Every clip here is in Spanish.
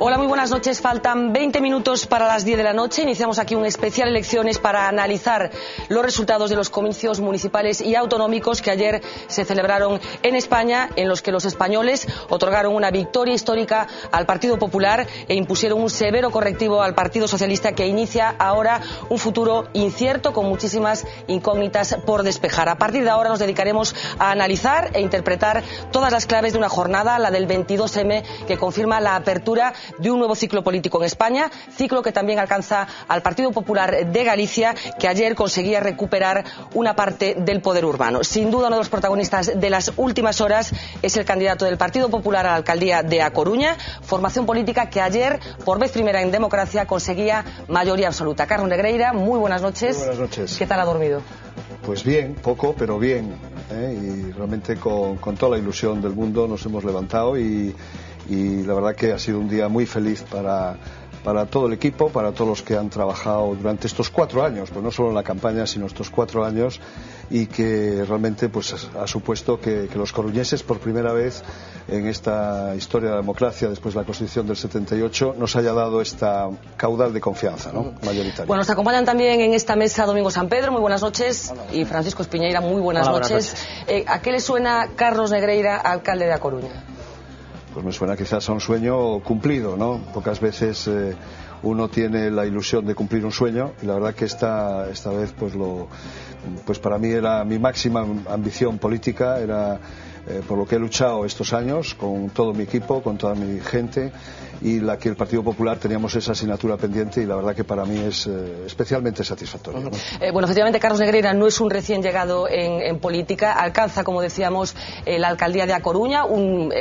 Hola, muy buenas noches. Faltan 20 minutos para las 10 de la noche. Iniciamos aquí un especial elecciones para analizar los resultados de los comicios municipales y autonómicos que ayer se celebraron en España, en los que los españoles otorgaron una victoria histórica al Partido Popular e impusieron un severo correctivo al Partido Socialista, que inicia ahora un futuro incierto con muchísimas incógnitas por despejar. A partir de ahora nos dedicaremos a analizar e interpretar todas las claves de una jornada, la del 22M, que confirma la apertura de un nuevo ciclo político en España, ciclo que también alcanza al Partido Popular de Galicia, que ayer conseguía recuperar una parte del poder urbano. Sin duda, uno de los protagonistas de las últimas horas es el candidato del Partido Popular a la alcaldía de A Coruña, formación política que ayer, por vez primera en democracia, conseguía mayoría absoluta. Carlos Negreira, muy buenas noches. Muy buenas noches. ¿Qué tal ha dormido? Pues bien, poco, pero bien, y realmente con toda la ilusión del mundo nos hemos levantado y la verdad que ha sido un día muy feliz para todo el equipo, para todos los que han trabajado durante estos 4 años, pues no solo en la campaña, sino estos 4 años, y que realmente pues ha supuesto que los coruñeses, por primera vez en esta historia de la democracia, después de la Constitución del 78, nos haya dado esta caudal de confianza, ¿no?, mayoritaria. Bueno, nos acompañan también en esta mesa Domingo San Pedro, muy buenas noches. Hola. Y Francisco Espiñeira, muy buenas noches. ¿A qué le suena Carlos Negreira, alcalde de A Coruña? Pues me suena quizás a un sueño cumplido, ¿no? Pocas veces uno tiene la ilusión de cumplir un sueño, y la verdad que esta vez pues para mí era mi máxima ambición política, era por lo que he luchado estos años con todo mi equipo, con toda mi gente, y la que el Partido Popular teníamos esa asignatura pendiente, y la verdad que para mí es especialmente satisfactorio, ¿no? Bueno, efectivamente, Carlos Negreira no es un recién llegado en política, alcanza, como decíamos, la alcaldía de A Coruña, un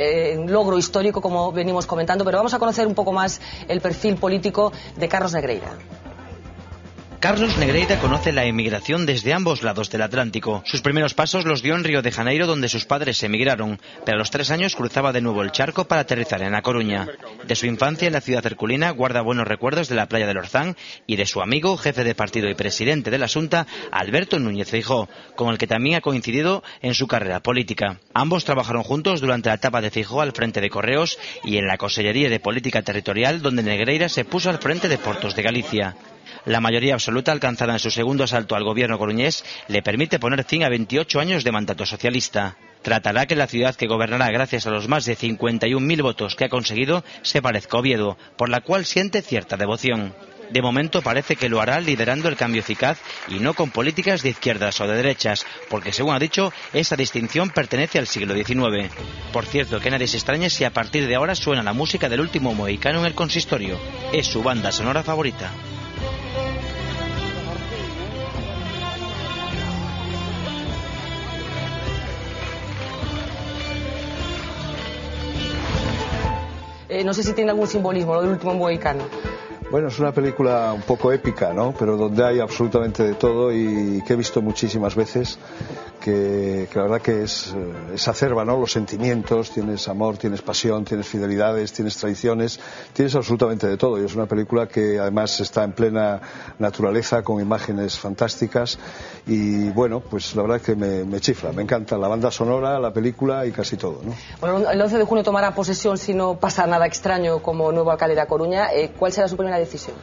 logro histórico, como venimos comentando, pero vamos a conocer un poco más el perfil político de Carlos Negreira. Carlos Negreira conoce la emigración desde ambos lados del Atlántico. Sus primeros pasos los dio en Río de Janeiro, donde sus padres emigraron, pero a los 3 años cruzaba de nuevo el charco para aterrizar en A Coruña. De su infancia en la ciudad herculina guarda buenos recuerdos de la playa del Orzán y de su amigo, jefe de partido y presidente de la Xunta, Alberto Núñez Feijóo, con el que también ha coincidido en su carrera política. Ambos trabajaron juntos durante la etapa de Feijóo al frente de Correos y en la Consellería de Política Territorial, donde Negreira se puso al frente de Portos de Galicia. La mayoría absoluta alcanzada en su segundo asalto al gobierno coruñés le permite poner fin a 28 años de mandato socialista. Tratará que la ciudad que gobernará gracias a los más de 51.000 votos que ha conseguido se parezca a Oviedo, por la cual siente cierta devoción. De momento parece que lo hará liderando el cambio eficaz y no con políticas de izquierdas o de derechas, porque según ha dicho, esa distinción pertenece al siglo XIX. Por cierto, que nadie se extrañe si a partir de ahora suena la música del último mohicano en el consistorio. Es su banda sonora favorita. No sé si tiene algún simbolismo lo del último mohicano. Bueno, es una película un poco épica, ¿no?, pero donde hay absolutamente de todo, y que he visto muchísimas veces, que la verdad que es acerba, ¿no?, los sentimientos. Tienes amor, tienes pasión, tienes fidelidades, tienes traiciones, tienes absolutamente de todo, y es una película que además está en plena naturaleza, con imágenes fantásticas, y bueno, pues la verdad que me chifla, me encanta la banda sonora, la película y casi todo, ¿no? Bueno, el 11 de junio tomará posesión, si no pasa nada extraño, como nuevo alcalde de A Coruña. ¿Cuál será su primera decisión?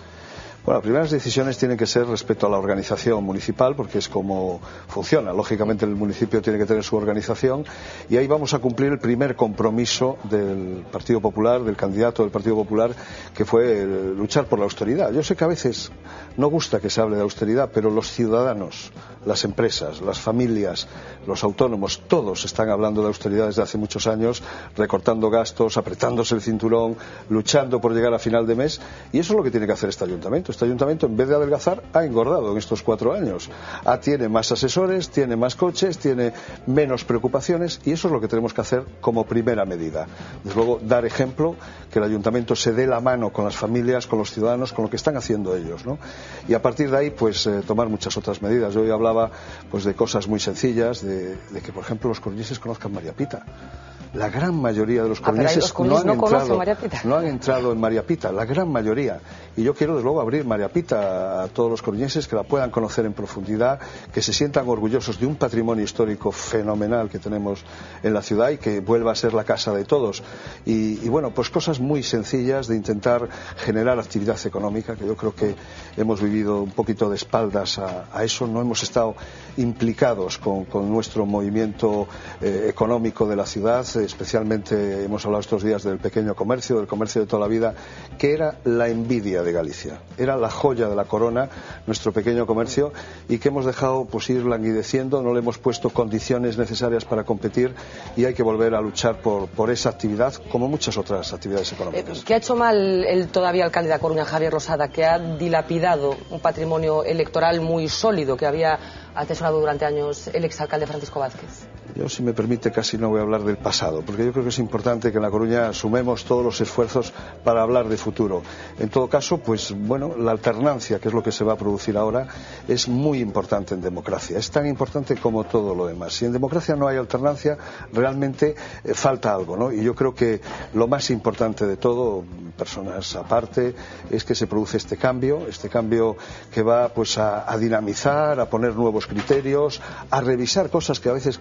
Bueno, las primeras decisiones tienen que ser respecto a la organización municipal, porque es como funciona. Lógicamente el municipio tiene que tener su organización, y ahí vamos a cumplir el primer compromiso del Partido Popular, del candidato del Partido Popular, que fue luchar por la austeridad. Yo sé que a veces no gusta que se hable de austeridad, pero los ciudadanos, las empresas, las familias, los autónomos, todos están hablando de austeridad desde hace muchos años, recortando gastos, apretándose el cinturón, luchando por llegar a final de mes, y eso es lo que tiene que hacer este ayuntamiento. Este ayuntamiento, en vez de adelgazar, ha engordado en estos 4 años. Tiene más asesores, tiene más coches, tiene menos preocupaciones, y eso es lo que tenemos que hacer como primera medida. Desde luego, dar ejemplo, que el ayuntamiento se dé la mano con las familias, con los ciudadanos, con lo que están haciendo ellos, ¿no? Y a partir de ahí, pues tomar muchas otras medidas. Yo hoy hablaba pues de cosas muy sencillas, de que, por ejemplo, los coruñeses conozcan María Pita. La gran mayoría de los coruñeses no han entrado en María Pita, la gran mayoría. Y yo quiero, desde luego, abrir María Pita a todos los coruñeses, que la puedan conocer en profundidad, que se sientan orgullosos de un patrimonio histórico fenomenal que tenemos en la ciudad y que vuelva a ser la casa de todos. Y bueno, pues cosas muy sencillas de intentar generar actividad económica, que yo creo que hemos vivido un poquito de espaldas a eso, no hemos estado implicados con nuestro movimiento económico de la ciudad, especialmente hemos hablado estos días del pequeño comercio, del comercio de toda la vida, que era la envidia de Galicia, era la joya de la corona, nuestro pequeño comercio, y que hemos dejado pues ir languideciendo, no le hemos puesto condiciones necesarias para competir y hay que volver a luchar por esa actividad, como muchas otras actividades económicas. ¿Qué ha hecho mal el todavía alcalde de A Coruña, Javier Rosada, que ha dilapidado un patrimonio electoral muy sólido que había atesorado durante años el exalcalde Francisco Vázquez? Yo, si me permite, casi no voy a hablar del pasado, porque yo creo que es importante que en La Coruña sumemos todos los esfuerzos para hablar de futuro. En todo caso, pues bueno, la alternancia, que es lo que se va a producir ahora, es muy importante en democracia. Es tan importante como todo lo demás. Si en democracia no hay alternancia, realmente falta algo, ¿no? Y yo creo que lo más importante de todo, personas aparte, es que se produce este cambio que va pues a dinamizar, a poner nuevos criterios, a revisar cosas que a veces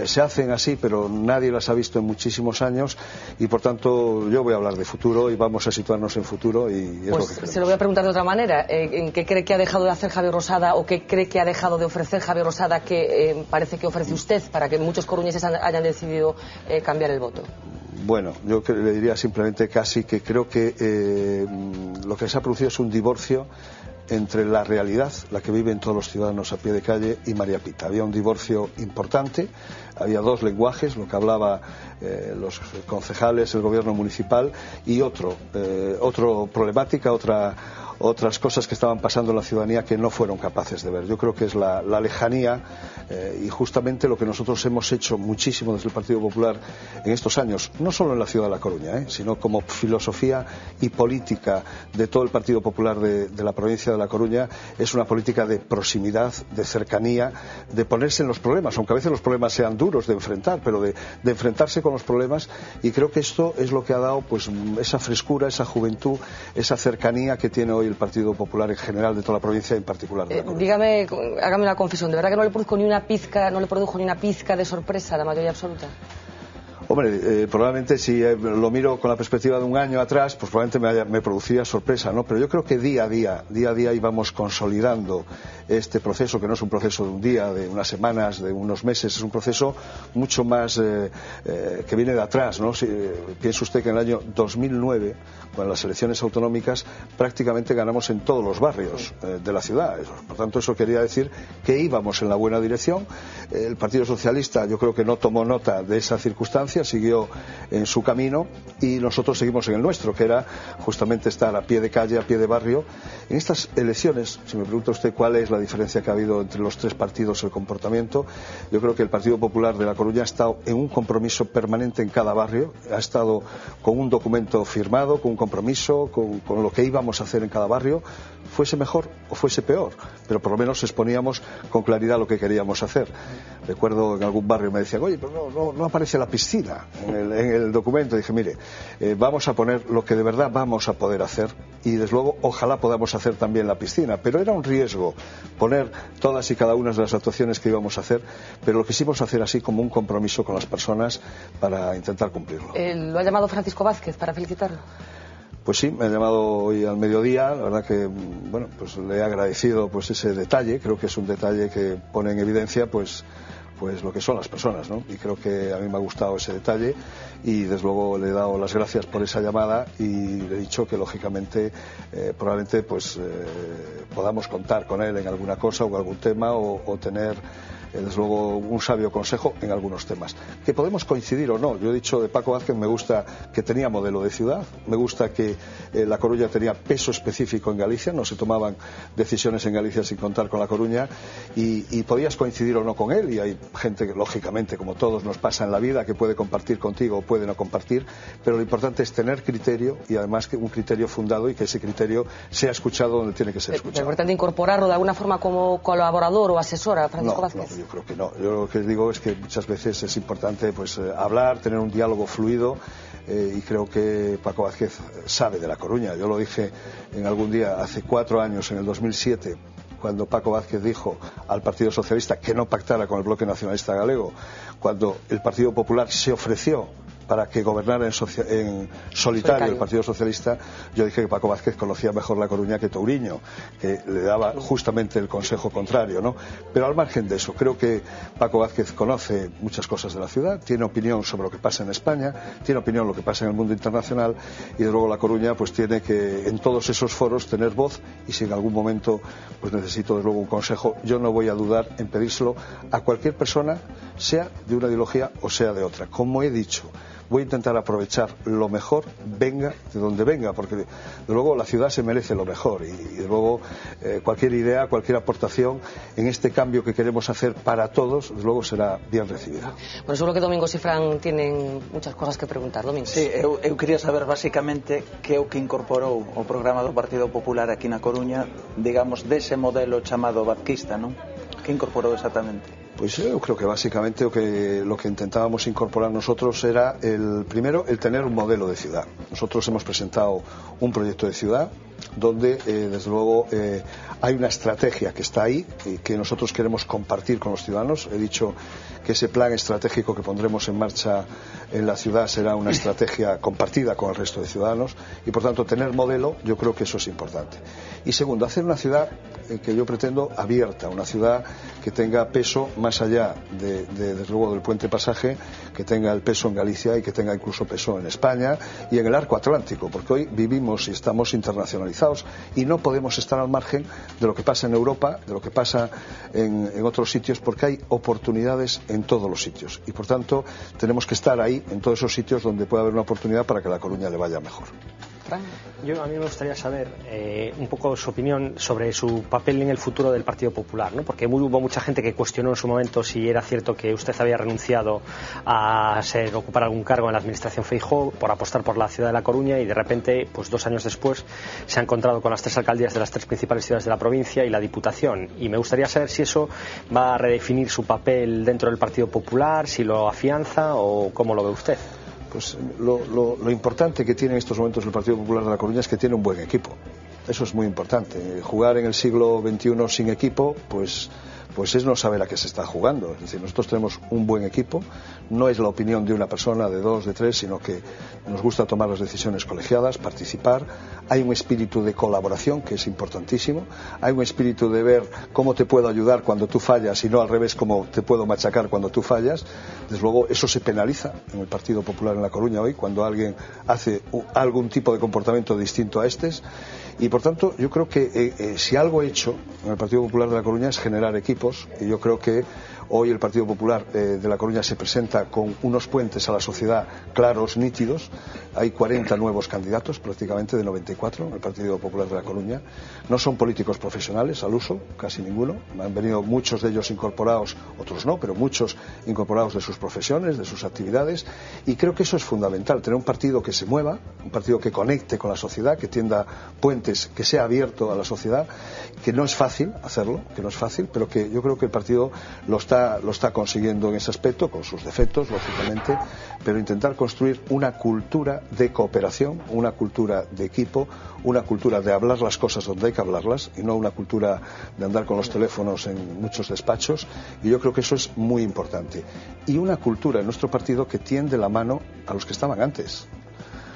se hacen así, pero nadie las ha visto en muchísimos años, y por tanto yo voy a hablar de futuro y vamos a situarnos en futuro, y es pues lo que queremos. Se lo voy a preguntar de otra manera. ¿En qué cree que ha dejado de hacer Javier Rosada, o qué cree que ha dejado de ofrecer Javier Rosada que parece que ofrece usted para que muchos coruñeses hayan decidido cambiar el voto? Bueno, yo le diría simplemente casi que creo que lo que se ha producido es un divorcio entre la realidad, la que viven todos los ciudadanos a pie de calle, y María Pita. Había un divorcio importante, había dos lenguajes, lo que hablaba los concejales, el gobierno municipal, y otra problemática, otras cosas que estaban pasando en la ciudadanía que no fueron capaces de ver. Yo creo que es la lejanía y justamente lo que nosotros hemos hecho muchísimo desde el Partido Popular en estos años, no solo en la ciudad de La Coruña, sino como filosofía y política de todo el Partido Popular de la provincia de La Coruña, es una política de proximidad, de cercanía, de ponerse en los problemas, aunque a veces los problemas sean duros de enfrentar, pero de enfrentarse con los problemas, y creo que esto es lo que ha dado pues esa frescura, esa juventud, esa cercanía que tiene hoy el Partido Popular en general de toda la provincia y en particular de La Coruña. Dígame, hágame una confesión, ¿de verdad que no le produjo ni una pizca de sorpresa a la mayoría absoluta? Hombre, probablemente si lo miro con la perspectiva de un año atrás, pues probablemente me produciría sorpresa, ¿no? Pero yo creo que día a día íbamos consolidando este proceso, que no es un proceso de un día, de unas semanas, de unos meses, es un proceso mucho más que viene de atrás, ¿no? Piense usted que en el año 2009, con las elecciones autonómicas, prácticamente ganamos en todos los barrios de la ciudad. Por tanto, eso quería decir que íbamos en la buena dirección. El Partido Socialista, yo creo que no tomó nota de esa circunstancia, siguió en su camino, y nosotros seguimos en el nuestro, que era justamente estar a pie de calle, a pie de barrio. En estas elecciones, si me pregunta usted cuál es la diferencia que ha habido entre los tres partidos, el comportamiento, yo creo que el Partido Popular de La Coruña ha estado en un compromiso permanente en cada barrio, ha estado con un documento firmado, con un compromiso, con lo que íbamos a hacer en cada barrio, fuese mejor o fuese peor, pero por lo menos exponíamos con claridad lo que queríamos hacer. Recuerdo en algún barrio me decían, oye, pero no aparece la piscina en el documento. Dije, mire, vamos a poner lo que de verdad vamos a poder hacer, y desde luego ojalá podamos hacer también la piscina, pero era un riesgo poner todas y cada una de las actuaciones que íbamos a hacer, pero lo quisimos hacer así como un compromiso con las personas para intentar cumplirlo. ¿Lo ha llamado Francisco Vázquez para felicitarlo? Pues sí, me ha llamado hoy al mediodía, la verdad que, bueno, pues le he agradecido pues ese detalle, creo que es un detalle que pone en evidencia pues lo que son las personas, ¿no? Y creo que a mí me ha gustado ese detalle, y desde luego le he dado las gracias por esa llamada, y le he dicho que lógicamente probablemente pues podamos contar con él en alguna cosa o algún tema, o tener desde luego un sabio consejo en algunos temas. Que podemos coincidir o no. Yo he dicho de Paco Vázquez, me gusta que tenía modelo de ciudad, me gusta que La Coruña tenía peso específico en Galicia, no se tomaban decisiones en Galicia sin contar con La Coruña, y podías coincidir o no con él, y hay gente que lógicamente como todos nos pasa en la vida, que puede compartir contigo o puede no compartir, pero lo importante es tener criterio y además que un criterio fundado y que ese criterio sea escuchado donde tiene que ser escuchado. ¿Es importante incorporarlo de alguna forma como colaborador o asesor a Francisco Vázquez? No, yo creo que no. Yo lo que digo es que muchas veces es importante pues hablar, tener un diálogo fluido. Y creo que Paco Vázquez sabe de La Coruña. Yo lo dije en algún día, hace 4 años, en el 2007, cuando Paco Vázquez dijo al Partido Socialista que no pactara con el Bloque Nacionalista Galego, cuando el Partido Popular se ofreció para que gobernara en solitario el Partido Socialista, yo dije que Paco Vázquez conocía mejor La Coruña que Touriño, que le daba justamente el consejo contrario, ¿no? Pero al margen de eso, creo que Paco Vázquez conoce muchas cosas de la ciudad, tiene opinión sobre lo que pasa en España, tiene opinión sobre lo que pasa en el mundo internacional y de luego La Coruña pues tiene que en todos esos foros tener voz y si en algún momento pues necesito de luego un consejo, yo no voy a dudar en pedírselo a cualquier persona, sea de una ideología o sea de otra. Como he dicho, voy a intentar aprovechar lo mejor, venga de donde venga, porque de luego la ciudad se merece lo mejor y de luego cualquier idea, cualquier aportación en este cambio que queremos hacer para todos, de luego será bien recibida. Bueno, seguro que Domingos y Fran tienen muchas cosas que preguntar. Domingos. Sí, eu quería saber basicamente que é o que incorporou o programa do Partido Popular aquí na Coruña, digamos, dese modelo chamado vazquista, non? Que incorporou exactamente? Pues yo creo que básicamente lo que intentábamos incorporar nosotros era primero el tener un modelo de ciudad. Nosotros hemos presentado un proyecto de ciudad donde desde luego hay una estrategia que está ahí y que nosotros queremos compartir con los ciudadanos. He dicho que ese plan estratégico que pondremos en marcha en la ciudad será una estrategia compartida con el resto de ciudadanos y por tanto tener modelo, yo creo que eso es importante. Y segundo, hacer una ciudad que yo pretendo abierta, una ciudad que tenga peso más allá desde luego del puente Pasaje, que tenga el peso en Galicia y que tenga incluso peso en España y en el arco atlántico, porque hoy vivimos y estamos internacionalizados y no podemos estar al margen de lo que pasa en Europa, de lo que pasa en otros sitios, porque hay oportunidades en todos los sitios y por tanto tenemos que estar ahí en todos esos sitios donde pueda haber una oportunidad para que La Coruña le vaya mejor. A mí me gustaría saber un poco su opinión sobre su papel en el futuro del Partido Popular, ¿no? Porque hubo mucha gente que cuestionó en su momento si era cierto que usted había renunciado a ocupar algún cargo en la administración Feijóo por apostar por la ciudad de La Coruña y de repente, pues 2 años después, se ha encontrado con las 3 alcaldías de las 3 principales ciudades de la provincia y la Diputación. Y me gustaría saber si eso va a redefinir su papel dentro del Partido Popular, si lo afianza o cómo lo ve usted. Pues lo importante que tiene en estos momentos el Partido Popular de La Coruña es que tiene un buen equipo. Eso es muy importante. Jugar en el siglo XXI sin equipo, pues es no saber a qué se está jugando. Es decir, nosotros tenemos un buen equipo, no es la opinión de una persona, de 2, de 3, sino que nos gusta tomar las decisiones colegiadas, participar. Hay un espíritu de colaboración que es importantísimo, hay un espíritu de ver cómo te puedo ayudar cuando tú fallas y no al revés, cómo te puedo machacar cuando tú fallas. Desde luego eso se penaliza en el Partido Popular en La Coruña hoy, cuando alguien hace algún tipo de comportamiento distinto a estos. Y por tanto yo creo que si algo he hecho en el Partido Popular de La Coruña es generar equipos y yo creo que hoy el Partido Popular de La Coruña se presenta con unos puentes a la sociedad claros, nítidos. Hay 40 nuevos candidatos, prácticamente de 94 en el Partido Popular de La Coruña. No son políticos profesionales al uso, casi ninguno. Han venido muchos de ellos incorporados, otros no, pero muchos incorporados de sus profesiones, de sus actividades. Y creo que eso es fundamental, tener un partido que se mueva, un partido que conecte con la sociedad, que tienda puentes, que sea abierto a la sociedad, que no es fácil hacerlo, que no es fácil, pero que yo creo que el partido lo está consiguiendo en ese aspecto, con sus defectos, lógicamente, pero intentar construir una cultura de cooperación, una cultura de equipo, una cultura de hablar las cosas donde hay que hablarlas y no una cultura de andar con los teléfonos en muchos despachos, y yo creo que eso es muy importante. Y una cultura en nuestro partido que tiende la mano a los que estaban antes.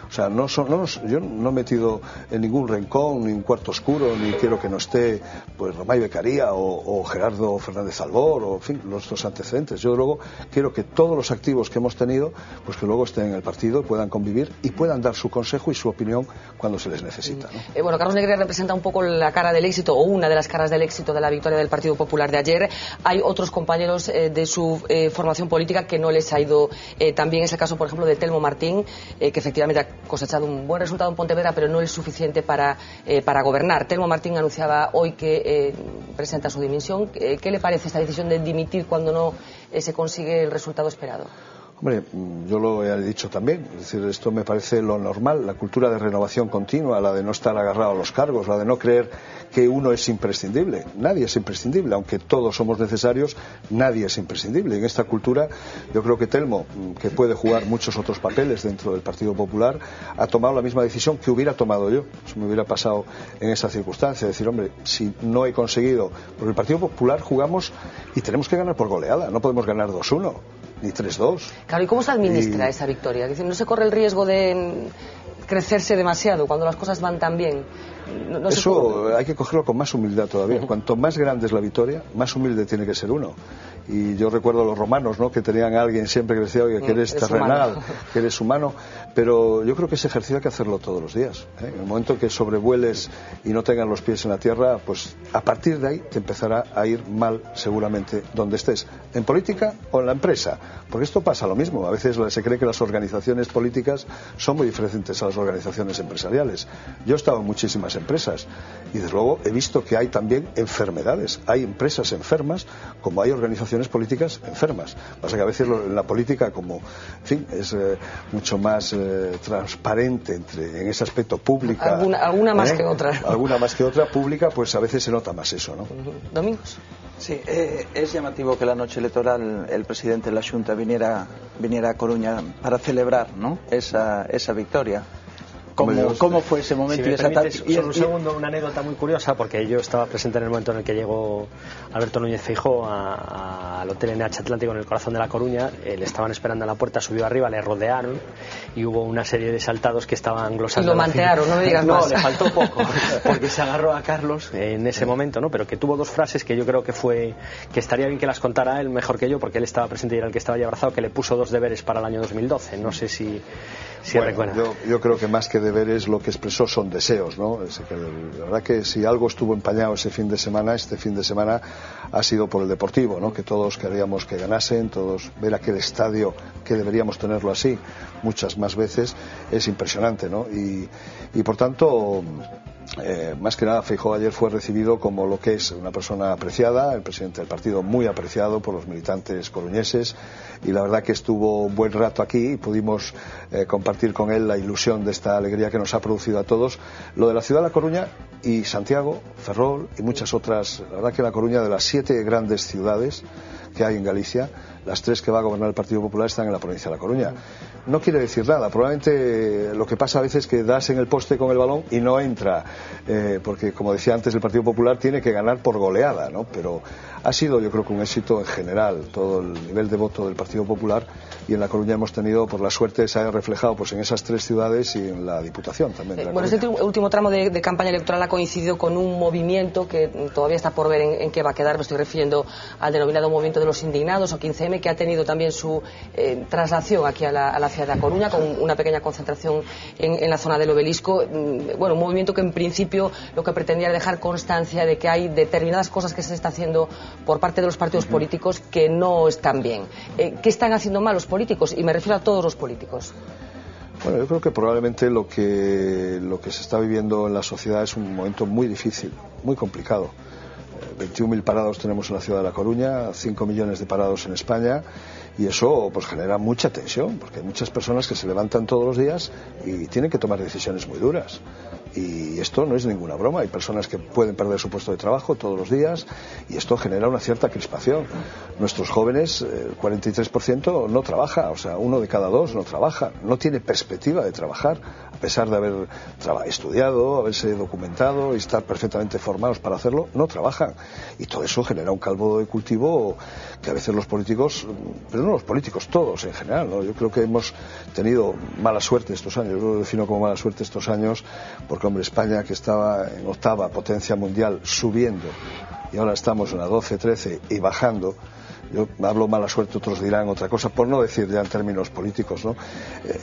O sea, yo no he metido en ningún rincón, ni en cuarto oscuro, ni quiero que no esté pues Romay Beccaría o Gerardo Fernández Albor, o en fin, nuestros antecedentes. Yo luego quiero que todos los activos que hemos tenido, pues que luego estén en el partido, puedan convivir y puedan dar su consejo y su opinión cuando se les necesita, ¿no? Bueno, Carlos Negreira representa un poco la cara del éxito, o una de las caras del éxito de la victoria del Partido Popular de ayer. Hay otros compañeros de su formación política que no les ha ido tan bien. Es el caso, por ejemplo, de Telmo Martín, que efectivamente cosechado un buen resultado en Pontevedra, pero no es suficiente para gobernar. Telmo Martín anunciaba hoy que presenta su dimisión. ¿Qué le parece esta decisión de dimitir cuando no se consigue el resultado esperado? Hombre, yo lo he dicho también, es decir, esto me parece lo normal, la cultura de renovación continua, la de no estar agarrado a los cargos, la de no creer que uno es imprescindible. Nadie es imprescindible, aunque todos somos necesarios, nadie es imprescindible. En esta cultura, yo creo que Telmo, que puede jugar muchos otros papeles dentro del Partido Popular, ha tomado la misma decisión que hubiera tomado yo, si me hubiera pasado en esa circunstancia. Decir, hombre, si no he conseguido, porque el Partido Popular jugamos y tenemos que ganar por goleada, no podemos ganar 2-1. Ni 3-2. Claro, ¿y cómo se administra esa victoria? Es decir, ¿no se corre el riesgo de crecerse demasiado cuando las cosas van tan bien? No Eso hay que cogerlo con más humildad todavía. Cuanto más grande es la victoria, más humilde tiene que ser uno. Y yo recuerdo a los romanos, ¿no?, que tenían a alguien siempre que decía, oye, que eres terrenal, que eres humano. Pero yo creo que ese ejercicio hay que hacerlo todos los días, ¿eh? En el momento que sobrevueles y no tengas los pies en la tierra, pues a partir de ahí te empezará a ir mal seguramente donde estés, en política o en la empresa. Porque esto pasa lo mismo. A veces se cree que las organizaciones políticas son muy diferentes a las organizaciones empresariales. Yo he estado en muchísimas empresas y desde luego he visto que hay también enfermedades. Hay empresas enfermas como hay organizaciones políticas enfermas. Pasa que a veces en la política, como en fin, es mucho más transparente en ese aspecto pública. Alguna más que otra. Alguna más que otra pública, pues a veces se nota más eso, ¿no? Domingos. Sí, es llamativo que la noche electoral el presidente de la Xunta viniera a Coruña para celebrar, ¿no?, esa victoria. ¿Cómo fue ese momento? Si me permites, solo un segundo, una anécdota muy curiosa, porque yo estaba presente en el momento en el que llegó Alberto Núñez Feijóo al Hotel NH Atlántico en el corazón de La Coruña. Le estaban esperando en la puerta, subió arriba, le rodearon y hubo una serie de saltados que estaban glosando. Y lo mantearon, no me digas más. No, le faltó poco, porque se agarró a Carlos en ese momento, ¿no? Pero que tuvo dos frases que yo creo que estaría bien que las contara él mejor que yo, porque él estaba presente y era el que estaba allí abrazado, que le puso dos deberes para el año 2012. No sé si recuerda. Yo creo que más que deberes lo que expresó son deseos, ¿no? La verdad que si algo estuvo empañado este fin de semana ha sido por el Deportivo, ¿no? Que todos queríamos que ganasen, todos ver aquel estadio, que deberíamos tenerlo así muchas más veces, es impresionante, ¿no? Y por tanto, más que nada Feijóo ayer fue recibido como lo que es una persona apreciada, el presidente del partido muy apreciado por los militantes coruñeses, y la verdad que estuvo un buen rato aquí y pudimos compartir con él la ilusión de esta alegría que nos ha producido a todos. Lo de la ciudad de La Coruña y Santiago, Ferrol y muchas otras, la verdad que La Coruña, de las 7 grandes ciudades que hay en Galicia, las 3 que va a gobernar el Partido Popular están en la provincia de La Coruña. No quiere decir nada, probablemente lo que pasa a veces es que das en el poste con el balón y no entra, porque como decía antes, el Partido Popular tiene que ganar por goleada, ¿no? Pero ha sido, yo creo, que un éxito en general todo el nivel de voto del Partido Popular, y en La Coruña hemos tenido, por la suerte, se ha reflejado pues en esas 3 ciudades y en la Diputación también de La Coruña. Este último tramo de campaña electoral ha coincidido con un movimiento que todavía está por ver en qué va a quedar. Me estoy refiriendo al denominado movimiento de los indignados, o 15M, que ha tenido también su traslación aquí a la ciudad de La Coruña, con una pequeña concentración en la zona del Obelisco. Bueno, un movimiento que en principio lo que pretendía era dejar constancia de que hay determinadas cosas que se está haciendo por parte de los partidos políticos que no están bien. ¿Qué están haciendo mal los políticos? Y me refiero a todos los políticos. Bueno, yo creo que probablemente lo que se está viviendo en la sociedad es un momento muy difícil, muy complicado. 21.000 parados tenemos en la ciudad de La Coruña, 5 millones de parados en España, y eso pues genera mucha tensión, porque hay muchas personas que se levantan todos los días y tienen que tomar decisiones muy duras. Y esto no es ninguna broma, hay personas que pueden perder su puesto de trabajo todos los días, y esto genera una cierta crispación. Nuestros jóvenes, el 43% no trabaja, o sea, 1 de cada 2 no trabaja, no tiene perspectiva de trabajar, a pesar de haber estudiado, haberse documentado y estar perfectamente formados para hacerlo, no trabajan. Y todo eso genera un caldo de cultivo que a veces los políticos, pero no los políticos, todos en general, ¿no? Yo creo que hemos tenido mala suerte estos años, yo lo defino como mala suerte estos años, porque, hombre, España, que estaba en 8ª potencia mundial, subiendo, y ahora estamos en la 12, 13 y bajando, yo hablo mala suerte, otros dirán otra cosa, por no decir ya en términos políticos, ¿no?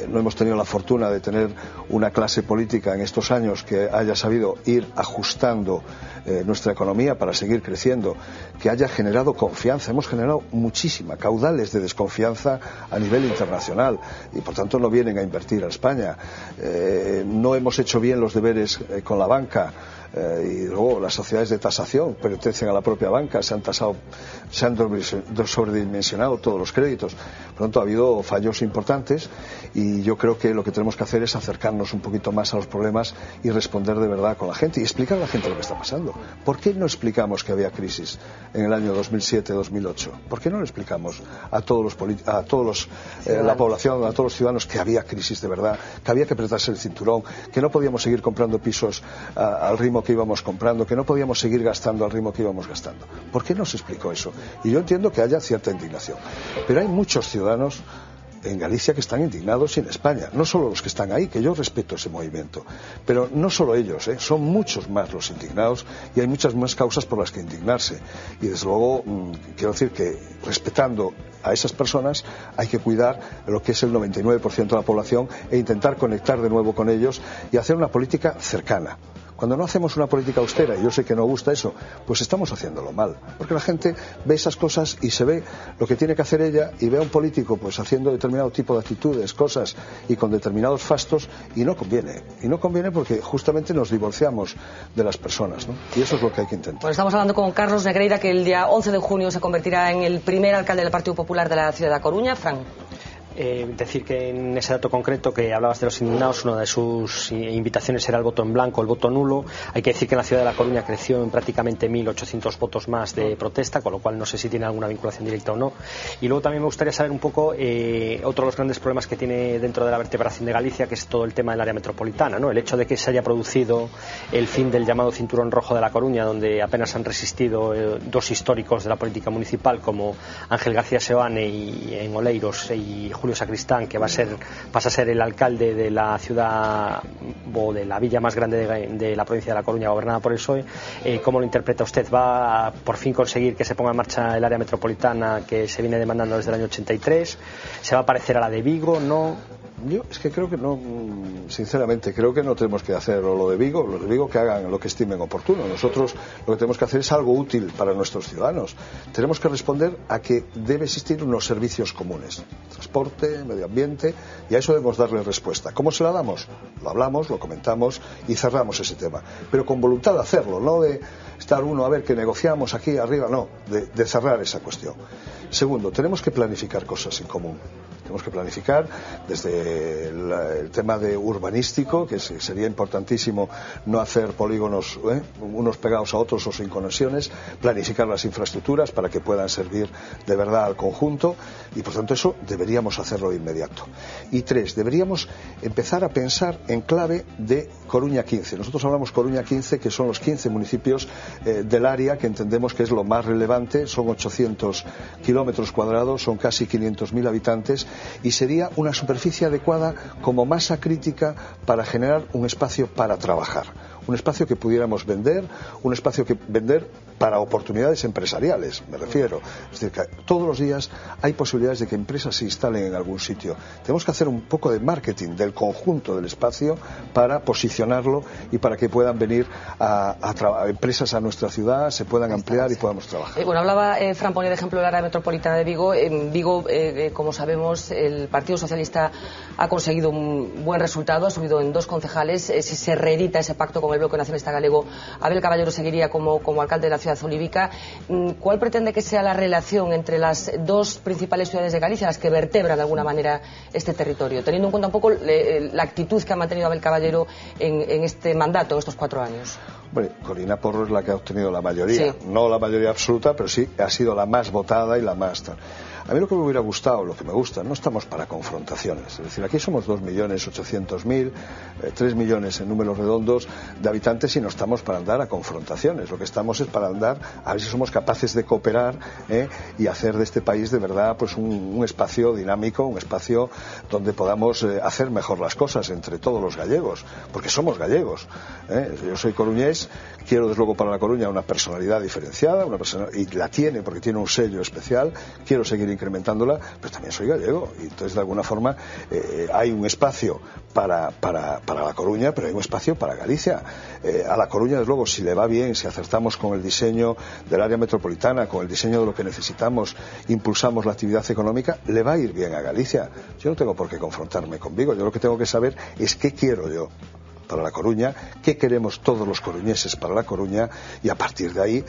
No hemos tenido la fortuna de tener una clase política en estos años que haya sabido ir ajustando nuestra economía para seguir creciendo, que haya generado confianza. Hemos generado muchísima, caudales de desconfianza a nivel internacional y por tanto no vienen a invertir a España. No hemos hecho bien los deberes con la banca. Y luego las sociedades de tasación pertenecen a la propia banca, se han sobredimensionado todos los créditos. Por lo tanto, ha habido fallos importantes y yo creo que lo que tenemos que hacer es acercarnos un poquito más a los problemas y responder de verdad con la gente y explicar a la gente lo que está pasando. ¿Por qué no explicamos que había crisis en el año 2007-2008? ¿Por qué no le explicamos a la población, a todos los ciudadanos que había crisis de verdad, que había que apretarse el cinturón, que no podíamos seguir comprando pisos al ritmo que íbamos comprando, que no podíamos seguir gastando al ritmo que íbamos gastando? ¿Por qué no se explicó eso? Y yo entiendo que haya cierta indignación, pero hay muchos ciudadanos en Galicia que están indignados y en España, no solo los que están ahí, que yo respeto ese movimiento, pero no solo ellos, son muchos más los indignados y hay muchas más causas por las que indignarse y desde luego quiero decir que respetando a esas personas hay que cuidar lo que es el 99% de la población e intentar conectar de nuevo con ellos y hacer una política cercana. Cuando no hacemos una política austera, y yo sé que no gusta eso, pues estamos haciéndolo mal. Porque la gente ve esas cosas y se ve lo que tiene que hacer ella y ve a un político pues haciendo determinado tipo de actitudes, cosas y con determinados fastos y no conviene. Y no conviene porque justamente nos divorciamos de las personas, ¿no? Y eso es lo que hay que intentar. Bueno, estamos hablando con Carlos Negreira, que el día 11 de junio se convertirá en el primer alcalde del Partido Popular de la ciudad de A Coruña. Fran. Decir que en ese dato concreto que hablabas de los indignados, una de sus invitaciones era el voto en blanco, el voto nulo. Hay que decir que en la ciudad de La Coruña creció en prácticamente 1.800 votos más de protesta, con lo cual no sé si tiene alguna vinculación directa o no. Y luego también me gustaría saber un poco otro de los grandes problemas que tiene dentro de la vertebración de Galicia, que es todo el tema del área metropolitana, ¿no? El hecho de que se haya producido el fin del llamado cinturón rojo de La Coruña, donde apenas han resistido dos históricos de la política municipal como Ángel García Seoane y en Oleiros y Julio Sacristán, que pasa a ser el alcalde de la ciudad o de la villa más grande de la provincia de La Coruña, gobernada por el PSOE. ¿Cómo lo interpreta usted? ¿Va a por fin conseguir que se ponga en marcha el área metropolitana que se viene demandando desde el año 83? ¿Se va a parecer a la de Vigo? ¿No? Yo es que creo que no, sinceramente, creo que no tenemos que hacer lo de Vigo, los de Vigo que hagan lo que estimen oportuno. Nosotros lo que tenemos que hacer es algo útil para nuestros ciudadanos. Tenemos que responder a que debe existir unos servicios comunes, transporte, medio ambiente, y a eso debemos darle respuesta. ¿Cómo se la damos? Lo hablamos, lo comentamos y cerramos ese tema. Pero con voluntad de hacerlo, no de estar uno a ver que negociamos aquí arriba, no, de cerrar esa cuestión. Segundo, tenemos que planificar cosas en común. Tenemos que planificar desde el tema de urbanístico, que sería importantísimo no hacer polígonos unos pegados a otros o sin conexiones, planificar las infraestructuras para que puedan servir de verdad al conjunto y por tanto eso deberíamos hacerlo de inmediato. Y tres, deberíamos empezar a pensar en clave de Coruña 15. Nosotros hablamos Coruña 15, que son los 15 municipios del área que entendemos que es lo más relevante, son 800 kilómetros cuadrados, son casi 500.000 habitantes y sería una superficie adecuada como masa crítica para generar un espacio para trabajar, un espacio que pudiéramos vender, un espacio que vender para oportunidades empresariales, me refiero. Es decir, que todos los días hay posibilidades de que empresas se instalen en algún sitio. Tenemos que hacer un poco de marketing del conjunto del espacio para posicionarlo y para que puedan venir a empresas a nuestra ciudad, se puedan ampliar y podamos trabajar. Bueno, hablaba Fran, ponía de ejemplo el área metropolitana de Vigo. En Vigo, como sabemos, el Partido Socialista ha conseguido un buen resultado, ha subido en 2 concejales. Si se reedita ese pacto con el Bloque Nacionalista Galego, Abel Caballero seguiría como alcalde de la ciudad olívica. ¿Cuál pretende que sea la relación entre las 2 principales ciudades de Galicia, las que vertebran de alguna manera este territorio, teniendo en cuenta un poco la actitud que ha mantenido Abel Caballero en este mandato, en estos 4 años? Bueno, Corina Porro es la que ha obtenido la mayoría, sí. No la mayoría absoluta, pero sí ha sido la más votada y la más... A mí lo que me hubiera gustado, lo que me gusta, no estamos para confrontaciones. Es decir, aquí somos 2.800.000, 3 millones en números redondos de habitantes y no estamos para andar a confrontaciones. Lo que estamos es para andar a ver si somos capaces de cooperar y hacer de este país de verdad pues un espacio dinámico, un espacio donde podamos hacer mejor las cosas entre todos los gallegos, porque somos gallegos. Yo soy coruñés, quiero desde luego para La Coruña una personalidad diferenciada, y la tiene porque tiene un sello especial, quiero seguir incrementándola, pero también soy gallego y entonces de alguna forma hay un espacio para La Coruña, pero hay un espacio para Galicia. A La Coruña, desde luego, si le va bien, si acertamos con el diseño del área metropolitana, con el diseño de lo que necesitamos, impulsamos la actividad económica, le va a ir bien a Galicia. Yo no tengo por qué confrontarme con Vigo, yo lo que tengo que saber es qué quiero yo para La Coruña, qué queremos todos los coruñeses para La Coruña y a partir de ahí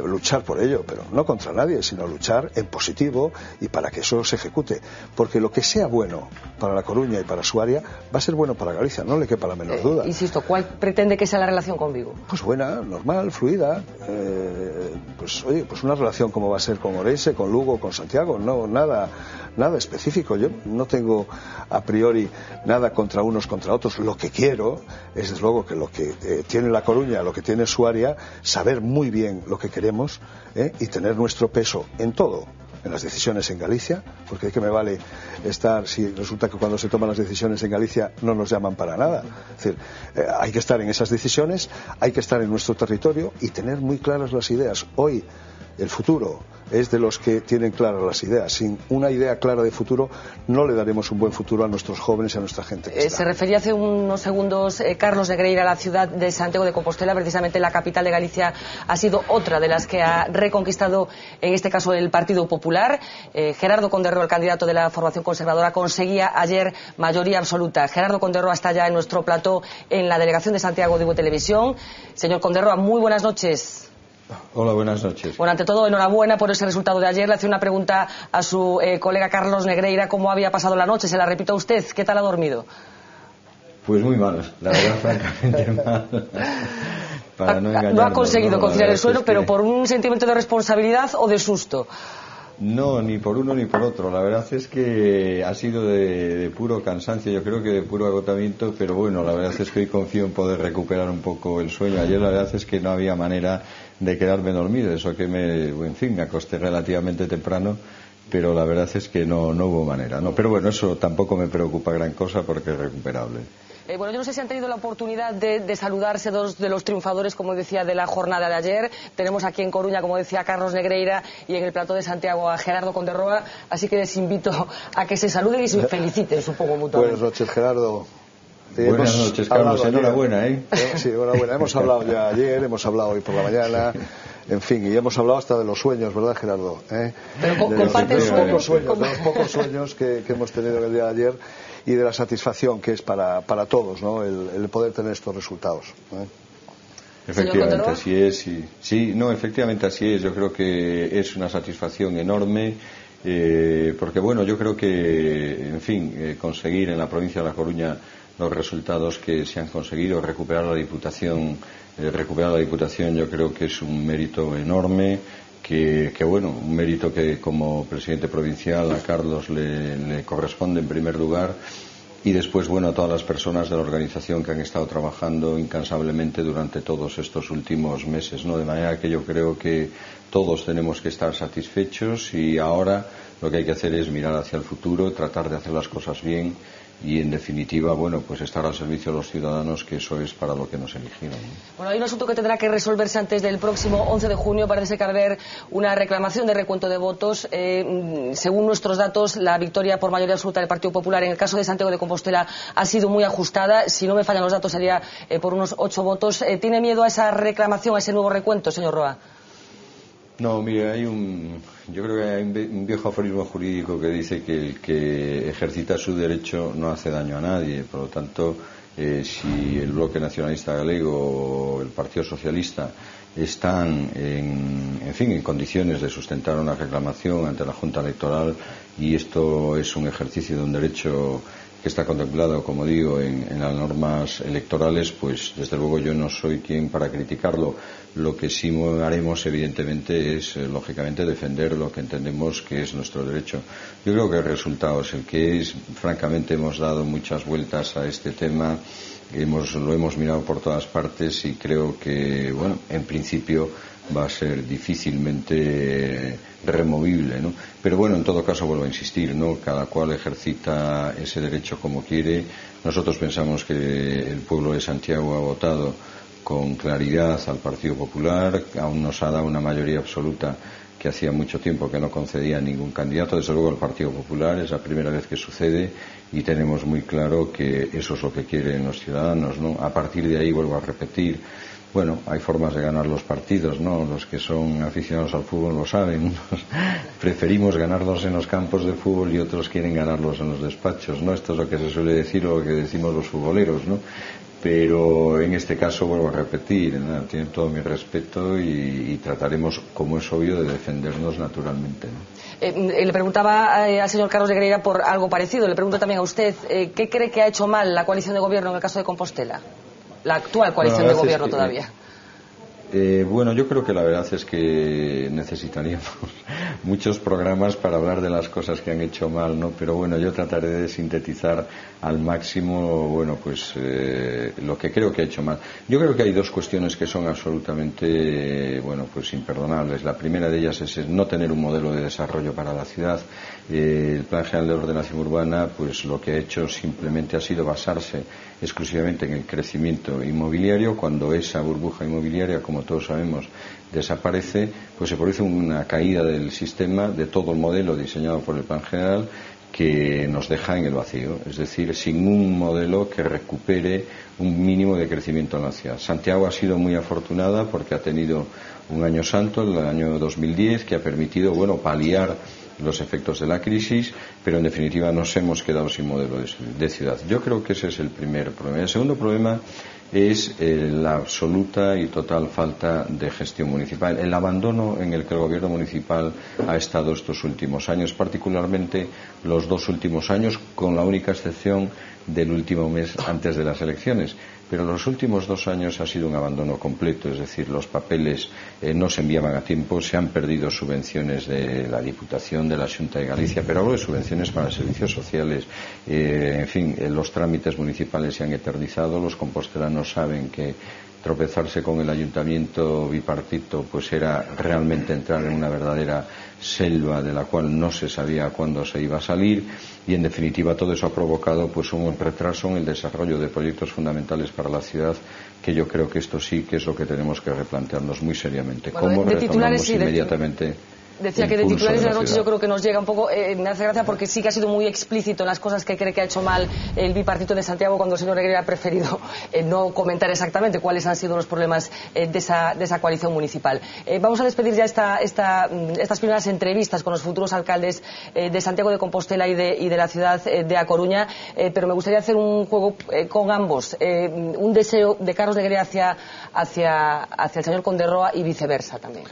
luchar por ello, pero no contra nadie, sino luchar en positivo y para que eso se ejecute, porque lo que sea bueno para La Coruña y para su área va a ser bueno para Galicia, no le quepa la menor duda. Insisto, ¿cuál pretende que sea la relación con Vigo? Pues buena, normal, fluida, pues oye, pues una relación como va a ser con Orense, con Lugo, con Santiago, no, nada específico. Yo no tengo a priori nada contra unos contra otros. Lo que quiero es, desde luego, que lo que tiene La Coruña, lo que tiene su área, saber muy bien lo que queremos y tener nuestro peso en todo, en las decisiones en Galicia, porque ¿de qué me vale estar si resulta que cuando se toman las decisiones en Galicia no nos llaman para nada? Es decir, hay que estar en esas decisiones, hay que estar en nuestro territorio y tener muy claras las ideas. Hoy el futuro es de los que tienen claras las ideas. Sin una idea clara de futuro no le daremos un buen futuro a nuestros jóvenes y a nuestra gente que está. Se refería hace unos segundos Carlos Negreira a la ciudad de Santiago de Compostela. Precisamente la capital de Galicia ha sido otra de las que ha reconquistado, en este caso, el Partido Popular. Gerardo Conderroa, el candidato de la formación conservadora, conseguía ayer mayoría absoluta. Gerardo Conderroa está ya en nuestro plató en la delegación de Santiago de Vigo Televisión. Señor Conderroa, muy buenas noches. Hola, buenas noches. Bueno, ante todo, enhorabuena por ese resultado de ayer. Le hacía una pregunta a su colega Carlos Negreira, ¿cómo había pasado la noche? Se la repito a usted, ¿qué tal ha dormido? Pues muy mal, la verdad, francamente mal. Para no engañarnos, no ha conseguido conciliar el sueño, pero ¿por un sentimiento de responsabilidad o de susto? No, ni por uno ni por otro. La verdad es que ha sido de puro cansancio, yo creo que de puro agotamiento, pero bueno, la verdad es que hoy confío en poder recuperar un poco el sueño. Ayer la verdad es que no había manera de quedarme dormido, eso que me acosté relativamente temprano, pero la verdad es que no hubo manera, ¿no? Pero bueno, eso tampoco me preocupa gran cosa porque es recuperable. Bueno, yo no sé si han tenido la oportunidad de saludarse dos de los triunfadores, como decía, de la jornada de ayer. Tenemos aquí en Coruña, como decía, a Carlos Negreira y en el plató de Santiago a Gerardo Conderroa, así que les invito a que se saluden y se feliciten, supongo, mutuamente. Buenas noches, Gerardo. Buenas noches, Carlos, enhorabuena, Sí, enhorabuena. Hemos hablado ya ayer, hemos hablado hoy por la mañana, en fin, y hemos hablado hasta de los sueños, ¿verdad, Gerardo? Pero comparte de los pocos sueños que hemos tenido el día de ayer y de la satisfacción que es para todos, ¿no? El poder tener estos resultados. Efectivamente, así es. Sí, no, efectivamente así es. Yo creo que es una satisfacción enorme. Porque bueno, yo creo que, en fin, conseguir en la provincia de La Coruña los resultados que se han conseguido, recuperar la Diputación yo creo que es un mérito enorme, que bueno, un mérito que como presidente provincial a Carlos le corresponde en primer lugar, y después, bueno, a todas las personas de la organización que han estado trabajando incansablemente durante todos estos últimos meses, ¿no? De manera que yo creo que todos tenemos que estar satisfechos y ahora lo que hay que hacer es mirar hacia el futuro, tratar de hacer las cosas bien y, en definitiva, bueno, pues estar al servicio de los ciudadanos, que eso es para lo que nos eligieron, ¿no? Bueno, hay un asunto que tendrá que resolverse antes del próximo 11 de junio. Parece que va a haber una reclamación de recuento de votos. Según nuestros datos, la victoria por mayoría absoluta del Partido Popular en el caso de Santiago de Compostela ha sido muy ajustada. Si no me fallan los datos, sería por unos 8 votos. ¿Tiene miedo a esa reclamación, a ese nuevo recuento, señor Roa? No, mire, yo creo que hay un viejo aforismo jurídico que dice que el que ejercita su derecho no hace daño a nadie. Por lo tanto, si el Bloque Nacionalista Galego o el Partido Socialista están en condiciones de sustentar una reclamación ante la Junta Electoral, y esto es un ejercicio de un derecho que está contemplado, como digo, en las normas electorales, pues desde luego yo no soy quien para criticarlo. Lo que sí haremos, evidentemente, es, lógicamente, defender lo que entendemos que es nuestro derecho. Yo creo que el resultado es el que es. Francamente, hemos dado muchas vueltas a este tema, lo hemos mirado por todas partes y creo que, bueno, en principio va a ser difícilmente removible, ¿no? Pero bueno, en todo caso vuelvo a insistir, ¿no? Cada cual ejercita ese derecho como quiere. Nosotros pensamos que el pueblo de Santiago ha votado con claridad al Partido Popular, aún nos ha dado una mayoría absoluta que hacía mucho tiempo que no concedía ningún candidato, desde luego el Partido Popular, es la primera vez que sucede y tenemos muy claro que eso es lo que quieren los ciudadanos, ¿no? A partir de ahí, vuelvo a repetir, bueno, hay formas de ganar los partidos, ¿no? Los que son aficionados al fútbol lo saben. Preferimos ganarlos en los campos de fútbol y otros quieren ganarlos en los despachos, ¿no? Esto es lo que se suele decir o lo que decimos los futboleros, ¿no? Pero en este caso, vuelvo a repetir, ¿no? Tienen todo mi respeto y trataremos, como es obvio, de defendernos naturalmente, ¿no? Le preguntaba al señor Carlos Negreira por algo parecido. Le pregunto también a usted, ¿qué cree que ha hecho mal la coalición de gobierno en el caso de Compostela? La actual coalición de gobierno todavía. Bueno, yo creo que la verdad es que necesitaríamos muchos programas para hablar de las cosas que han hecho mal, ¿no? Pero bueno, yo trataré de sintetizar al máximo, bueno, pues lo que creo que ha hecho mal. Yo creo que hay dos cuestiones que son absolutamente, bueno, pues imperdonables. La primera de ellas es no tener un modelo de desarrollo para la ciudad. El Plan General de Ordenación Urbana, pues lo que ha hecho simplemente ha sido basarse exclusivamente en el crecimiento inmobiliario. Cuando esa burbuja inmobiliaria, como todos sabemos, desaparece, pues se produce una caída del sistema, de todo el modelo diseñado por el Plan General, que nos deja en el vacío, es decir, sin un modelo que recupere un mínimo de crecimiento en la ciudad. Santiago ha sido muy afortunada porque ha tenido un año santo, el año 2010, que ha permitido, bueno, paliar los efectos de la crisis, pero en definitiva nos hemos quedado sin modelo de ciudad. Yo creo que ese es el primer problema. El segundo problema es la absoluta y total falta de gestión municipal, el abandono en el que el gobierno municipal ha estado estos últimos años, particularmente los 2 últimos años, con la única excepción del último mes antes de las elecciones. Pero los últimos 2 años ha sido un abandono completo, es decir, los papeles no se enviaban a tiempo, se han perdido subvenciones de la Diputación, de la Xunta de Galicia, pero hablo de subvenciones para servicios sociales, en fin, los trámites municipales se han eternizado, los compostelanos saben que tropezarse con el ayuntamiento bipartito pues era realmente entrar en una verdadera selva de la cual no se sabía cuándo se iba a salir y en definitiva todo eso ha provocado pues un retraso en el desarrollo de proyectos fundamentales para la ciudad, que yo creo que esto sí que es lo que tenemos que replantearnos muy seriamente. Bueno, ¿cómo retomamos inmediatamente? Decía que de titulares de la noche yo creo que nos llega un poco, me hace gracia porque sí que ha sido muy explícito en las cosas que cree que ha hecho mal el bipartito de Santiago, cuando el señor Negreira ha preferido no comentar exactamente cuáles han sido los problemas de esa coalición municipal. Vamos a despedir ya estas primeras entrevistas con los futuros alcaldes de Santiago de Compostela y de la ciudad de A Coruña, pero me gustaría hacer un juego con ambos, un deseo de Carlos Negreira hacia el señor Conde-Roa y viceversa también.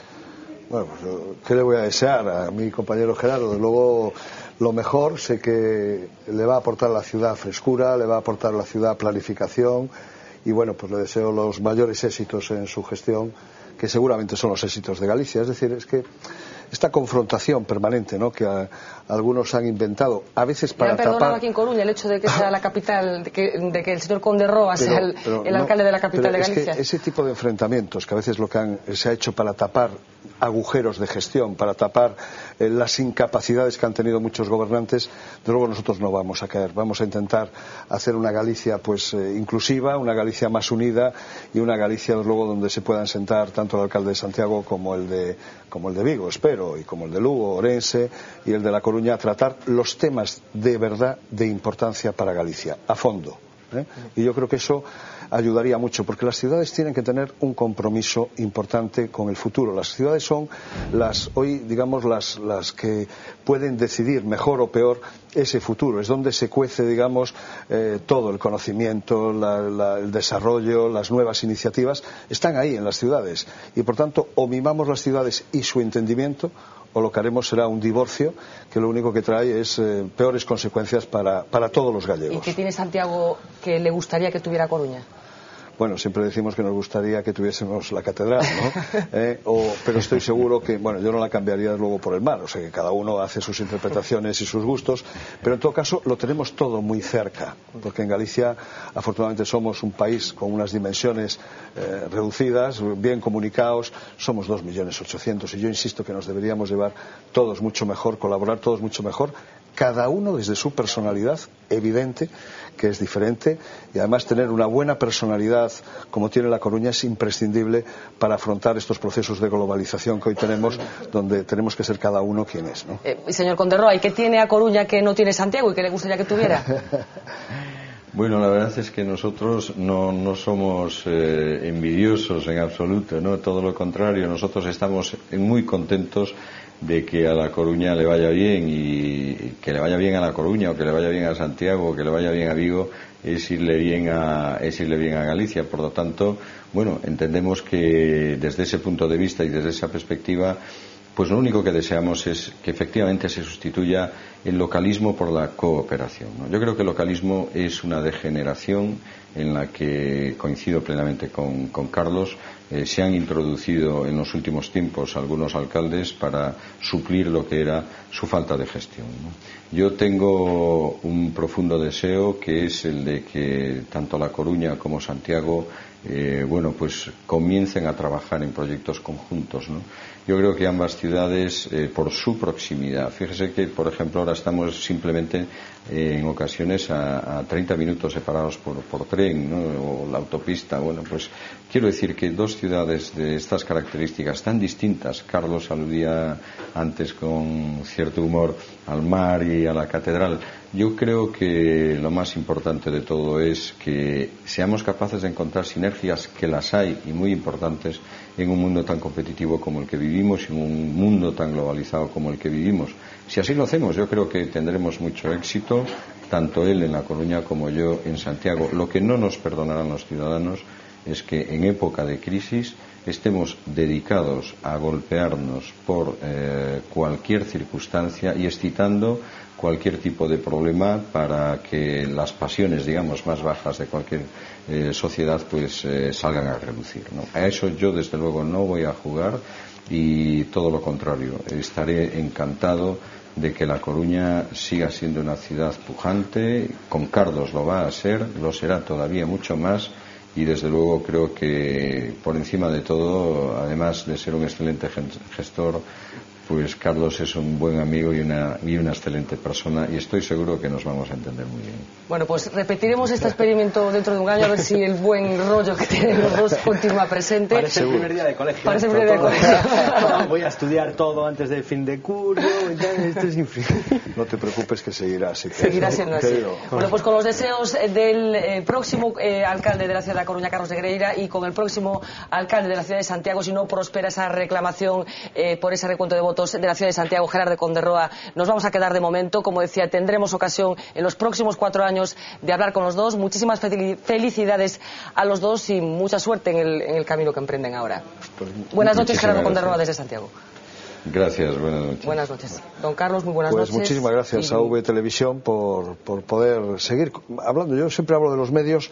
Bueno, pues, ¿qué le voy a desear a mi compañero Gerardo? De luego, lo mejor, sé que le va a aportar a la ciudad frescura, le va a aportar a la ciudad planificación y bueno, pues le deseo los mayores éxitos en su gestión, que seguramente son los éxitos de Galicia. Es decir, es que esta confrontación permanente, ¿no?, que algunos han inventado, a veces para tapar... perdonado aquí en Coruña el hecho de que sea la capital, de que el señor Conde-Roa sea el alcalde de la capital de Galicia. Es que ese tipo de enfrentamientos, que a veces se ha hecho para tapar agujeros de gestión, para tapar las incapacidades que han tenido muchos gobernantes, de luego nosotros no vamos a caer. Vamos a intentar hacer una Galicia pues inclusiva, una Galicia más unida y una Galicia, desde luego, donde se puedan sentar tanto el alcalde de Santiago como el de Vigo, espero, y como el de Lugo, Orense y el de La Coruña, a tratar los temas de verdad de importancia para Galicia, a fondo. Y yo creo que eso ayudaría mucho, porque las ciudades tienen que tener un compromiso importante con el futuro. Las ciudades son hoy, digamos, las que pueden decidir mejor o peor ese futuro. Es donde se cuece, digamos, todo el conocimiento, el desarrollo, las nuevas iniciativas están ahí en las ciudades. Y por tanto, o mimamos las ciudades y su entendimiento, o lo que haremos será un divorcio que lo único que trae es peores consecuencias para todos los gallegos. ¿Y qué tiene Santiago que le gustaría que tuviera Coruña? Bueno, siempre decimos que nos gustaría que tuviésemos la catedral, ¿no? Pero estoy seguro que, bueno, yo no la cambiaría luego por el mar, o sea que cada uno hace sus interpretaciones y sus gustos, pero en todo caso lo tenemos todo muy cerca, porque en Galicia afortunadamente somos un país con unas dimensiones reducidas, bien comunicados, somos 2.800.000 y yo insisto que nos deberíamos llevar todos mucho mejor, colaborar todos mucho mejor, cada uno desde su personalidad evidente, que es diferente, y además tener una buena personalidad como tiene La Coruña es imprescindible para afrontar estos procesos de globalización que hoy tenemos, donde tenemos que ser cada uno quien es, ¿no? Señor Conderroa, ¿y qué tiene A Coruña que no tiene Santiago y que le gustaría que tuviera? Bueno, la verdad es que nosotros no somos envidiosos en absoluto, ¿no? Todo lo contrario, nosotros estamos muy contentos de que a La Coruña le vaya bien, y que le vaya bien a La Coruña, o que le vaya bien a Santiago, o que le vaya bien a Vigo, es irle bien a Galicia. Por lo tanto, bueno, entendemos que desde ese punto de vista y desde esa perspectiva, pues lo único que deseamos es que efectivamente se sustituya el localismo por la cooperación, ¿no? Yo creo que el localismo es una degeneración en la que coincido plenamente con Carlos. Se han introducido en los últimos tiempos algunos alcaldes para suplir lo que era su falta de gestión, ¿no? Yo tengo un profundo deseo, que es el de que tanto La Coruña como Santiago pues comiencen a trabajar en proyectos conjuntos, ¿no? Yo creo que ambas ciudades, por su proximidad, fíjese que por ejemplo ahora estamos simplemente en ocasiones a 30 minutos separados por tren, ¿no? O la autopista. Bueno, pues quiero decir que dos ciudades de estas características tan distintas, Carlos aludía antes con cierto humor al mar y a la catedral, yo creo que lo más importante de todo es que seamos capaces de encontrar sinergias, que las hay y muy importantes, en un mundo tan competitivo como el que vivimos, en un mundo tan globalizado como el que vivimos. Si así lo hacemos, yo creo que tendremos mucho éxito, tanto él en La Coruña como yo en Santiago. Lo que no nos perdonarán los ciudadanos es que en época de crisis estemos dedicados a golpearnos por cualquier circunstancia y excitando cualquier tipo de problema para que las pasiones, digamos, más bajas de cualquier sociedad pues salgan a relucir, ¿no? A eso yo desde luego no voy a jugar, y todo lo contrario, estaré encantado de que La Coruña siga siendo una ciudad pujante. Con Carlos lo va a ser, lo será todavía mucho más, y desde luego creo que por encima de todo, además de ser un excelente gestor, pues Carlos es un buen amigo y una excelente persona, y estoy seguro que nos vamos a entender muy bien. Bueno, pues repetiremos este experimento dentro de un año, a ver si el buen rollo que tienen los dos continúa presente. Parece el primer día de colegio. Parece el primer día de colegio. Voy a estudiar todo antes del fin de curso. Esto es No te preocupes, que seguirá así. Seguirá siendo así. Bueno, pues con los deseos del próximo alcalde de la ciudad de La Coruña, Carlos Negreira, y con el próximo alcalde de la ciudad de Santiago, si no prospera esa reclamación por ese recuento de votos de la ciudad de Santiago, Gerardo Conderroa, nos vamos a quedar de momento. Como decía, tendremos ocasión en los próximos 4 años de hablar con los dos. Muchísimas felicidades a los dos y mucha suerte en el camino que emprenden ahora. Pues, buenas noches, Gerardo Conderroa, desde Santiago. Gracias, buenas noches. Buenas noches. Don Carlos, muy buenas noches. Muchísimas gracias a V Televisión por poder seguir hablando. Yo siempre hablo de los medios,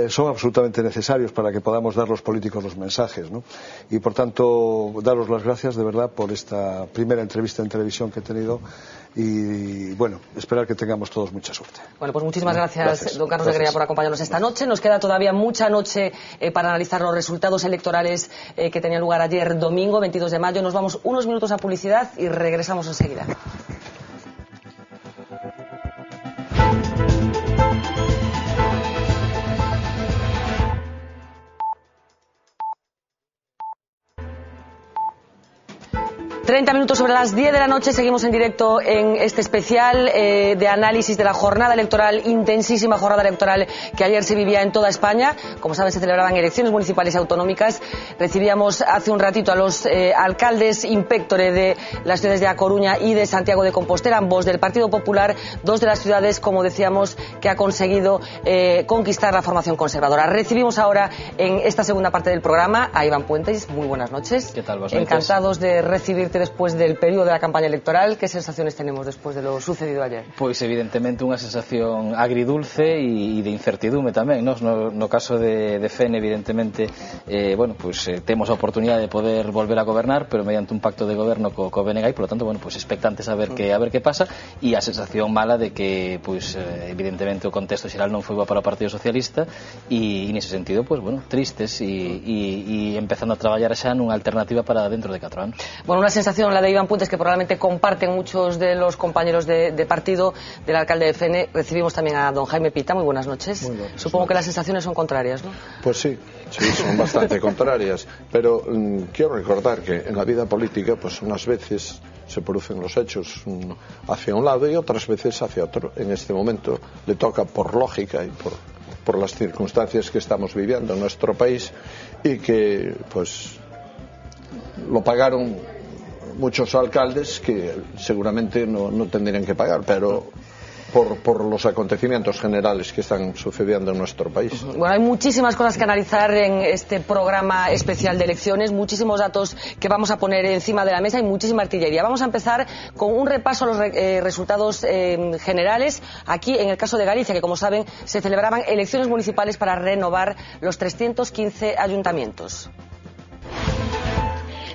son absolutamente necesarios para que podamos dar los políticos los mensajes, ¿no? Y por tanto, daros las gracias de verdad por esta primera entrevista en televisión que he tenido, y bueno, esperar que tengamos todos mucha suerte. Bueno, pues muchísimas gracias, don Carlos Negreira, por acompañarnos esta noche. Nos queda todavía mucha noche para analizar los resultados electorales que tenían lugar ayer domingo, 22 de mayo. Nos vamos unos minutos a publicidad y regresamos enseguida. ...30 minutos sobre las 10 de la noche, seguimos en directo en este especial de análisis de la jornada electoral, intensísima jornada electoral que ayer se vivía en toda España. Como saben, se celebraban elecciones municipales y autonómicas. Recibíamos hace un ratito a los alcaldes inspectores de las ciudades de A Coruña y de Santiago de Compostela, ambos del Partido Popular, dos de las ciudades, como decíamos, que ha conseguido conquistar la formación conservadora. Recibimos ahora en esta segunda parte del programa a Iván Puentes. Muy buenas noches. ¿Qué tal? Encantados de recibirte después del periodo de la campaña electoral. ¿Qué sensaciones tenemos después de lo sucedido ayer? Pois evidentemente unha sensación agridulce e de incertidume tamén, no caso de FEN evidentemente temos a oportunidade de poder volver a gobernar, pero mediante un pacto de goberno co BNG, e polo tanto, expectantes a ver que pasa, e a sensación mala de que evidentemente o contexto xeral non foi bo para o Partido Socialista, e nese sentido, tristes e empezando a traballar xa nunha alternativa para dentro de 4 anos. Bueno, una sensación, la de Iván Puntes, que probablemente comparten muchos de los compañeros de partido del alcalde de FN. Recibimos también a don Jaime Pita. Muy buenas noches. Muy buenas Supongo noches. que las sensaciones son contrarias, ¿no? Pues sí, son bastante contrarias, pero quiero recordar que en la vida política pues unas veces se producen los hechos hacia un lado y otras veces hacia otro. En este momento le toca por lógica y por las circunstancias que estamos viviendo en nuestro país, y que pues lo pagaron muchos alcaldes que seguramente no tendrían que pagar, pero por los acontecimientos generales que están sucediendo en nuestro país. Bueno, hay muchísimas cosas que analizar en este programa especial de elecciones, muchísimos datos que vamos a poner encima de la mesa y muchísima artillería. Vamos a empezar con un repaso a los resultados generales. Aquí, en el caso de Galicia, que como saben, se celebraban elecciones municipales para renovar los 315 ayuntamientos.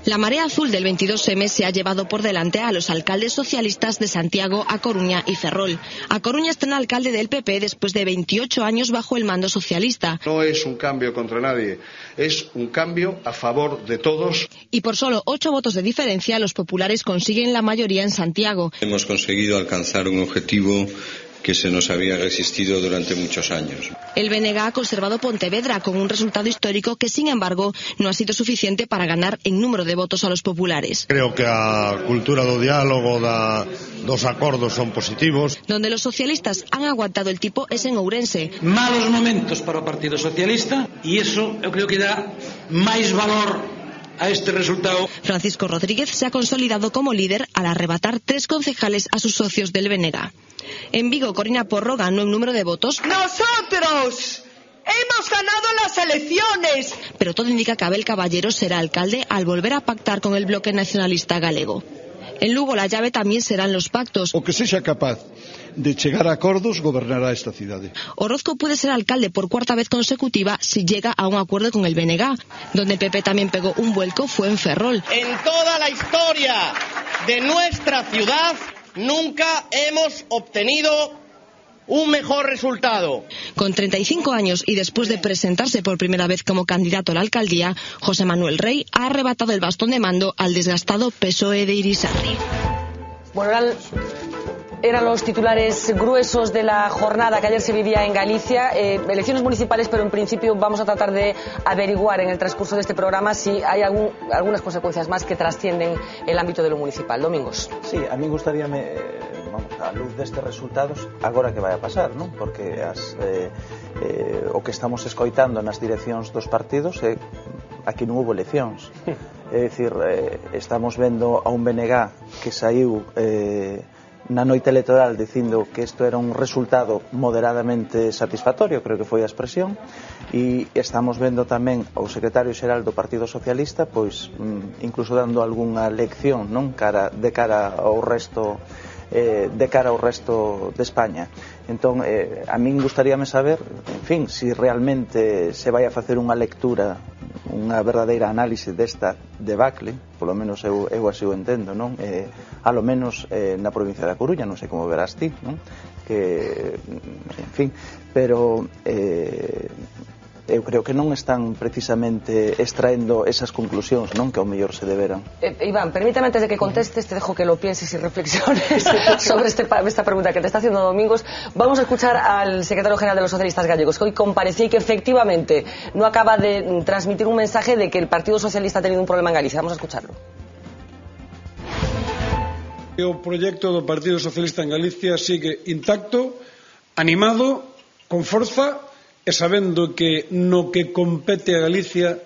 La marea azul del 22M se ha llevado por delante a los alcaldes socialistas de Santiago, A Coruña y Ferrol. A Coruña estrena alcalde del PP después de 28 años bajo el mando socialista. No es un cambio contra nadie, es un cambio a favor de todos. Y por solo 8 votos de diferencia, los populares consiguen la mayoría en Santiago. Hemos conseguido alcanzar un objetivo que se nos había resistido durante muchos años. El BNG ha conservado Pontevedra con un resultado histórico que, sin embargo, no ha sido suficiente para ganar en número de votos a los populares. Creo que a cultura do diálogo, dos acordos son positivos. Donde los socialistas han aguantado el tipo es en Ourense. Malos momentos para o Partido Socialista, e iso eu creo que dá máis valor a este resultado. Francisco Rodríguez se ha consolidado como líder al arrebatar 3 concejales a sus socios del BNG. En Vigo, Corina Porro ganó en número de votos. ¡Nosotros hemos ganado las elecciones! Pero todo indica que Abel Caballero será alcalde al volver a pactar con el bloque nacionalista galego. En Lugo la llave también serán los pactos. O que sexa capaz de chegar a acordos gobernará esta cidade. Orozco puede ser alcalde por 4ª vez consecutiva si llega a un acuerdo con el BNG. Donde el PP también pegó un vuelco fue en Ferrol. En toda la historia de nuestra ciudad nunca hemos obtenido un mejor resultado. Con 35 años y después de presentarse por primera vez como candidato a la alcaldía, José Manuel Rey ha arrebatado el bastón de mando al desgastado PSOE de Irisarri. Bueno, eran los titulares gruesos de la jornada que ayer se vivía en Galicia. Elecciones municipales, pero en principio vamos a tratar de averiguar en el transcurso de este programa si hay algunas consecuencias más que trascienden el ámbito de lo municipal. Domingos. Sí, a mí gustaríame, a luz destes resultados, agora que vai a pasar, non? Porque o que estamos escoitando nas direccións dos partidos aquí non houve eleccións. É dicir, estamos vendo a un BNG que saiu na noite electoral dicindo que isto era un resultado moderadamente satisfactorio, creo que foi a expresión, e estamos vendo tamén ao secretario xeral do Partido Socialista pois incluso dando algunha lección, non, de cara ao resto de España. Entón, a min gustaríame saber, en fin, si realmente se vai a facer unha lectura, unha verdadeira análise desta debacle, polo menos eu así o entendo, non? A lo menos na provincia da Coruña, non sei como verás ti, non? Que, en fin, pero eu creo que non están precisamente extraendo esas conclusións, non, que ao mellor se deberan. Iván, permítame antes de que contestes, te dejo que lo pienses y reflexiones sobre esta pregunta que te está haciendo Domingos. Vamos a escuchar al secretario general de los socialistas gallegos, que hoy comparecía y que efectivamente no acaba de transmitir un mensaje de que el Partido Socialista ha tenido un problema en Galicia. Vamos a escucharlo. O proxecto do Partido Socialista en Galicia sigue intacto, animado, con forza, e sabendo que no que compete a Galicia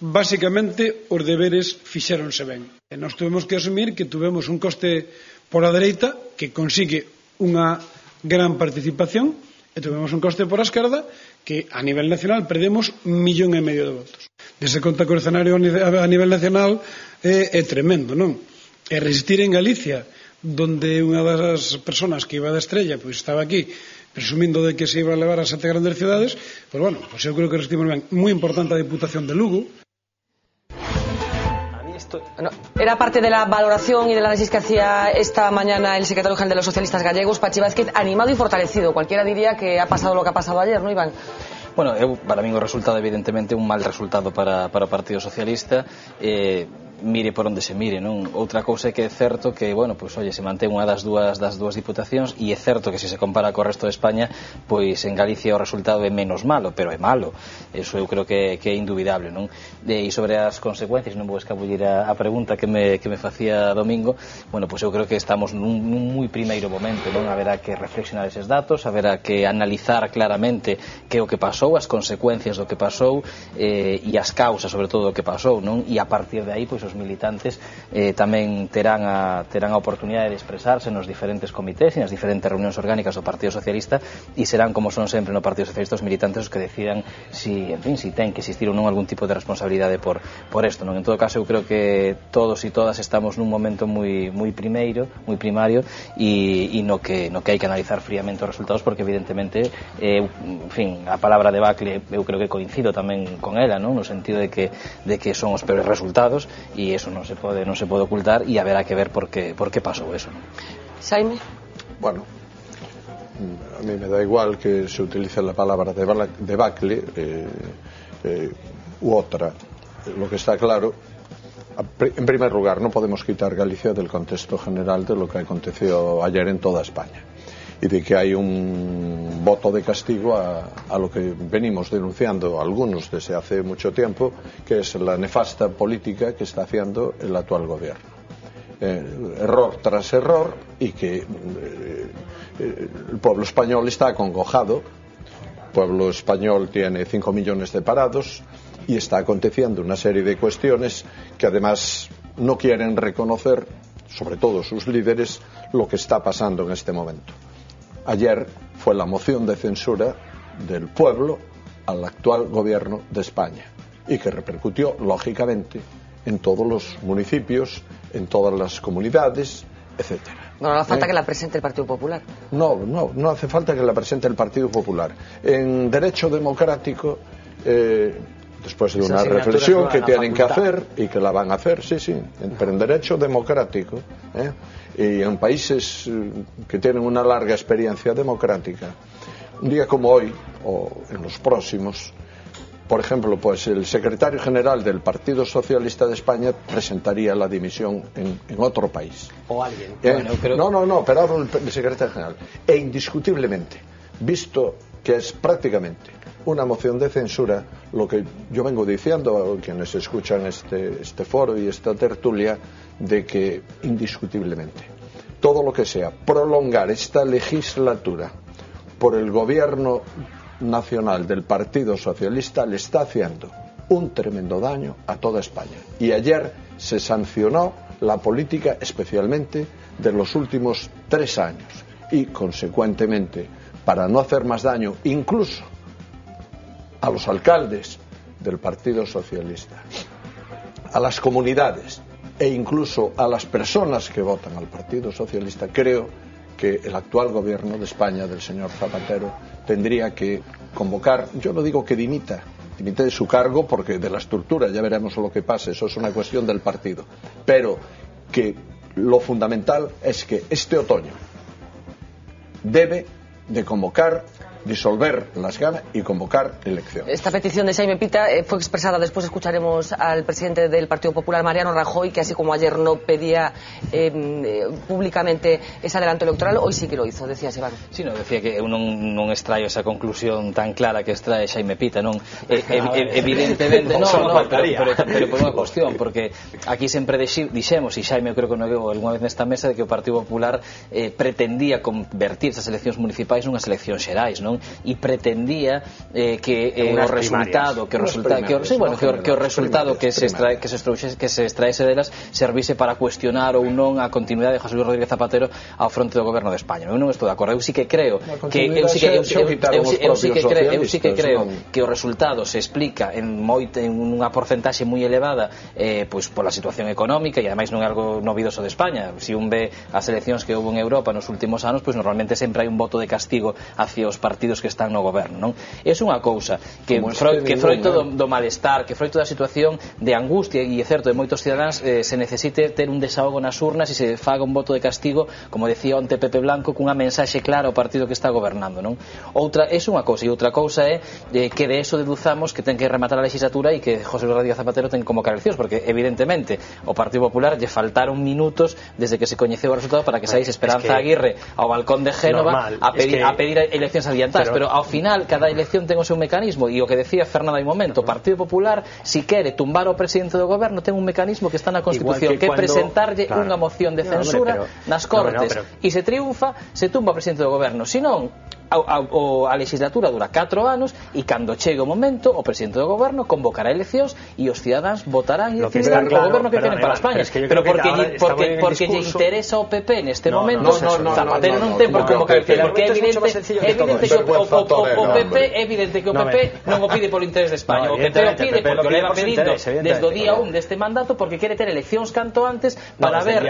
basicamente os deberes fixéronse ben. E nós tuvemos que asumir que tuvemos un coste por a dereita que consigue unha gran participación e tuvemos un coste por a esquerda que a nivel nacional perdemos 1,5 millón de votos. Dese conta que o escenario a nivel nacional é tremendo, non? e resistir en Galicia, donde unha das persoas que iba da estrella pois estaba aquí presumindo de que se iba a levar a 7 grandes ciudades, pois bueno, pois eu creo que resistimos ben. Moi importante a Diputación de Lugo. No, era parte de la valoración y del análisis que hacía esta mañana el secretario general de los socialistas gallegos, Pachi Vázquez, animado y fortalecido. Cualquiera diría que ha pasado lo que ha pasado ayer, ¿no, Iván? Bueno, para min o resultado evidentemente un mal resultado para o Partido Socialista, mire por onde se mire, non? Outra cousa é que é certo que, bueno, pois, oye, se mantén unha das dúas diputacións, e é certo que se compara co resto de España, pois en Galicia o resultado é menos malo, pero é malo. Eso eu creo que é indubidable, non? E sobre as consecuencias, non vou escabullir a pregunta que me facía Domingo, bueno, pois eu creo que estamos nun moi primeiro momento, non? Haberá que reflexionar eses datos, haberá que analizar claramente que é o que pasou, as consecuencias do que pasou, e as causas, sobre todo, do que pasou, non? E a partir de aí, pois, os militantes tamén terán a oportunidade de expresarse nos diferentes comités e nas diferentes reunións orgánicas do Partido Socialista, e serán, como son sempre no Partido Socialista, os militantes os que decidan si ten que existir ou non algún tipo de responsabilidade por isto, non? En todo caso, eu creo que todos e todas estamos nun momento moi primario, e no que hai que analizar fríamente os resultados, porque evidentemente, en fin, a palabra debacle eu creo que coincido tamén con ela, non? No sentido de que son os peores resultados, e eso non se pode ocultar, e haberá que ver por qué pasou eso, ¿no? Jaime. Bueno, a mí me da igual que se utilice la palabra debacle u otra. Lo que está claro, en primer lugar, no podemos quitar Galicia del contexto general de lo que aconteció ayer en toda España, y de que hay un voto de castigo a lo que venimos denunciando algunos desde hace mucho tiempo, que es la nefasta política que está haciendo el actual gobierno. Error tras error, y que el pueblo español está acongojado. El pueblo español tiene 5 millones de parados y está aconteciendo una serie de cuestiones que además no quieren reconocer, sobre todo sus líderes, lo que está pasando en este momento. Ayer fue la moción de censura del pueblo al actual gobierno de España, y que repercutió, lógicamente, en todos los municipios, en todas las comunidades, etcétera. No hace falta que la presente el Partido Popular. No hace falta que la presente el Partido Popular. En derecho democrático, después de una reflexión que tienen que hacer, y que la van a hacer, sí, pero en derecho democrático, y en países que tienen una larga experiencia democrática, un día como hoy, o en los próximos, por ejemplo, pues el secretario general del Partido Socialista de España presentaría la dimisión en otro país. O alguien. No, pero hablo del secretario general. E indiscutiblemente, visto que es prácticamente una moción de censura, lo que yo vengo diciendo a quienes escuchan este foro y esta tertulia, de que indiscutiblemente todo lo que sea prolongar esta legislatura por el gobierno nacional del Partido Socialista le está haciendo un tremendo daño a toda España. Y ayer se sancionó la política, especialmente de los últimos 3 años, y consecuentemente, para no hacer más daño incluso a los alcaldes del Partido Socialista, a las comunidades e incluso a las personas que votan al Partido Socialista, creo que el actual gobierno de España, del señor Zapatero, tendría que convocar, yo no digo que dimita de su cargo, porque de la estructura ya veremos lo que pase, eso es una cuestión del partido, pero que lo fundamental es que este otoño debe de convocar, disolver las ganas y convocar elecciones. Esta petición de Jaime Pita fue expresada, después escucharemos al presidente del Partido Popular, Mariano Rajoy, que así como ayer no pedía públicamente ese adelanto electoral, hoy sí que lo hizo, decía Iván. Sí, decía que eu non extraio esa conclusión tan clara que extrae Jaime Pita, non? Evidentemente, pero por unha cuestión, porque aquí sempre dixemos, e Jaime creo que non veo alguna vez nesta mesa, de que o Partido Popular pretendía convertir esas eleccións municipais nunhas eleccións xerais, non? non? E pretendía que o resultado que se extraese delas servise para cuestionar ou non a continuidade de José Luis Rodríguez Zapatero ao fronte do goberno de España. Eu non estou de acordo. Eu sí que creo que o resultado se explica en unha porcentaxe moi elevada pois pola situación económica, e ademais non é algo novidoso de España. Se un ve as eleccións que houve en Europa nos últimos anos, pois normalmente sempre hai un voto de castigo hacia os partidos que están no goberno, non? É unha cousa que froito do malestar, que froito da situación de angustia, e é certo, de moitos cidadáns se necesite ter un desahogo nas urnas e se faga un voto de castigo, como decía onte Pepe Blanco, cunha mensaxe clara ao partido que está gobernando, non? É unha cousa, e outra cousa é que de eso deduzamos que ten que rematar a legislatura e que José Luis Rodríguez Zapatero ten que convocar eleccións, porque evidentemente o Partido Popular lle faltaron minutos desde que se coñeceu o resultado para que saíse Esperanza Aguirre ao balcón de Génova a pedir eleccións adiantadas, pero ao final cada elección ten o seu mecanismo, e o que decía Fernando hai momento, o Partido Popular, si quere tumbar ao presidente do goberno, ten un mecanismo que está na Constitución, que é presentarlle unha moción de censura nas Cortes, e se triunfa, se tumba o presidente do goberno. Se non, a legislatura dura 4 anos, e cando chegue o momento o presidente do goberno convocará eleccións e os cidadáns votarán e decidirán o goberno que queren para España, pero porque lle interesa ao PP neste momento. Zapatero non ten por que convocar eleccións, porque é evidente que o PP non o pide polo interés de España, o PP o pide porque o leva pedindo desde o día 1 deste mandato, porque quere ter eleccións canto antes para ver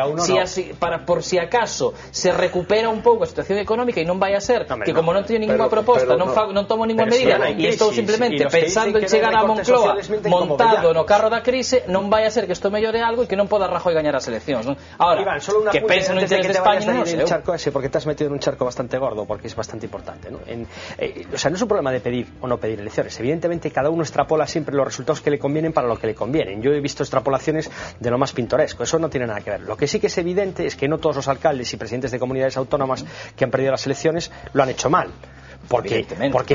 por si acaso se recupera un pouco a situación económica, e non vai a ser que como non teño ninguna proposta, non tomo ninguna medida e estou simplemente pensando en chegar a Moncloa montado no carro da crise, non vai a ser que isto mellore algo e que non poda Rajoy gañar as eleccións, non? Ahora, que pensa no interés de España, non sei. Porque te has metido en un charco bastante gordo, porque es bastante importante, ¿no? O sea, no es un problema de pedir o no pedir elecciones. Evidentemente, cada uno extrapola siempre los resultados que le convienen para lo que le convienen. Yo he visto extrapolaciones de lo más pintoresco. Eso no tiene nada que ver. Lo que sí que es evidente es que no todos los alcaldes y presidentes de comunidades autónomas que han perdido las elecciones lo han hecho mal. Porque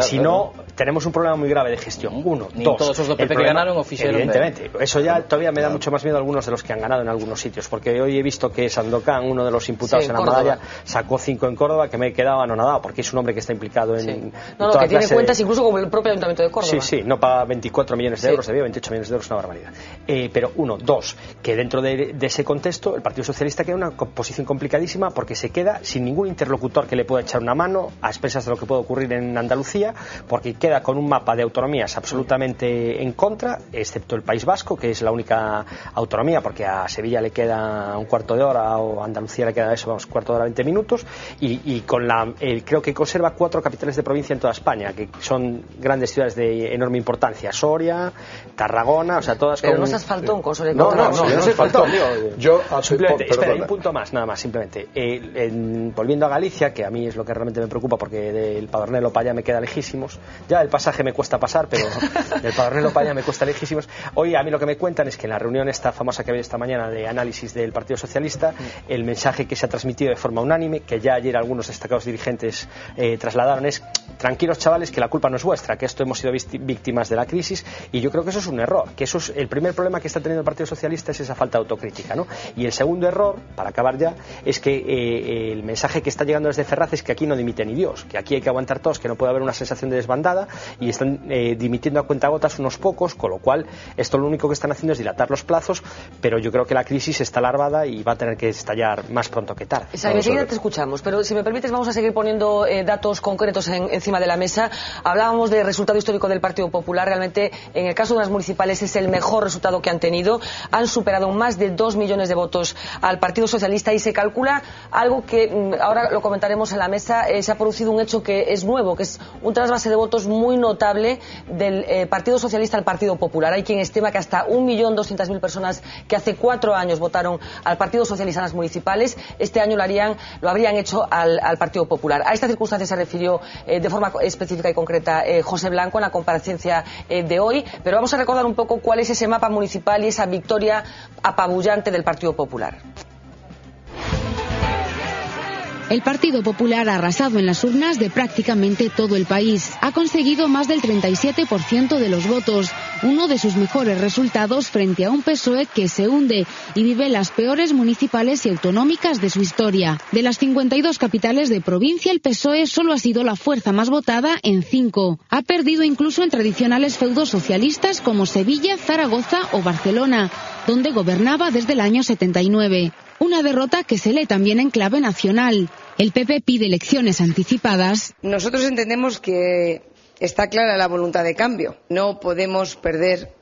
si no, tenemos un problema muy grave de gestión. Uno, dos. Todos los PP que ganaron o fixeron. Evidentemente. Eso ya todavía me da mucho más miedo a algunos de los que han ganado en algunos sitios. Porque hoy he visto que Sandokan, uno de los imputados en la medalla, sacó 5 en Córdoba, que me he quedado anonadado, porque es un hombre que está implicado en. Que tiene cuentas incluso con el propio Ayuntamiento de Córdoba. Sí, no paga 24 millones de euros, debía 28 millones de euros, una barbaridad. Pero uno, dos, que dentro de ese contexto, el Partido Socialista queda en una posición complicadísima porque se queda sin ningún interlocutor que le pueda echar una mano a expensas de lo que puede ocurrir en Andalucía, porque queda con un mapa de autonomías absolutamente en contra, excepto el País Vasco, que es la única autonomía, porque a Sevilla le queda un cuarto de hora, o a Andalucía le queda un cuarto de hora, 20 minutos, y con creo que conserva 4 capitales de provincia en toda España, que son grandes ciudades de enorme importancia: Soria, Tarragona, o sea, todas. Pero no se asfaltó con Soria. No se asfaltó. Simplemente, espera, un punto más, nada más, simplemente. Volviendo a Galicia, que a mí es lo que realmente me preocupa, porque del Padornelo para allá me queda lejísimos. Ya el pasaje me cuesta pasar, pero del Padornelo para allá me cuesta lejísimos. Hoy a mí lo que me cuentan es que en la reunión esta famosa que había esta mañana de análisis del Partido Socialista, el mensaje que se ha transmitido de forma unánime, que ya ayer algunos destacados dirigentes trasladaron, es: tranquilos chavales, que la culpa no es vuestra, que esto hemos sido víctimas de la crisis. Y yo creo que eso es un error, que eso es el primer problema que está teniendo el Partido Socialista, es esa falta de autocrítica, ¿no? Y el segundo error, para acabar ya, es que el mensaje que está llegando desde Ferraz es que aquí no dimite ni Dios, que aquí hay que aguantar todos, que no puede haber una sensación de desbandada, y están dimitiendo a cuentagotas unos pocos, con lo cual esto lo único que están haciendo es dilatar los plazos, pero yo creo que la crisis está larvada y va a tener que estallar más pronto que tarde. Enseguida te escuchamos, pero si me permites vamos a seguir poniendo datos concretos encima de la mesa. Hablábamos del resultado histórico del Partido Popular. Realmente en el caso de las municipales es el mejor resultado que han tenido. Han superado más de 2 millones de votos al Partido Socialista, y se calcula algo que ahora lo comentaremos en la mesa. Se ha producido un hecho que es nuevo, que es un trasvase de votos muy notable del Partido Socialista al Partido Popular. Hay quien estima que hasta 1.200.000 personas que hace 4 años votaron al Partido Socialista en las municipales, este año lo habrían hecho al Partido Popular. A esta circunstancia se refirió de forma específica y concreta José Blanco en la comparecencia de hoy, pero vamos a recordar un poco cuál es ese mapa municipal y esa victoria apabullante del Partido Popular. El Partido Popular ha arrasado en las urnas de prácticamente todo el país. Ha conseguido más del 37% de los votos uno de sus mejores resultados frente a un PSOE que se hunde y vive las peores municipales y autonómicas de su historia. De las 52 capitales de provincia, el PSOE solo ha sido la fuerza más votada en 5. Ha perdido incluso en tradicionales feudos socialistas como Sevilla, Zaragoza o Barcelona, donde gobernaba desde el año 79. Una derrota que se lee también en clave nacional. El PP pide elecciones anticipadas. Nosotros entendemos que está clara la voluntad de cambio. No podemos perder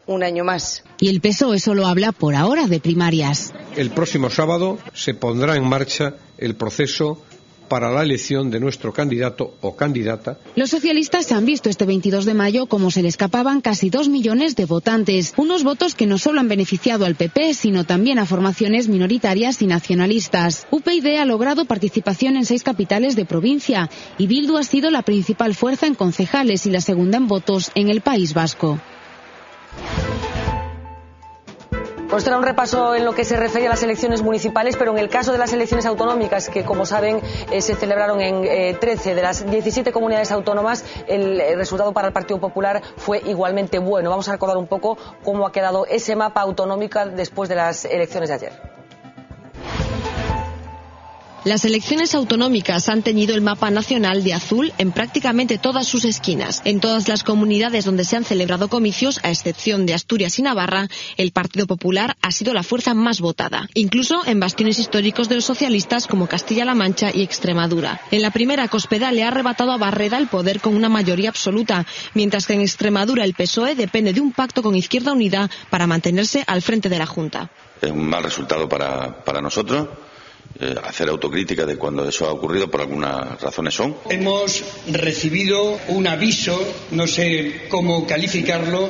un año más. Y el PSOE solo habla por ahora de primarias. El próximo sábado se pondrá en marcha el proceso para la elección de nuestro candidato o candidata. Los socialistas han visto este 22 de mayo cómo se le escapaban casi 2 millones de votantes. Unos votos que no solo han beneficiado al PP, sino también a formaciones minoritarias y nacionalistas. UPyD ha logrado participación en 6 capitales de provincia y Bildu ha sido la principal fuerza en concejales y la segunda en votos en el País Vasco. Pues esto era un repaso en lo que se refiere a las elecciones municipales, pero en el caso de las elecciones autonómicas, que como saben se celebraron en 13 de las 17 comunidades autónomas, el resultado para el Partido Popular fue igualmente bueno. Vamos a recordar un poco cómo ha quedado ese mapa autonómico después de las elecciones de ayer. Las elecciones autonómicas han teñido el mapa nacional de azul en prácticamente todas sus esquinas. En todas las comunidades donde se han celebrado comicios, a excepción de Asturias y Navarra, el Partido Popular ha sido la fuerza más votada, incluso en bastiones históricos de los socialistas como Castilla-La Mancha y Extremadura. En la primera, Cospedal le ha arrebatado a Barreda el poder con una mayoría absoluta, mientras que en Extremadura el PSOE depende de un pacto con Izquierda Unida para mantenerse al frente de la Junta. Es un mal resultado para nosotros. Hacer autocrítica de cuando eso ha ocurrido, por algunas razones son. Hemos recibido un aviso, no sé cómo calificarlo,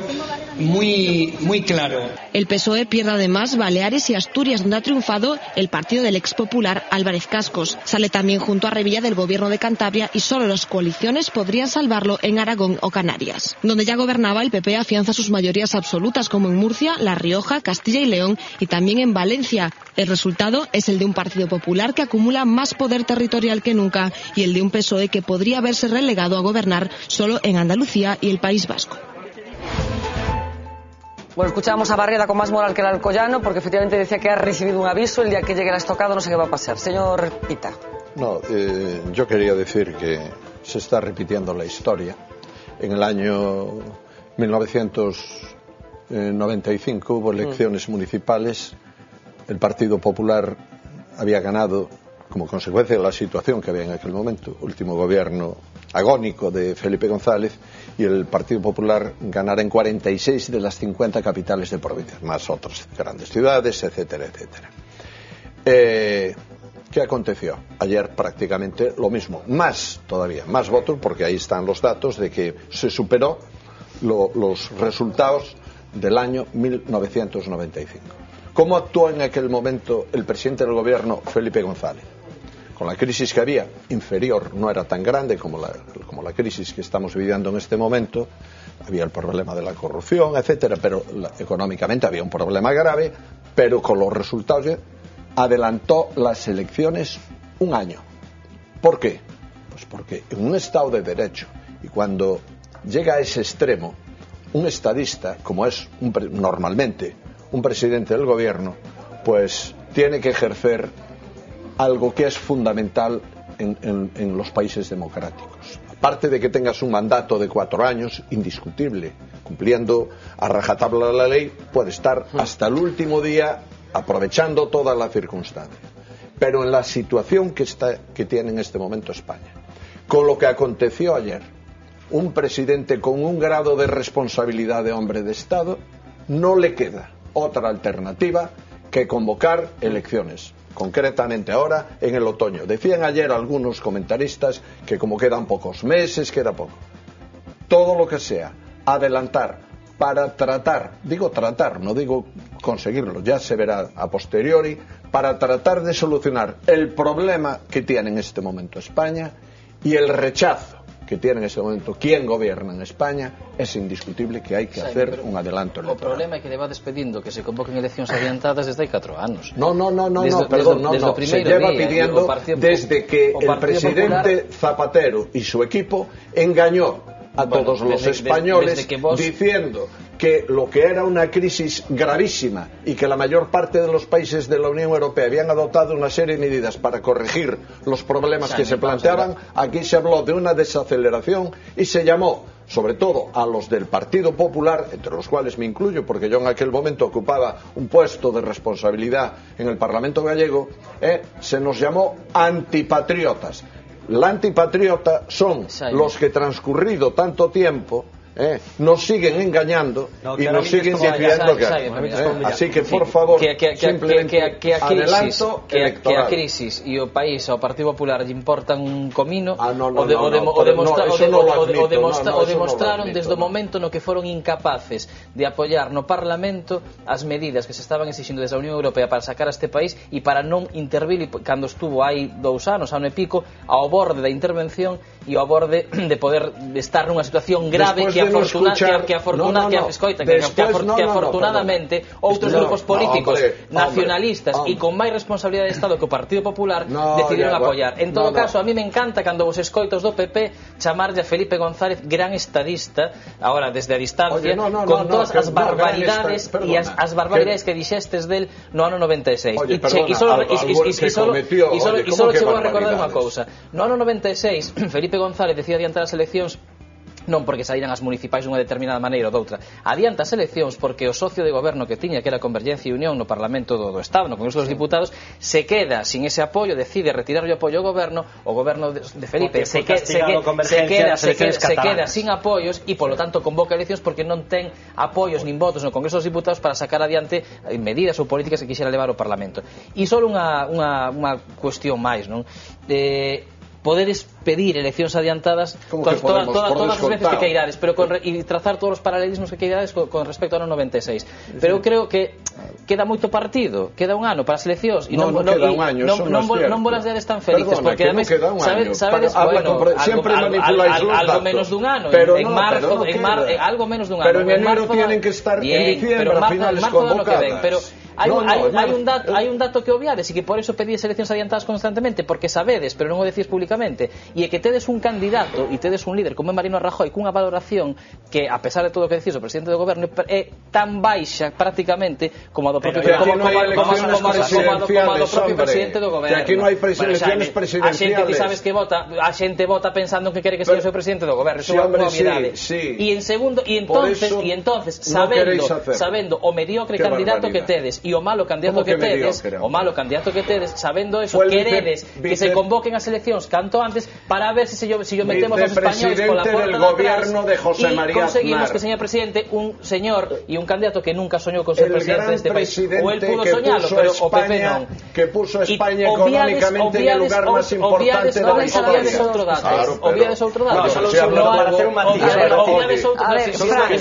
muy claro. El PSOE pierde además Baleares y Asturias, donde ha triunfado el partido del expopular Álvarez Cascos. Sale también junto a Revilla del gobierno de Cantabria y solo las coaliciones podrían salvarlo en Aragón o Canarias. Donde ya gobernaba, el PP afianza sus mayorías absolutas, como en Murcia, La Rioja, Castilla y León y también en Valencia. El resultado es el de un Partido Popular que acumula más poder territorial que nunca y el de un PSOE que podría haberse relegado a gobernar solo en Andalucía y el País Vasco. Bueno, escuchábamos a Barreda con más moral que el alcoyano, porque efectivamente decía que ha recibido un aviso, el día que llegue la estocada no sé qué va a pasar. Señor Pita. No, yo quería decir que se está repitiendo la historia. En el año 1995 hubo elecciones municipales. El Partido Popular había ganado como consecuencia de la situación que había en aquel momento, último gobierno agónico de Felipe González, y el Partido Popular ganara en 46 de las 50 capitales de provincias, más otras grandes ciudades, etcétera, etcétera. ¿Qué aconteció? Ayer prácticamente lo mismo, más todavía, más votos, porque ahí están los datos de que se superó los resultados del año 1995. ¿Cómo actuó en aquel momento el presidente del gobierno, Felipe González? Con la crisis que había, inferior, no era tan grande como la crisis que estamos viviendo en este momento, había el problema de la corrupción, etcétera, pero económicamente había un problema grave, pero con los resultados adelantó las elecciones un año. ¿Por qué? Pues porque en un Estado de Derecho, y cuando llega a ese extremo, un estadista, como es normalmente un presidente del gobierno, pues tiene que ejercer algo que es fundamental en los países democráticos. Aparte de que tengas un mandato de 4 años, indiscutible, cumpliendo a rajatabla la ley, puede estar hasta el último día aprovechando todas las circunstancias. Pero en la situación que tiene en este momento España, con lo que aconteció ayer, un presidente con un grado de responsabilidad de hombre de Estado, no le queda otra alternativa que convocar elecciones, concretamente ahora en el otoño. Decían ayer algunos comentaristas que como quedan pocos meses, queda poco. Todo lo que sea adelantar para tratar, no digo conseguirlo, ya se verá a posteriori, para tratar de solucionar el problema que tiene en este momento España y el rechazo que tiene en este momento quien gobierna en España, es indiscutible que hai que hacer un adelanto electoral. O problema é que leva despedindo que se convoquen eleccións adiantadas desde hai 4 anos. No, se lleva pidiendo desde que el presidente Zapatero y su equipo engañó a todos los españoles diciendo que lo que era una crisis gravísima y que la mayor parte de los países de la Unión Europea habían adoptado una serie de medidas para corregir los problemas que se planteaban, aquí se habló de una desaceleración y se llamó, sobre todo a los del Partido Popular, entre los cuales me incluyo, porque yo en aquel momento ocupaba un puesto de responsabilidad en el Parlamento gallego, se nos llamó antipatriotas. La antipatriota son los que, transcurrido tanto tiempo, nos siguen engañando y nos siguen diciendo que así que, por favor, simplemente adelanto electoral. Que a crisis e o país ao Partido Popular lle importan un comino o demostraron desde o momento no que foron incapaces de apoiar no Parlamento as medidas que se estaban exigindo desde a Unión Europea para sacar a este país e para non intervir cando estuvo hai 2 anos, ano e pico, ao borde da intervención e ao borde de poder estar nunha situación grave que afortunadamente outros grupos políticos nacionalistas e con máis responsabilidade de Estado que o Partido Popular decidiron apoiar. En todo caso, a mí me encanta cando vos escoitos do PP chamarlle a Felipe González gran estadista, agora desde a distancia, con todas as barbaridades e as barbaridades que dixestes del no ano 96. E solo chego a recordar unha cousa. No ano 96, Felipe González decide adiantar as eleccións non porque saíran as municipais dunha determinada maneira ou doutra, adianta as eleccións porque o socio de goberno que tiña, que era Convergencia e Unión no Parlamento do Estado, no Congreso dos Diputados, se queda sin ese apoio, decide retirar o apoio ao goberno, o goberno de Felipe se queda sin apoios e polo tanto convoca eleccións porque non ten apoios nin votos no Congreso dos Diputados para sacar adiante medidas ou políticas que quixera levar ao Parlamento. E só unha cuestión máis, non? Podedes pedir eleccións adiantadas todas as veces que queirades, pero e trazar todos os paralelismos que queirades con respecto ao ano 96. Pero eu creo que queda moito partido, queda un ano para as eleccións e non volas dedes tan felices, porque además sabedes, sempre manipuláis los datos, algo menos dun ano, en marzo, algo menos dun ano, pero en enero tienen que estar en diciembre a finales convocadas. Pero hai un dato que obviades e que por eso pedís eleccións adiantadas constantemente, porque sabedes, pero non o decís públicamente, e é que tedes un candidato e tedes un líder como é Mariano Rajoy cunha valoración que, a pesar de todo o que decís o presidente do goberno, é tan baixa prácticamente como a do propio presidente do goberno. Que aquí non hai eleccións presidenciales. A xente vota pensando que quere que sexa o presidente do goberno, iso é unha obviedade. E entonces sabendo o mediocre candidato que tedes e o malo candidato que tedes, sabendo eso, queredes que se convoquen as eleccións canto antes para ver se yo metemos aos españoles pola porta de atrás e conseguimos que señor presidente un señor e un candidato que nunca soñou con ser presidente deste país, ou el pudo soñalo, pero o PP non, que puso a España económicamente en el lugar máis importante da historia. Obviades outro dato.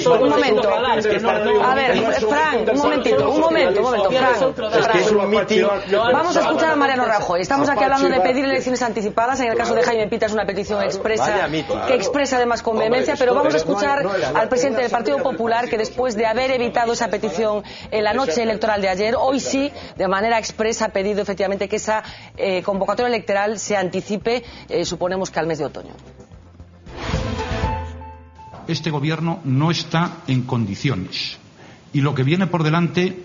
Un momento. A ver, Fran, un momento. Vamos a escuchar a Mariano Rajoy. Estamos aquí hablando de pedir elecciones anticipadas. En el caso de Jaime Pita es una petición expresa que expresa además con vehemencia, pero vamos a escuchar al presidente del Partido Popular que después de haber evitado esa petición en la noche electoral de ayer, hoy sí, de manera expresa, ha pedido efectivamente que esa convocatoria electoral se anticipe, suponemos que al mes de otoño. Este gobierno no está en condiciones y lo que viene por delante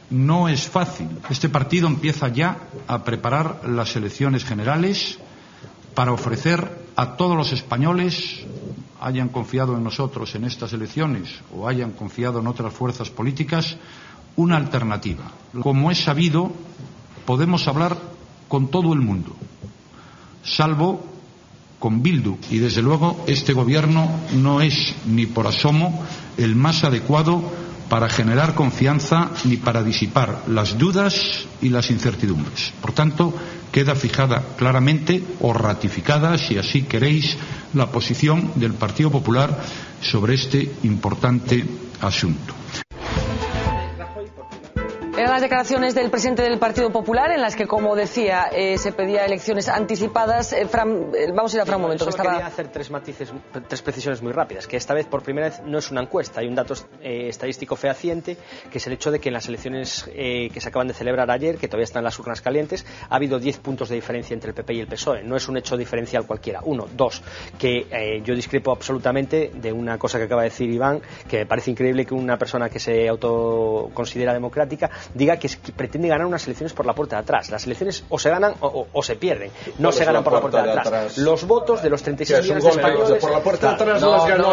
no es fácil. Este partido empieza ya a preparar las elecciones generales para ofrecer a todos los españoles, hayan confiado en nosotros en estas elecciones o hayan confiado en otras fuerzas políticas, una alternativa. Como es sabido, podemos hablar con todo el mundo, salvo con Bildu, y desde luego este gobierno no es ni por asomo el más adecuado para generar confianza ni para disipar las dudas y las incertidumbres. Por tanto, queda fijada claramente o ratificada, si así queréis, la posición del Partido Popular sobre este importante asunto. Era las declaraciones del presidente del Partido Popular, en las que, como decía, se pedía elecciones anticipadas. Vamos a ir a Fran un momento. Quería hacer tres precisiones muy rápidas. Que esta vez, por primera vez, no es una encuesta. Hay un dato estadístico fehaciente, que es el hecho de que en las elecciones que se acaban de celebrar ayer, que todavía están las urnas calientes, ha habido 10 puntos de diferencia entre el PP y el PSOE. No es un hecho diferencial cualquiera. Uno. Dos, que yo discrepo absolutamente de una cosa que acaba de decir Iván, que me parece increíble que una persona que se autoconsidera democrática diga que pretende ganar unas elecciones por la puerta de atrás. Las elecciones o se ganan o se pierden. No se ganan por la puerta de atrás. Los votos de los 36 millones de españoles... Por la puerta de atrás las ganó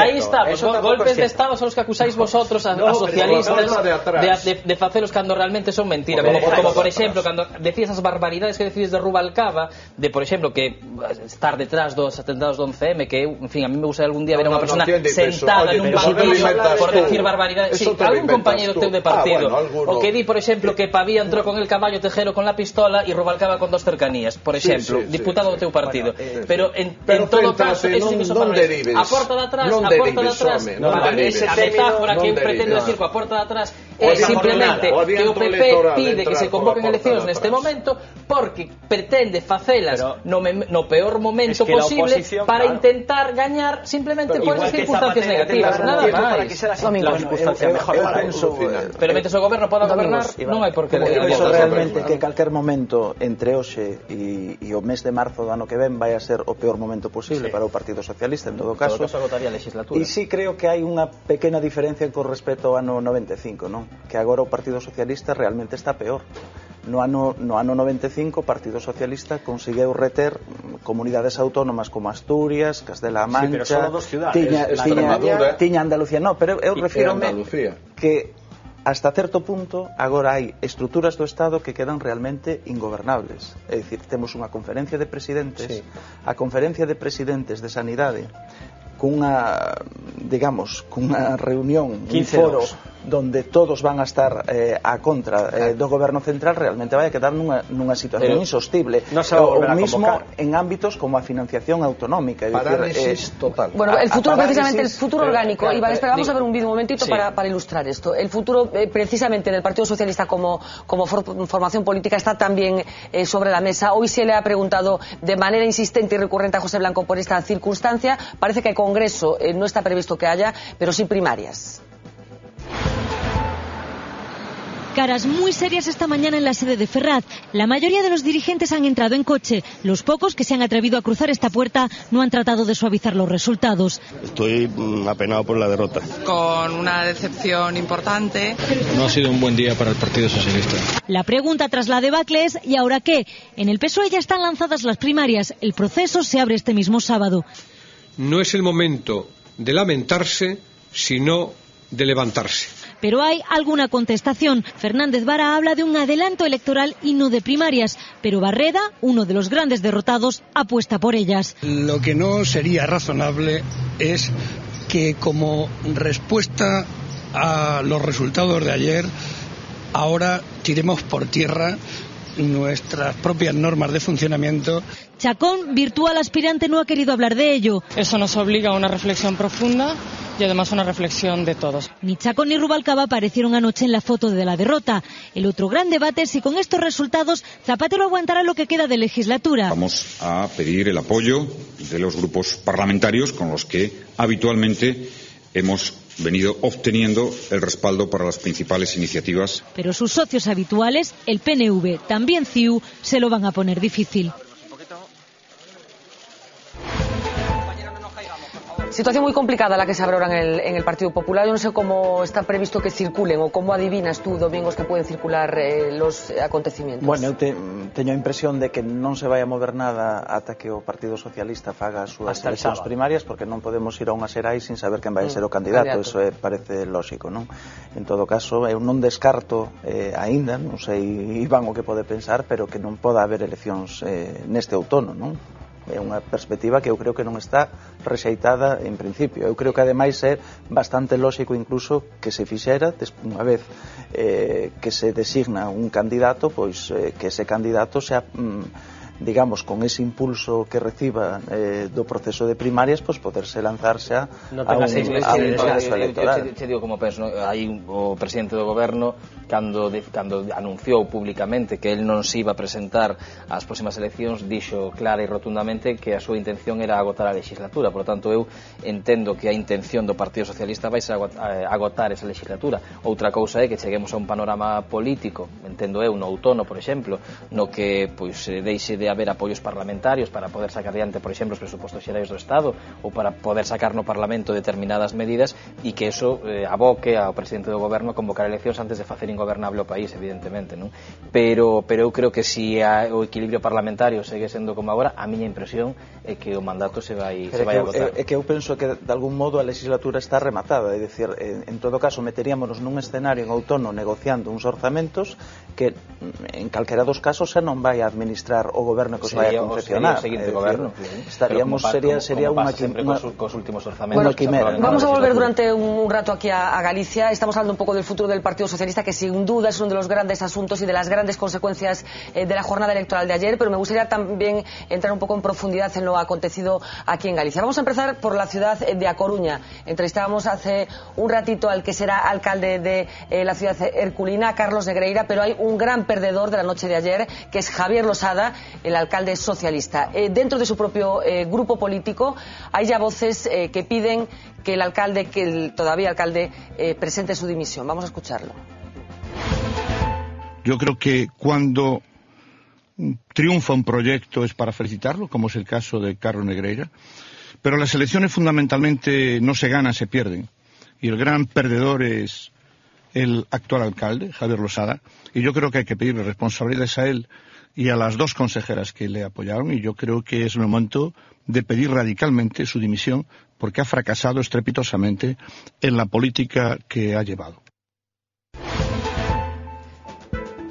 ahí está. Golpes de Estado son los que acusáis vosotros a socialistas de facelos cando realmente son mentiras. Como por ejemplo, cando decís esas barbaridades que decides de Rubalcaba, de por exemplo que estar detrás dos atentados do 11M, que en fin, a mí me gusta algún día ver a unha persona sentada nun banquillo por decir barbaridades. Sí, algún compañero teu de partido o que di, por exemplo, que Pavía entrou con el caballo, Tejero con la pistola e Rubalcaba con dos cercanías, por exemplo, diputado do teu partido. Pero en todo caso, a porta de atrás, para mí a metáfora que eu pretendo decir coa porta de atrás é simplemente que o PP pide que se convoquen eleccións neste momento porque pretende facelas no peor momento posible para intentar gañar simplemente por esas circunstancias negativas, nada máis. Pero mentres o goberno poda gobernar non hai por que... Eu penso realmente que calquer momento entre hoxe e o mes de marzo do ano que ven vai a ser o peor momento posible para o Partido Socialista, en todo caso. Agotaría a legislatura. E sí creo que hai unha pequena diferencia con respecto ao ano 95, non? Que agora o Partido Socialista realmente está peor. No ano 95 o Partido Socialista conseguiu reter comunidades autónomas como Asturias, Castela-A Mancha, pero só dos ciudades, tiña Andalucía. No, pero eu refírome que hasta certo punto agora hai estruturas do Estado que quedan realmente ingobernables. É dicir, temos unha conferencia de presidentes, a conferencia de presidentes de Sanidade, cunha, digamos, cunha reunión, un foro donde todos van a estar a contra do goberno central, realmente vai a quedar nunha situación insostible. O mismo en ámbitos como a financiación autonómica. Parálisis total. Bueno, el futuro, precisamente, el futuro orgánico. Iván, espera, vamos a ver un vídeo un momentito para ilustrar esto. El futuro, precisamente, del Partido Socialista como formación política está también sobre la mesa. Hoy se le ha preguntado de manera insistente y recurrente a José Blanco por esta circunstancia. Parece que el Congreso no está previsto que haya, pero sí primarias. Caras muy serias esta mañana en la sede de Ferraz. La mayoría de los dirigentes han entrado en coche. Los pocos que se han atrevido a cruzar esta puerta no han tratado de suavizar los resultados. Estoy apenado por la derrota. Con una decepción importante. No ha sido un buen día para el Partido Socialista. La pregunta tras la debacle es ¿y ahora qué? En el PSOE ya están lanzadas las primarias. El proceso se abre este mismo sábado. No es el momento de lamentarse, sino de levantarse. Pero hay alguna contestación. Fernández Vara habla de un adelanto electoral y no de primarias, pero Barreda, uno de los grandes derrotados, apuesta por ellas. Lo que no sería razonable es que como respuesta a los resultados de ayer, ahora tiremos por tierra nuestras propias normas de funcionamiento. Chacón, virtual aspirante, no ha querido hablar de ello. Eso nos obliga a una reflexión profunda y además una reflexión de todos. Ni Chacón ni Rubalcaba aparecieron anoche en la foto de la derrota. El otro gran debate es si con estos resultados Zapatero aguantará lo que queda de legislatura. Vamos a pedir el apoyo de los grupos parlamentarios con los que habitualmente hemos venido obteniendo el respaldo para las principales iniciativas. Pero sus socios habituales, el PNV, también CiU, se lo van a poner difícil. Situación muy complicada la que se abre ahora en el Partido Popular. Yo no sé cómo está previsto que circulen o cómo adivinas tú, Domingos, que pueden circular los acontecimientos. Bueno, eu teño a impresión de que non se vai a mover nada ata que o Partido Socialista faga as súas eleccións primarias, porque non podemos ir a unha xerais sin saber quen vai ser o candidato. Eso parece lóxico, non? En todo caso, eu non descarto aínda, non sei Iván o que pode pensar, pero que non poda haber eleccións neste outono, non? É unha perspectiva que eu creo que non está rexeitada en principio. Eu creo que ademais é bastante lóxico incluso que se fixera unha vez que se designa un candidato, pois que ese candidato sea digamos, con ese impulso que reciba do proceso de primarias, pois poderse lanzarse a un proceso electoral. Te digo como penso, aí o presidente do goberno cando anunciou públicamente que el non se iba a presentar ás próximas eleccións, dixo clara e rotundamente que a súa intención era agotar a legislatura. Por lo tanto, eu entendo que a intención do Partido Socialista vai ser agotar esa legislatura. Outra cousa é que cheguemos a un panorama político, entendo eu, no outono, por exemplo, no que pois deixe de haber apoios parlamentarios para poder sacar adiante, por exemplo, os presupostos xerais do Estado ou para poder sacar no Parlamento determinadas medidas, e que eso aboque ao presidente do goberno a convocar eleccións antes de facer ingobernable o país, evidentemente, non? Pero eu creo que se o equilibrio parlamentario segue sendo como agora, a miña impresión é que o mandato se vai agotar. É que eu penso que de algún modo a legislatura está rematada, é dicir, en todo caso meteríamonos nun escenario en outono negociando uns orzamentos que en calquera dos casos xa non vai a administrar o goberno que os vai a confeccionar. Sería o seguinte goberno. Estaríamos, sería unha cos últimos orzamentos. Vamos a volver durante un rato aquí a Galicia. Estamos hablando un poco del futuro del Partido Socialista, que sin duda es uno de los grandes asuntos y de las grandes consecuencias de la jornada electoral de ayer, pero me gustaría también entrar un poco en profundidad en lo acontecido aquí en Galicia. Vamos a empezar por la ciudad de A Coruña. Entrevistábamos hace un ratito al que será alcalde de la ciudad herculina, Carlos Negreira, pero hay un gran perdedor de la noche de ayer, que es Javier Losada, el alcalde socialista. Dentro de su propio grupo político hay ya voces que piden que el alcalde, que el todavía alcalde, presente su dimisión. Vamos a escucharlo. Yo creo que cuando triunfa un proyecto es para felicitarlo, como es el caso de Carlos Negreira, pero las elecciones fundamentalmente no se ganan, se pierden. Y el gran perdedor es el actual alcalde, Javier Losada, y yo creo que hay que pedirle responsabilidades a él y a las dos consejeras que le apoyaron, y yo creo que es el momento de pedir radicalmente su dimisión porque ha fracasado estrepitosamente en la política que ha llevado.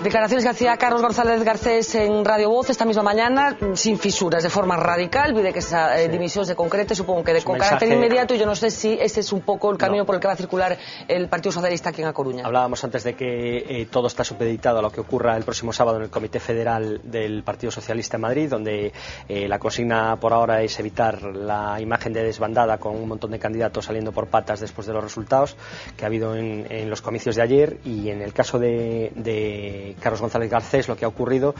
Declaraciones que hacía Carlos González Garcés en Radio Voz esta misma mañana, sin fisuras, de forma radical, pide que esa dimisión se concrete, supongo que con carácter inmediato, y yo no sé si ese es un poco el camino por el que va a circular el Partido Socialista aquí en A Coruña. Hablábamos antes de que todo está supeditado a lo que ocurra el próximo sábado en el Comité Federal del Partido Socialista en Madrid, donde la consigna por ahora es evitar la imagen de desbandada con un montón de candidatos saliendo por patas después de los resultados que ha habido en los comicios de ayer. Y en el caso de Carlos González Garcés, lo que ha ocurrido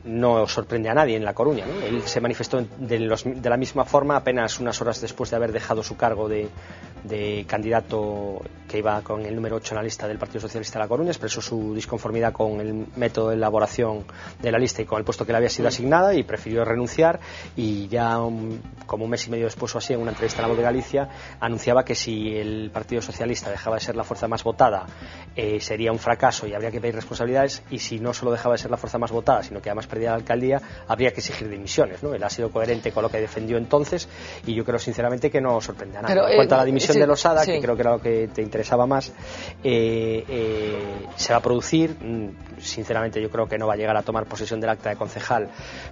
no sorprende a nadie en La Coruña, ¿no? Él se manifestó de la misma forma apenas unas horas después de haber dejado su cargo de candidato que iba con el número 8 en la lista del Partido Socialista de La Coruña. Expresó su disconformidad con el método de elaboración de la lista y con el puesto que le había sido asignada, y prefirió renunciar, y ya como un mes y medio después o así, en una entrevista en La Voz de Galicia, anunciaba que si el Partido Socialista dejaba de ser la fuerza más votada sería un fracaso y habría que pedir responsabilidades, y si no solo dejaba de ser la fuerza más votada, sino que además perdía la alcaldía, habría que exigir dimisiones, ¿no? Él ha sido coherente con lo que defendió entonces, y yo creo sinceramente que no sorprende a nadie. En cuanto a la dimisión de Losada, que creo que era lo que te interesaba más, se va a producir. Sinceramente yo creo que no va a llegar a tomar posesión del acta de concejal,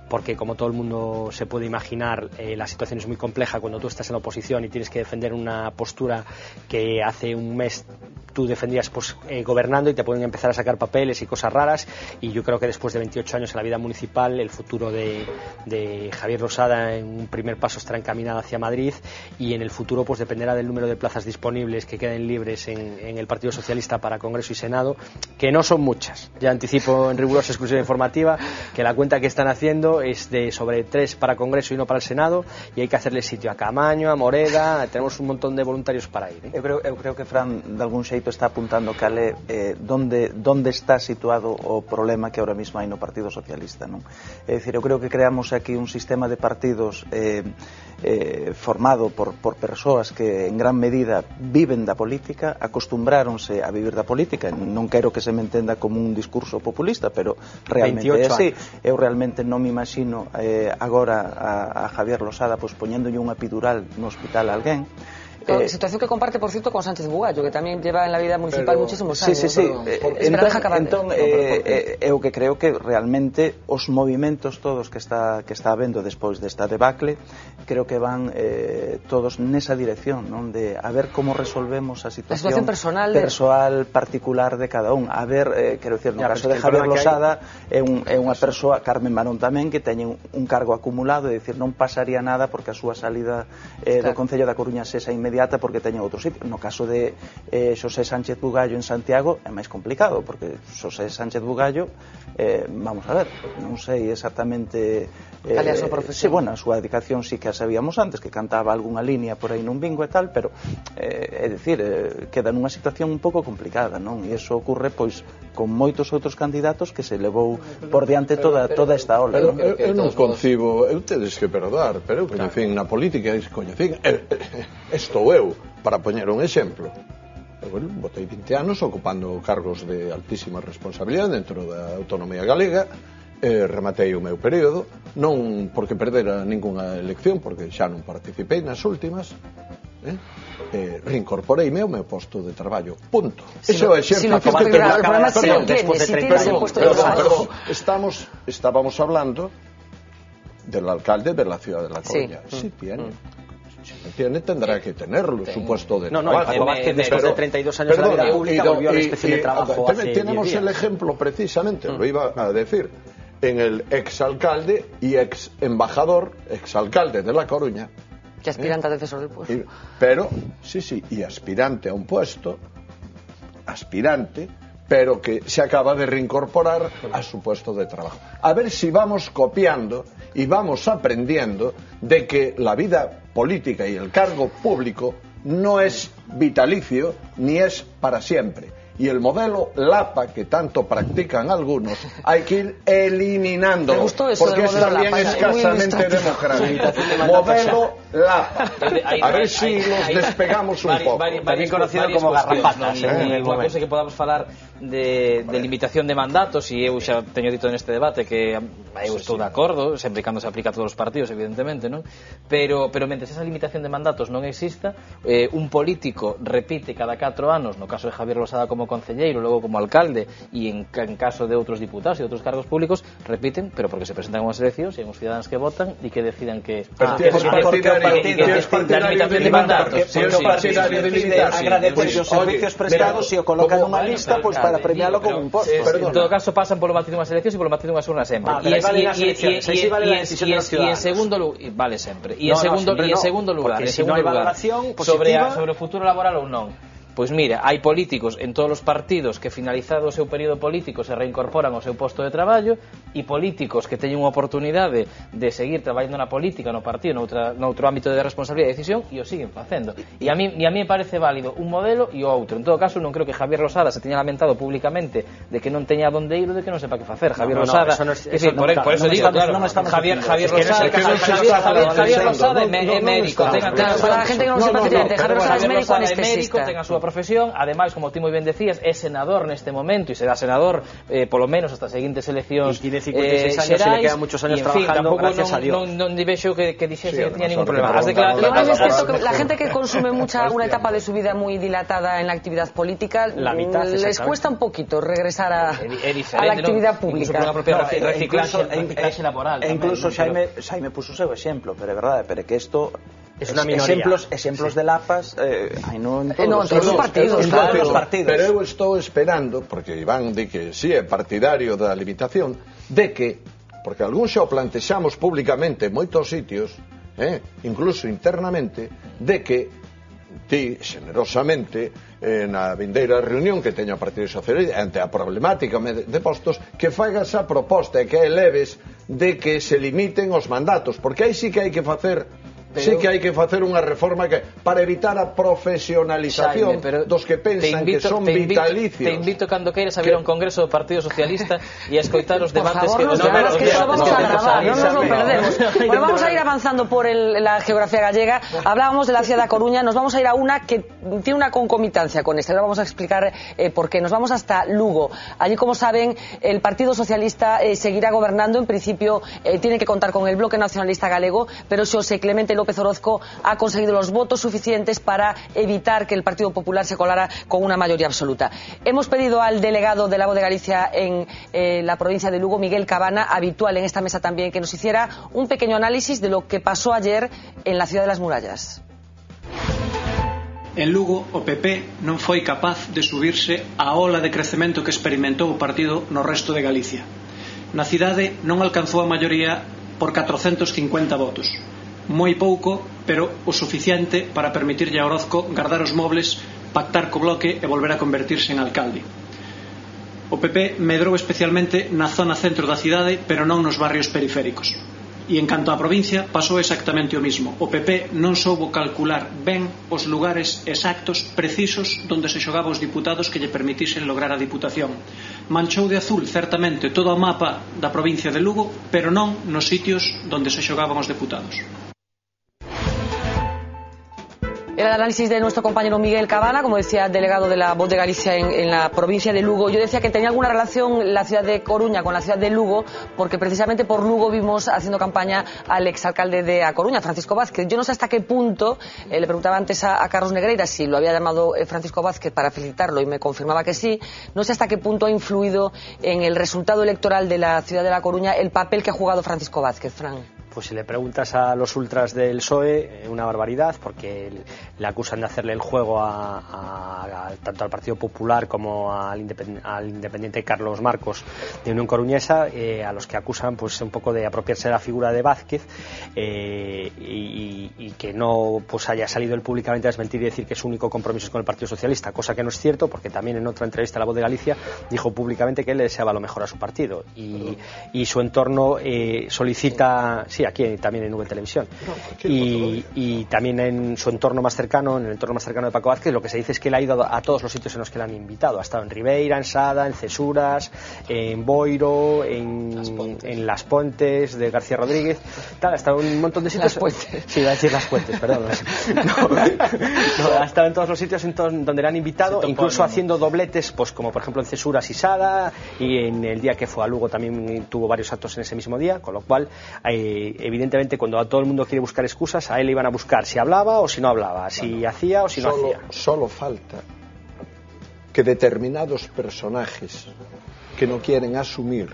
porque como todo el mundo se puede imaginar, la situación es muy compleja cuando tú estás en la oposición y tienes que defender una postura que hace un mes tú defendías gobernando, y te pueden empezar a sacar papeles y cosas raras. Y yo creo que después de 28 años en la vida municipal, el futuro de Javier Losada en un primer paso estará encaminado hacia Madrid, y en el futuro pues dependerá del número de plazas disponibles que queden libres en el Partido Socialista para Congreso y Senado, que no son muchas. Ya anticipo en rigurosa exclusiva informativa que la cuenta que están haciendo es de sobre 3 para Congreso y 1 para el Senado, y hay que hacerle sitio a Camaño, a Moreda. Tenemos un montón de voluntarios para ir. Eu creo que Fran de algún xeito está apuntando cale donde está situado o problema que ahora mismo hai no Partido Socialista, non? É dicir, eu creo que creamos aquí un sistema de partidos formado por persoas que en gran medida viven da política, acostumbráronse a vivir da política. Non quero que se me entenda como un discurso populista, pero realmente é así. Eu realmente non me imagino agora a Javier Losada pois poñéndolle unha epidural no hospital a alguén. Situación que comparte, por cierto, con Sánchez Bugallo, que tamén lleva en la vida municipal muchísimos anos. Sí. Entón, eu que creo que realmente os movimentos todos que está habendo despois desta debacle, creo que van todos nesa dirección, non, de a ver como resolvemos a situación persoal particular de cada un. A ver, quero dicir, no caso de Javier Losada é unha persoa, Carmen Marón tamén, que teñen un cargo acumulado, é dicir, non pasaría nada porque a súa salida do Concello da Coruña sexa inmediata porque teñen outro sitio. No caso de Xosé Sánchez Bugallo en Santiago é máis complicado, porque Xosé Sánchez Bugallo, vamos a ver, non sei exactamente cal é a súa profesión. Sí, bueno, a súa dedicación sí que a sabíamos antes, que cantaba algunha línea por aí nun bingo e tal, pero é dicir, queda nunha situación un pouco complicada, non? E iso ocurre pois con moitos outros candidatos que se levou por diante toda esta ola. Eu non concibo, eu tedes que perdoar, pero eu coñecín na política, estou eu, para poñer un exemplo. Bueno, botei 20 anos ocupando cargos de altísima responsabilidade dentro da autonomía galega, rematei o meu período, non porque perdera ningunha elección, porque xa non participei nas últimas, reincorporeime ao meu posto de traballo, punto. Ese é o exemplo que estábamos hablando del alcalde de la ciudad de La Coruña. Sí tiene. Tendrá que tenerlo, su puesto de trabajo. Después de 32 años de la vida pública volvió a la inspección de trabajo hace 10 días. Tenemos el ejemplo precisamente, lo iba a decir, en el exalcalde y ex embajador, exalcalde de La Coruña. Que aspirante a defensor del puesto. Pero, sí, y aspirante a un puesto, pero que se acaba de reincorporar a su puesto de trabajo. A ver si vamos copiando y vamos aprendiendo de que la vida política y el cargo público no es vitalicio ni es para siempre. Y el modelo LAPA, que tanto practican algunos, hay que ir eliminándolo, porque es también escasamente democrático. Modelo LAPA. A ver si nos despegamos un poco. También conocido como garrapatas. Unha cousa que podamos falar de limitación de mandatos, e eu xa teño dito neste debate que eu estou de acordo, sempre cando se aplica a todos os partidos, evidentemente, non? Pero mentre esa limitación de mandatos non exista, un político repite cada 4 anos, no caso de Javier Losada como concelleiro, logo como alcalde, e en caso de outros diputados e de outros cargos públicos, repiten, pero porque se presentan unhas eleccións e hai uns cidadáns que votan e que decidan que la limitación de mandatos, porque o partido decide agradecer os servicios prestados e o coloca nunha lista para premialo con un posto. En todo caso pasan polo matiz dunhas eleccións e polo matiz dunhas urnas sempre. E en segundo lugar, vale sempre. E en segundo lugar, sobre o futuro laboral ou non. Pois mira, hai políticos en todos os partidos que finalizado o seu período político se reincorporan ao seu posto de traballo, e políticos que teñen unha oportunidade de seguir traballando na política, no partido, noutro ámbito de responsabilidade e decisión, e o siguen facendo. E a mí me parece válido un modelo e o outro. En todo caso, non creo que Javier Losada se teña lamentado públicamente de que non teña donde ir ou de que non sepa que facer. Javier Losada, por eso digo, claro, Javier Losada é médico. Para a gente que non sepa, Javier Losada é médico anestesista. Ten a súa profesión, ademais, como ti moi ben decías, é senador neste momento e será senador polo menos hasta as seguintes eleccións xerais, e le quedan muchos años trabajando, gracias a Dios. Non dixo que dixese que tiña ningún problema. Lo más es cierto que la gente que consume una etapa de su vida muy dilatada en la actividad política, les cuesta un poquito regresar a la actividad pública. Reciclaxe laboral. E incluso Xaime puso o seu exemplo, pero é verdade, pero que isto es una minoría. Exemplos de lapas en todos os partidos, claro. Pero eu estou esperando, porque Iván di que si é partidario da limitación, de que, porque algún xa o plantexamos públicamente en moitos sitios, incluso internamente, de que ti, generosamente, na vindeira reunión que teño a Partido Socialista ante a problemática de postos, que faigas a proposta e que eleves de que se limiten os mandatos, porque aí sí que hai que facer unha reforma para evitar a profesionalización dos que pensan que son vitalicios. Te invito cando queiras a vir a un congreso do Partido Socialista e a escoitar os debates que nos vamos a gravar, no nos lo perdemos. Bueno, vamos a ir avanzando por la geografía gallega. Hablábamos de la ciudad de Coruña, nos vamos a ir a una que tiene una concomitancia con esta. Ahora vamos a explicar por qué. Nos vamos hasta Lugo. Allí, como saben, el Partido Socialista seguirá gobernando. En principio tiene que contar con el Bloque Nacionalista Galego, pero Xosé Clemente López Orozco ha conseguido los votos suficientes para evitar que el Partido Popular se colara con una mayoría absoluta. Hemos pedido al delegado de La Voz de Galicia en la provincia de Lugo, Miguel Cabana, habitual en esta mesa también, que nos hiciera un pequeño análisis de lo que pasó ayer en la Ciudad de las Murallas. En Lugo, o PP non foi capaz de subirse á ola de crecemento que experimentou o partido no resto de Galicia. Na cidade non alcanzou a maioría por 450 votos. Moi pouco, pero o suficiente para permitirlle a Orozco guardar os mobles, pactar co Bloque e volver a convertirse en alcalde. O PP medrou especialmente na zona centro da cidade, pero non nos barrios periféricos. E en canto á provincia, pasou exactamente o mismo. O PP non soubo calcular ben os lugares exactos, precisos, donde se xogaba os diputados que lle permitisen lograr a diputación. Manchou de azul, certamente, todo o mapa da provincia de Lugo, pero non nos sitios donde se xogaban os deputados. Era el análisis de nuestro compañero Miguel Cabana, como decía, delegado de La Voz de Galicia en la provincia de Lugo. Yo decía que tenía alguna relación la ciudad de Coruña con la ciudad de Lugo, porque precisamente por Lugo vimos haciendo campaña al exalcalde de A Coruña, Francisco Vázquez. Yo no sé hasta qué punto, le preguntaba antes a Carlos Negreira si lo había llamado Francisco Vázquez para felicitarlo y me confirmaba que sí. No sé hasta qué punto ha influido en el resultado electoral de la ciudad de La Coruña el papel que ha jugado Francisco Vázquez, Fran. Pues si le preguntas a los ultras del PSOE, una barbaridad, porque le acusan de hacerle el juego tanto al Partido Popular como al independiente Carlos Marcos de Unión Coruñesa, a los que acusan pues un poco de apropiarse de la figura de Vázquez y que no pues haya salido él públicamente a desmentir y decir que su único compromiso es con el Partido Socialista, cosa que no es cierto, porque también en otra entrevista a La Voz de Galicia dijo públicamente que él le deseaba lo mejor a su partido y su entorno solicita... Sí, aquí también en Nube Televisión. Y también en su entorno más cercano, en el entorno más cercano de Paco Vázquez, lo que se dice es que él ha ido a todos los sitios en los que le han invitado. Ha estado en Ribeira, en Sada, en Cesuras, en Boiro, en Las Puentes de García Rodríguez. Ha estado en un montón de sitios. Las Puentes. Sí, iba a decir Las Puentes, perdón. Ha estado en todos los sitios donde le han invitado, incluso haciendo dobletes, pues como por ejemplo en Cesuras y Sada, y en el día que fue a Lugo también tuvo varios actos en ese mismo día, con lo cual evidentemente cuando a todo el mundo quiere buscar excusas, a él le iban a buscar si hablaba o si no hablaba, si hacía o si no hacía. Solo falta que determinados personajes que no quieren asumir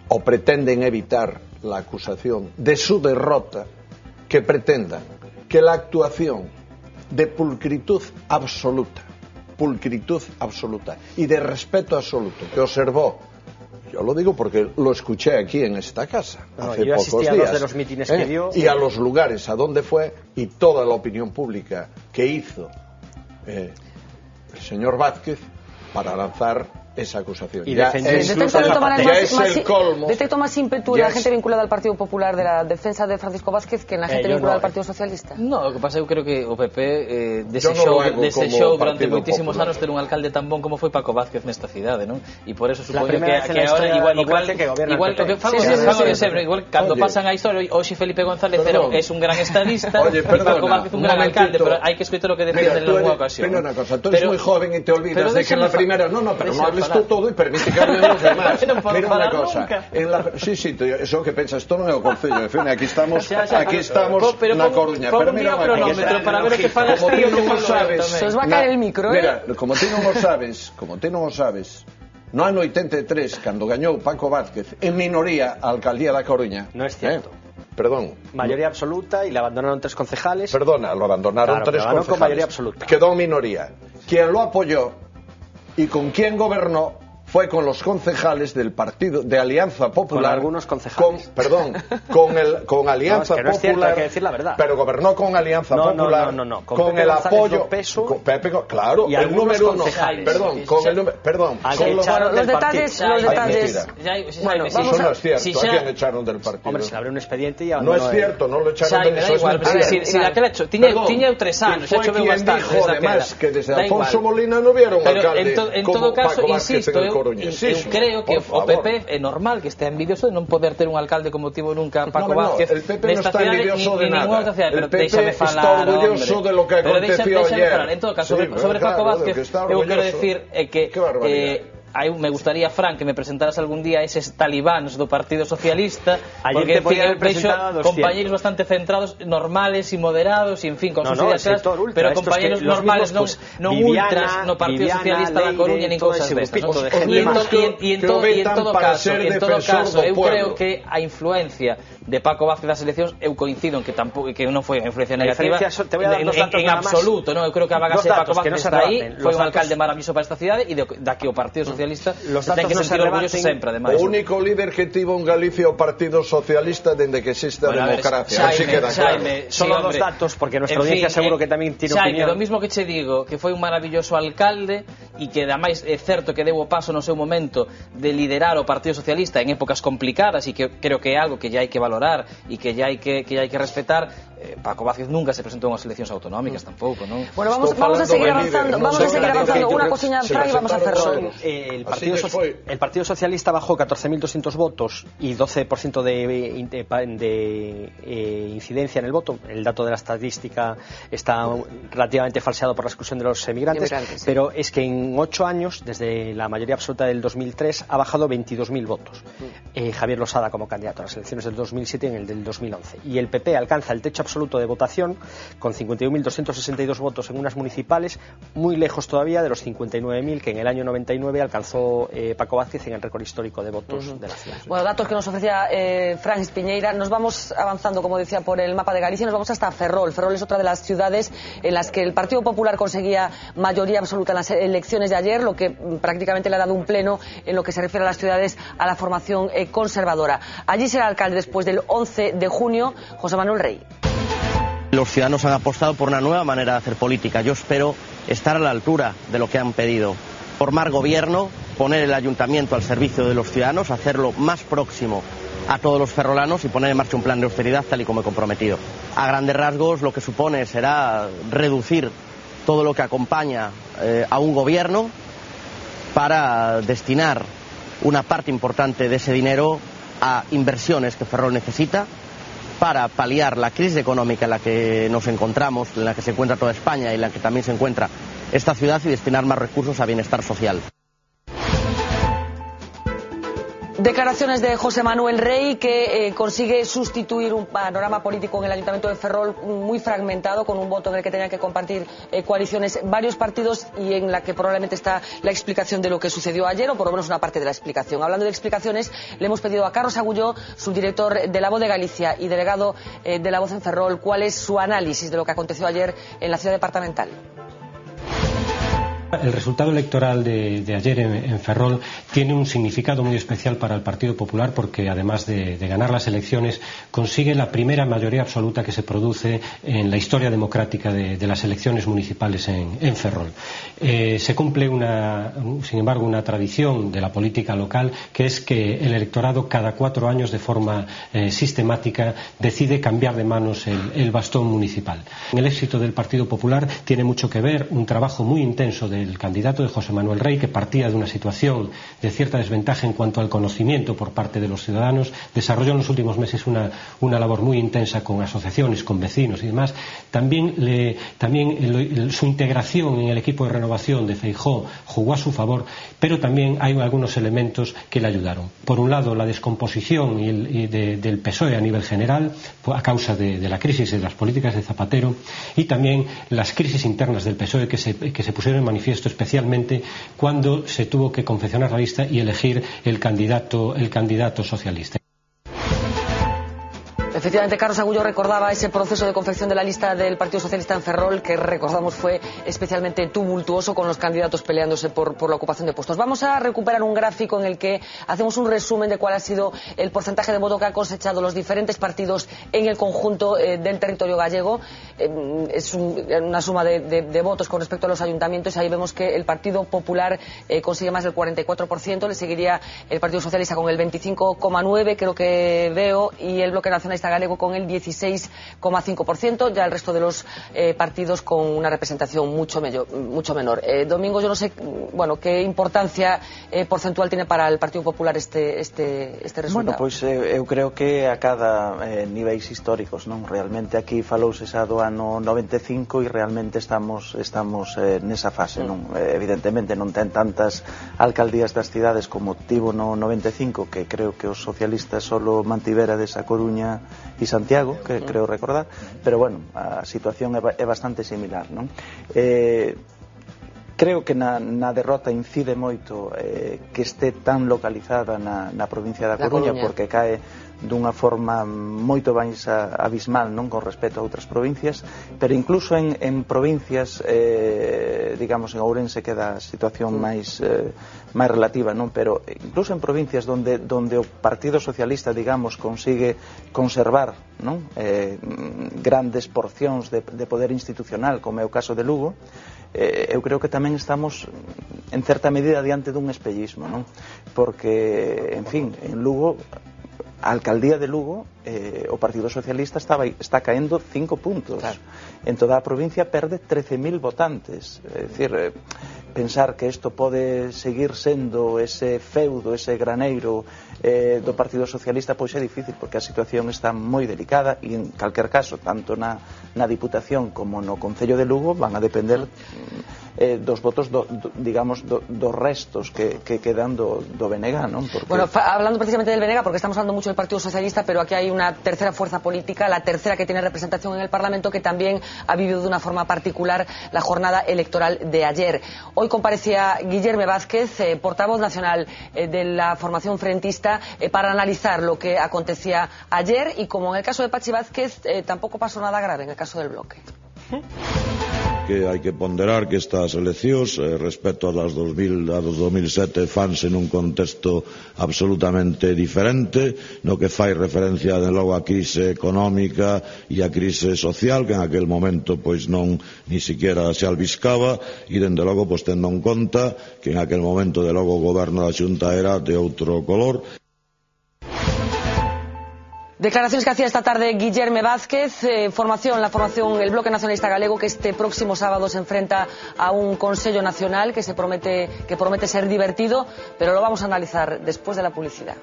o pretenden evitar la acusación de su derrota, que pretendan que la actuación de pulcritud absoluta y de respeto absoluto que observó, yo lo digo porque lo escuché aquí en esta casa hace pocos días, a dos de los mítines que dio, y a los lugares a donde fue y toda la opinión pública que hizo el señor Vázquez para lanzar esa acusación. Y ya es el colmo. Detecto más ímpetu en la gente vinculada al Partido Popular de la defensa de Francisco Vázquez que en la gente vinculada al Partido Socialista. No, o que pasa eu creo que o PP desexou durante moitísimos anos ter un alcalde tan bon como foi Paco Vázquez nesta cidade, non? E por eso supoño que agora igual que igual cando pasan a historia, hoxe Felipe González Cerón es un gran estadista e Paco Vázquez un gran alcalde, pero hai que escoitar o que decía en alguna ocasión. Pero una cosa, tú eres moi joven e te olvidas de que en la primera pero no hables tú todo e permite que hablen los demás. Mira una cosa, sí, eso que pensas, isto non é o Concello, en fin, aquí estamos na Coruña, pero mira unha cosa, para ver o que falas ti, non o sabes. Se os va a caer el micro, Mira, como ti non o sabes, no ano 83, cando gañou Paco Vázquez en minoría a alcaldía da Coruña. No es cierto. Perdón. Mayoría absoluta y le abandonaron 3 concejales. Perdona, lo abandonaron 3 concejales. Con mayoría absoluta. Quedó en minoría. Quien lo apoyó y con quien gobernó fue con los concejales del partido de Alianza Popular. Con algunos concejales. Con Alianza Popular. Es cierto, hay que decir la verdad. Pero gobernó con Alianza Popular. No. Con el apoyo. Con Pepe, claro, y el número 1. Perdón, los detalles. Bueno, eso no es cierto. ¿A quién echaron del partido? Hombre, se le abrió un expediente y no es cierto, no lo echaron del partido. Si daquela tiña 3 anos, xa choveu bastante. Fue quien dijo, además, que desde Alfonso Molina no hubiera un alcalde. En todo caso, insisto, eu creo que o PP é normal que estea envidioso de non poder ter un alcalde como tivo nunca Paco Vázquez. El PP no está envidioso de nada. El PP está orgulloso de lo que aconteció ayer. En todo caso, sobre Paco Vázquez, eu quero decir que me gustaría, Fran, que me presentaras algún día eses talibáns do Partido Socialista, porque eu vexo compañeros bastante centrados, normales e moderados, e en fin, con sus ideas claras, pero compañeros normales, non ultras no Partido Socialista da Coruña, nin cousas destas. E en todo caso, eu creo que a influencia de Paco Vázquez das eleccións, eu coincido en que non foi unha influencia negativa en absoluto, eu creo que a bagaxe de Paco Vázquez está aí, foi un alcalde maravilloso para esta cidade, e daqui o Partido Socialista ten que sentir orgulloso sempre, ademais. O único líder que tivo en Galicia o Partido Socialista dende que existe a democracia, así queda claro. Solo dos datos, porque nuestra audiencia seguro que tamén tiene opinión. Lo mismo que che digo, que foi un maravilloso alcalde, e que ademais é certo que deu o paso no seu momento de liderar o Partido Socialista en épocas complicadas, e que creo que é algo que ya hai que valorar e que ya hai que respetar. Paco Vázquez nunca se presentou en as eleccións autonómicas tampouco, non? Bueno, vamos a seguir avanzando, unha cosiña, Fran, e vamos a Ferrol. El Partido Socialista bajó 14.200 votos y 12% de incidencia en el voto. El dato de la estadística está relativamente falseado por la exclusión de los emigrantes, pero es que en 8 años, desde la mayoría absoluta del 2003, ha bajado 22.000 votos. Javier Losada como candidato a las elecciones del 2007 y en el del 2011. Y el PP alcanza el techo absoluto de votación con 51.262 votos en unas municipales, muy lejos todavía de los 59.000 que en el año 99 alcanzó Paco Vázquez en el récord histórico de votos de la ciudad. Bueno, datos que nos ofrecía Fran Espiñeira. Nos vamos avanzando, como decía, por el mapa de Galicia, nos vamos hasta Ferrol. Ferrol es otra de las ciudades en las que el Partido Popular conseguía mayoría absoluta en las elecciones de ayer, lo que prácticamente le ha dado un pleno en lo que se refiere a las ciudades a la formación conservadora. Allí será alcalde después del 11 de junio José Manuel Rey. Los ciudadanos han apostado por una nueva manera de hacer política. Yo espero estar a la altura de lo que han pedido. Formar gobierno, poner el ayuntamiento al servicio de los ciudadanos, hacerlo más próximo a todos los ferrolanos y poner en marcha un plan de austeridad tal y como he comprometido. A grandes rasgos lo que supone será reducir todo lo que acompaña a un gobierno para destinar una parte importante de ese dinero a inversiones que Ferrol necesita, para paliar la crisis económica en la que nos encontramos, en la que se encuentra toda España y en la que también se encuentra esta ciudad, y destinar más recursos a bienestar social. Declaraciones de José Manuel Rey, que consigue sustituir un panorama político en el Ayuntamiento de Ferrol muy fragmentado, con un voto en el que tenían que compartir coaliciones varios partidos, y en la que probablemente está la explicación de lo que sucedió ayer, o por lo menos una parte de la explicación. Hablando de explicaciones, le hemos pedido a Carlos Agulló, subdirector de La Voz de Galicia y delegado de La Voz en Ferrol, cuál es su análisis de lo que aconteció ayer en la ciudad departamental. El resultado electoral de ayer en Ferrol tiene un significado muy especial para el Partido Popular, porque además de ganar las elecciones consigue la primera mayoría absoluta que se produce en la historia democrática de las elecciones municipales en Ferrol. Se cumple sin embargo una tradición de la política local, que es que el electorado cada 4 años de forma sistemática decide cambiar de manos el bastón municipal. El éxito del Partido Popular tiene mucho que ver un trabajo muy intenso del candidato de José Manuel Rey, que partía de una situación de cierta desventaja en cuanto al conocimiento por parte de los ciudadanos. Desarrolló en los últimos meses una labor muy intensa con asociaciones, con vecinos y demás. También su integración en el equipo de renovación de Feijóo jugó a su favor, pero también hay algunos elementos que le ayudaron. Por un lado, la descomposición del PSOE a nivel general, a causa de la crisis de las políticas de Zapatero, y también las crisis internas del PSOE que se pusieron en manifiesto especialmente cuando se tuvo que confeccionar la lista y elegir el candidato socialista. Efectivamente, Carlos Agulló recordaba ese proceso de confección de la lista del Partido Socialista en Ferrol, que recordamos fue especialmente tumultuoso, con los candidatos peleándose por la ocupación de puestos. Vamos a recuperar un gráfico en el que hacemos un resumen de cuál ha sido el porcentaje de voto que han cosechado los diferentes partidos en el conjunto del territorio gallego. Es una suma de votos con respecto a los ayuntamientos. Ahí vemos que el Partido Popular consigue más del 44%, le seguiría el Partido Socialista con el 25,9%, creo que veo, y el Bloque Nacionalista Galego con el 16,5%, ya el resto de los partidos con una representación mucho menor. Domingo, yo no sé, bueno, qué importancia porcentual tiene para el Partido Popular este resultado. Bueno, pois eu creo que a cada niveis históricos, non? Realmente aquí falouse xa do ano 95 e realmente estamos nesa fase, non? Evidentemente non ten tantas alcaldías das cidades como tivo no 95, que creo que os socialistas solo mantiverades a Coruña e Santiago, que creo recordar, pero bueno, a situación é bastante similar, non? Creo que na derrota incide moito que este tan localizada na provincia da Coruña, porque cae dunha forma moito máis abismal, non, con respecto a outras provincias, pero incluso en provincias, digamos, en Ourense queda a situación máis relativa, non, pero incluso en provincias donde o Partido Socialista, digamos, consigue conservar, non, grandes porcións de poder institucional, como é o caso de Lugo, eu creo que tamén estamos en certa medida diante dun espellismo, non? Porque, en fin, en Lugo, a alcaldía de Lugo, o Partido Socialista está caendo 5 puntos. Claro. En toda a provincia perde 13.000 votantes. É dicir, pensar que isto pode seguir sendo ese feudo, ese graneiro do Partido Socialista, pois é difícil, porque a situación está moi delicada e en calquer caso, tanto na Diputación como no Concello de Lugo van a depender dos votos, digamos, dos restos que quedan do BNG, non? Porque... Bueno, hablando precisamente del BNG, porque estamos hablando mucho del Partido Socialista, pero aquí hay una tercera fuerza política, la tercera que tiene representación en el Parlamento, que también ha vivido de una forma particular la jornada electoral de ayer. Hoy comparecía Guillerme Vázquez, portavoz nacional de la formación frentista, para analizar lo que acontecía ayer, y como en el caso de Pachi Vázquez, tampoco pasó nada grave en el caso del bloque. Que hai que ponderar que estas eleccións respecto a dos 2007 fanse nun contexto absolutamente diferente, no que fai referencia de logo a crise económica e a crise social, que en aquel momento pois non ni siquiera se albiscaba, e dende logo pois tendo en conta que en aquel momento de logo o goberno da Xunta era de outro color. Declaraciones que hacía esta tarde Guillerme Vázquez, el Bloque Nacionalista Galego, que este próximo sábado se enfrenta a un Consello Nacional que promete ser divertido, pero lo vamos a analizar después de la publicidad.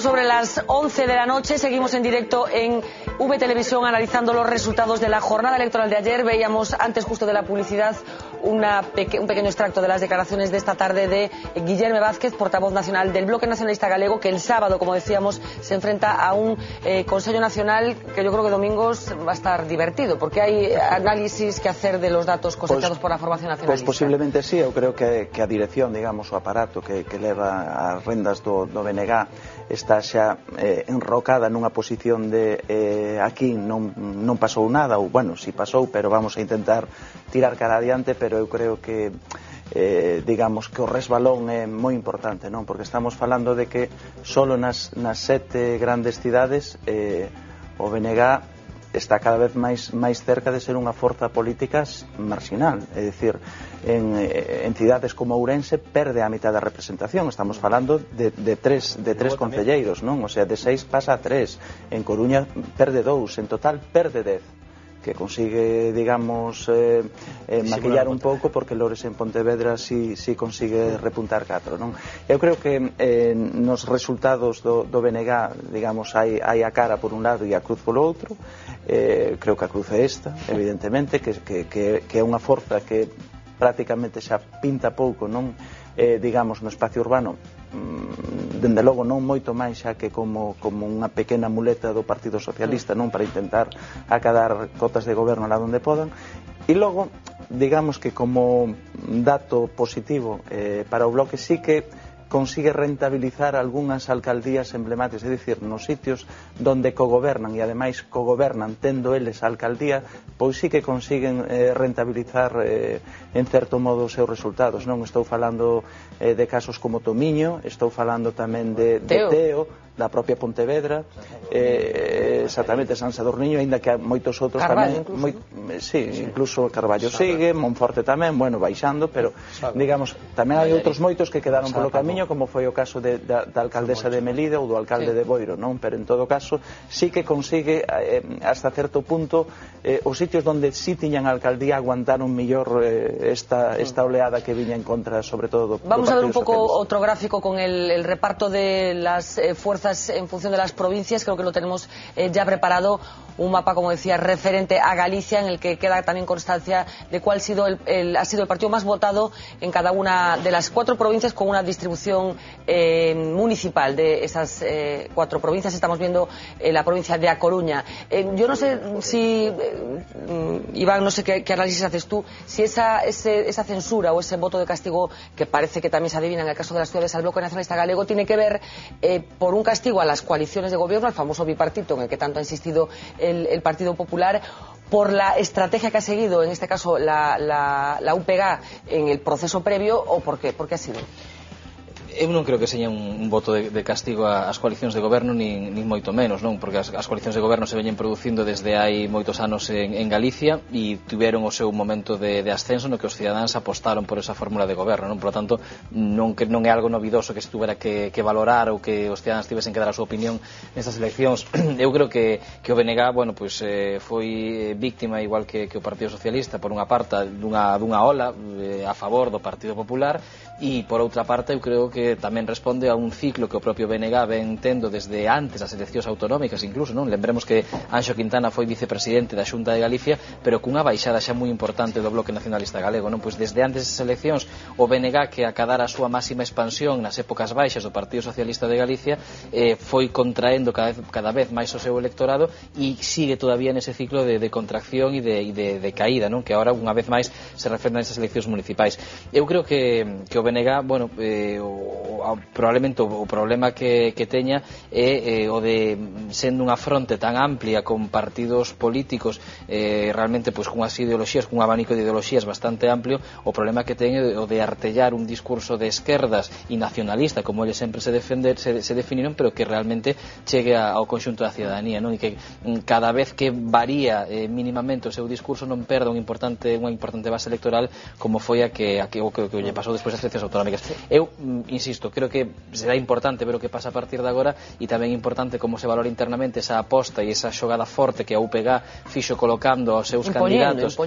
Sobre las 11 de la noche, seguimos en directo en V Televisión analizando los resultados de la jornada electoral de ayer. Veíamos antes, justo de la publicidad, un pequeño extracto de las declaraciones de esta tarde de Guillerme Vázquez, portavoz nacional del Bloque Nacionalista Galego, que el sábado, como decíamos, se enfrenta a un Consello Nacional que yo creo que domingos va a estar divertido, porque hay análisis que hacer de los datos cosechados por la formación nacionalista. Pois posiblemente sí, eu creo que a dirección, digamos, o aparato que leva as rendas do BNG está xa enrocada nunha posición de aquí non pasou nada, ou bueno, si pasou, pero vamos a intentar tirar cara adiante, pero eu creo que digamos que o resbalón é moi importante, non? Porque estamos falando de que solo nas 7 grandes cidades o BNG está cada vez máis cerca de ser unha forza política marginal, é dicir, en cidades como Ourense perde a mitad da representación, estamos falando de tres concelleiros, non? O sea, de 6 pasa a 3, en Coruña perde 2, en total perde 10, que consigue, digamos, maquillar un pouco, porque Lores en Pontevedra si consigue repuntar 4, non? Eu creo que nos resultados do BNG, digamos, hai a cara por un lado e a cruz polo outro. Creo que a cruz é esta, evidentemente, que é unha forza que prácticamente xa pinta pouco, non? Digamos, no espacio urbano, dende logo non moito máis xa que como unha pequena muleta do Partido Socialista, non, para intentar acadar cotas de goberno lá onde podan. E logo, digamos que como dato positivo para o Bloque, sí que consigue rentabilizar algunhas alcaldías emblemáticas, é dicir, nos sitios donde cogobernan e ademais cogobernan tendo eles a alcaldía, pois sí que consiguen rentabilizar en certo modo os seus resultados. Non estou falando de casos como Tomiño, estou falando tamén de Teo, da propia Pontevedra, exactamente San Sadurniño, aínda que hai moitos outros tamén, incluso Carballo sigue, Monforte tamén, bueno, baixando, pero digamos, tamén hai outros moitos que quedaron polo camiño, como foi o caso da alcaldesa de Melide ou do alcalde de Boiro, non? Pero en todo caso, sí que consigue hasta certo punto os sitios onde sí tiñan alcaldía aguantaron mellor esta oleada que viña en contra, sobre todo do Partido Socialista. Vamos a ver un pouco outro gráfico con el reparto de las fuerzas en función de las provincias. Creo que lo tenemos ya preparado, un mapa, como decía, referente a Galicia, en el que queda también constancia de cuál ha sido el partido más votado en cada una de las 4 provincias, con una distribución municipal de esas 4 provincias. Estamos viendo la provincia de A Coruña. Yo no sé si, Iván, no sé qué análisis haces tú, si esa censura o ese voto de castigo, que parece que también se adivina en el caso de las ciudades al Bloque Nacionalista Galego, tiene que ver por un castigo a las coaliciones de gobierno, al famoso bipartito en el que tanto ha insistido el Partido Popular, por la estrategia que ha seguido, en este caso la UPG, en el proceso previo, o por qué ha sido? Eu non creo que seña un voto de castigo ás coalicións de goberno, nin moito menos, non? Porque as coalicións de goberno se veñen producindo desde hai moitos anos en Galicia e tiveron o seu momento de ascenso no que os cidadáns apostaron por esa fórmula de goberno, non? Por lo tanto, non é algo novidoso que se tuvera que valorar ou que os cidadáns tivesen que dar a súa opinión nestas eleccións. Eu creo que o BNG, bueno, pois foi víctima, igual que o Partido Socialista, por unha parte dunha ola a favor do Partido Popular, e por outra parte eu creo que tamén responde a un ciclo que o propio BNG ven tendo desde antes das eleccións autonómicas, incluso, non? Lembremos que Anxo Quintana foi vicepresidente da Xunta de Galicia, pero cunha baixada xa moi importante do Bloque Nacionalista Galego, non? Pois desde antes das eleccións o BNG, que acadara a súa máxima expansión nas épocas baixas do Partido Socialista de Galicia, foi contraendo cada vez máis o seu electorado e sigue todavía nese ciclo de contracción e de caída, non? Que agora unha vez máis se refrenda nesas eleccións municipais. Eu creo que o BNG, bueno, probablemente o problema que teña é o de, sendo unha fronte tan amplia con partidos políticos realmente pois cunhas ideoloxías, cun abanico de ideoloxías bastante amplio, o problema que ten é o de artellar un discurso de esquerdas e nacionalista, como eles sempre se definiron, pero que realmente chegue ao conxunto da cidadanía, non? E que cada vez que varía mínimamente o seu discurso non perda unha importante base electoral, como foi o que lle pasou despois das eleccións autonómicas. Eu insisto, creo que será importante ver o que pasa a partir de agora, e tamén importante como se valora internamente esa aposta e esa xogada forte que a UPG fixo colocando aos seus candidatos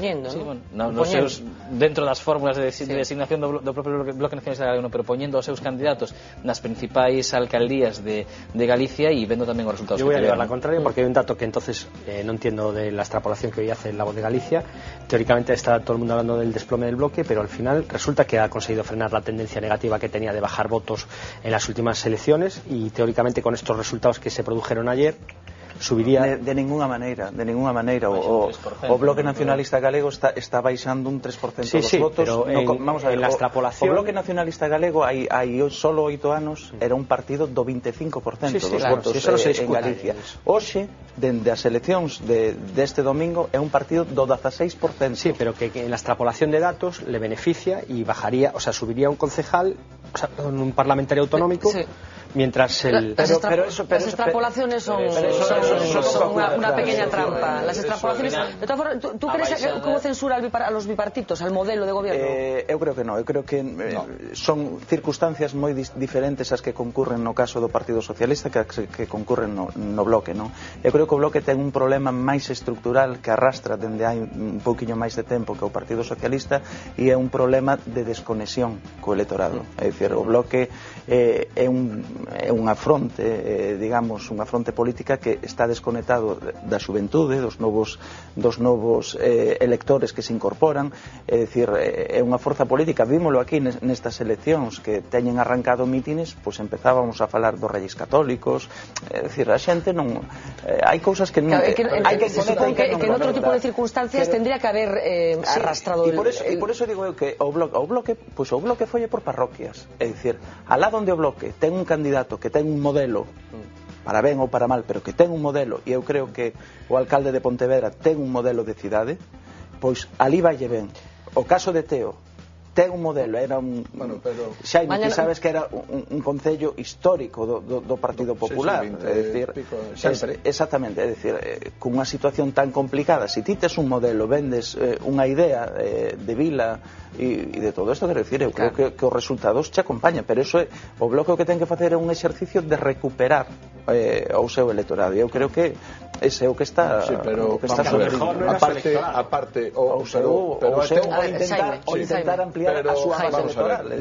dentro das fórmulas de designación do propio Bloque Nacionalista Galego, pero poñendo aos seus candidatos nas principais alcaldías de Galicia e vendo tamén os resultados. Yo voy a llevar la contraria, porque hay un dato que entonces no entiendo de la extrapolación que hoy hace La Voz de Galicia. Teóricamente está todo el mundo hablando del desplome del bloque, pero al final resulta que ha conseguido frenar la tendencia negativa que tenía de bajar votos en las últimas elecciones, y teóricamente con estos resultados que se produjeron ayer subiría... De ninguna maneira o Bloque Nacionalista Galego está baixando un 3% dos votos, pero vamos a ver, en la extrapolación... O Bloque Nacionalista Galego hai solo 8 anos era un partido do 25% dos votos en Galicia. Hoxe, dende as eleccións deste domingo, é un partido do 16%. Sí, pero que en la extrapolación de datos le beneficia y bajaría, o sea, subiría un concejal, o sea, un parlamentario autonómico, mientras las extrapolaciones son una pequeña trampa. Las extrapolaciones, de todas formas, ¿tú crees cómo censura a los bipartitos, al modelo de gobierno? Eu creo que non, eu creo que son circunstancias moi diferentes as que concurren no caso do Partido Socialista que concurren no Bloque, non? Eu creo que o Bloque ten un problema máis estructural que arrastra dende hai un pouquiño máis de tempo que o Partido Socialista, e é un problema de desconexión co electorado. É dicir, o Bloque é un unha fronte, digamos, unha fronte política que está desconectado da xuventude, dos novos electores que se incorporan, é dicir, é unha forza política. Vímolo aquí nestas eleccións que teñen arrancado mítines, pois empezábamos a falar dos Reyes Católicos, é dicir, a xente non... hai cousas que non... Se supón que en outro tipo de circunstancias tendría que haber arrastrado... E por eso digo eu que o bloque foi por parroquias, é dicir, alá donde o bloque ten un candidato que ten un modelo, para ben ou para mal, pero que ten un modelo, e eu creo que o alcalde de Pontevedra ten un modelo de cidade, pois ali vaille ben. O caso de Teo ten un modelo, era un... Xaime, ti sabes que era un concello histórico do Partido Popular, é dicir, exactamente, é dicir, cunha situación tan complicada, se ti tes un modelo, vendes unha idea de vila e de todo isto, quero dicir, eu creo que os resultados te acompañan, pero eso o bloque que ten que facer é un exercicio de recuperar o seu electorado, e eu creo que ese é o que está sufrindo. Aparte, ou intentar ampliar a súa base electoral.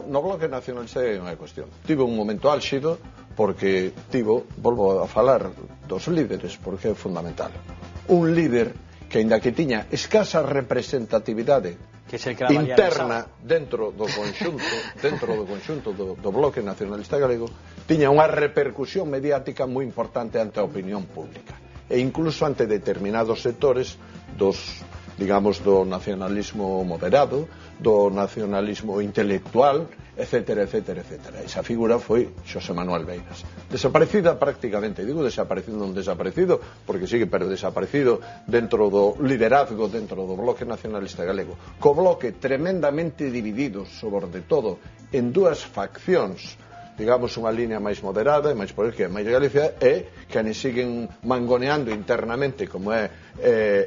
No Bloque Nacionalista é unha cuestión. Tivo un momento álxido porque volvo a falar dos líderes, porque é fundamental. Un líder que, aínda que tiña escasa representatividade interna dentro do conxunto do Bloque Nacionalista Galego, tiña unha repercusión mediática moi importante ante a opinión pública e incluso ante determinados sectores do nacionalismo moderado, do nacionalismo intelectual, etcétera. Esa figura foi Xosé Manuel Beiras, desaparecida prácticamente, digo desaparecido, non desaparecido porque sigue, pero desaparecido dentro do liderazgo dentro do Bloque Nacionalista Galego, co bloque tremendamente dividido, sobre todo en dúas faccións, digamos unha línea máis moderada e máis por que máis Galicia, e que ani siguen mangoneando internamente como é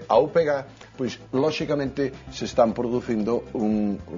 a UPG, pois lóxicamente se están producindo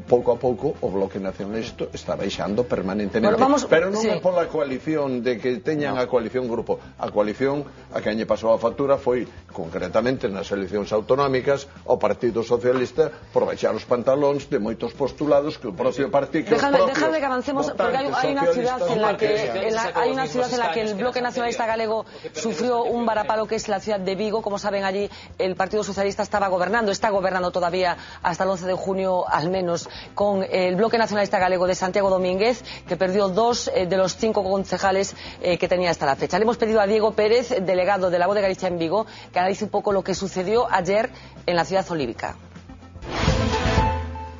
pouco a pouco o Bloque Nacionalista está baixando permanentemente, pero non é pola coalición de que teñan a coalición grupo, a coalición a que lle pasou a factura foi concretamente nas eleccións autonómicas o Partido Socialista por baixar os pantalóns de moitos postulados que o propio partido Dejadme que avancemos porque hai unha ciudad en la que el Bloque Nacionalista Galego sufrió un varapalo, que es la ciudad de Vigo. Como saben, allí el Partido Socialista está gobernando todavía hasta el 11 de junio al menos, con el Bloque Nacionalista Galego de Santiago Domínguez, que perdió 2 de los 5 concejales que tenía hasta la fecha. Le hemos pedido a Diego Pérez, delegado de La Voz de Galicia en Vigo, que analice un poco lo que sucedió ayer en la ciudad olívica.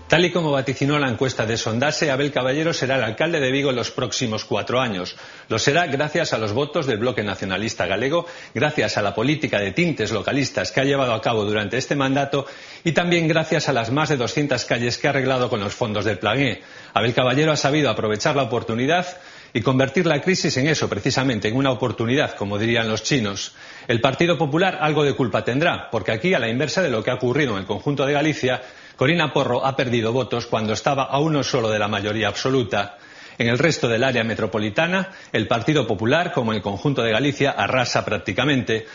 Tal y como vaticinó la encuesta de Sondase, Abel Caballero será el alcalde de Vigo en los próximos 4 años. Lo será gracias a los votos del Bloque Nacionalista Galego, gracias a la política de tintes localistas que ha llevado a cabo durante este mandato y también gracias a las más de 200 calles que ha arreglado con los fondos del Plan E. Abel Caballero ha sabido aprovechar la oportunidad y convertir la crisis en eso, precisamente, en una oportunidad, como dirían los chinos. El Partido Popular algo de culpa tendrá, porque aquí, a la inversa de lo que ha ocurrido en el conjunto de Galicia, Corina Porro ha perdido votos cuando estaba a uno solo de la mayoría absoluta. En el resto del área metropolitana, el Partido Popular, como en el conjunto de Galicia, arrasa prácticamente.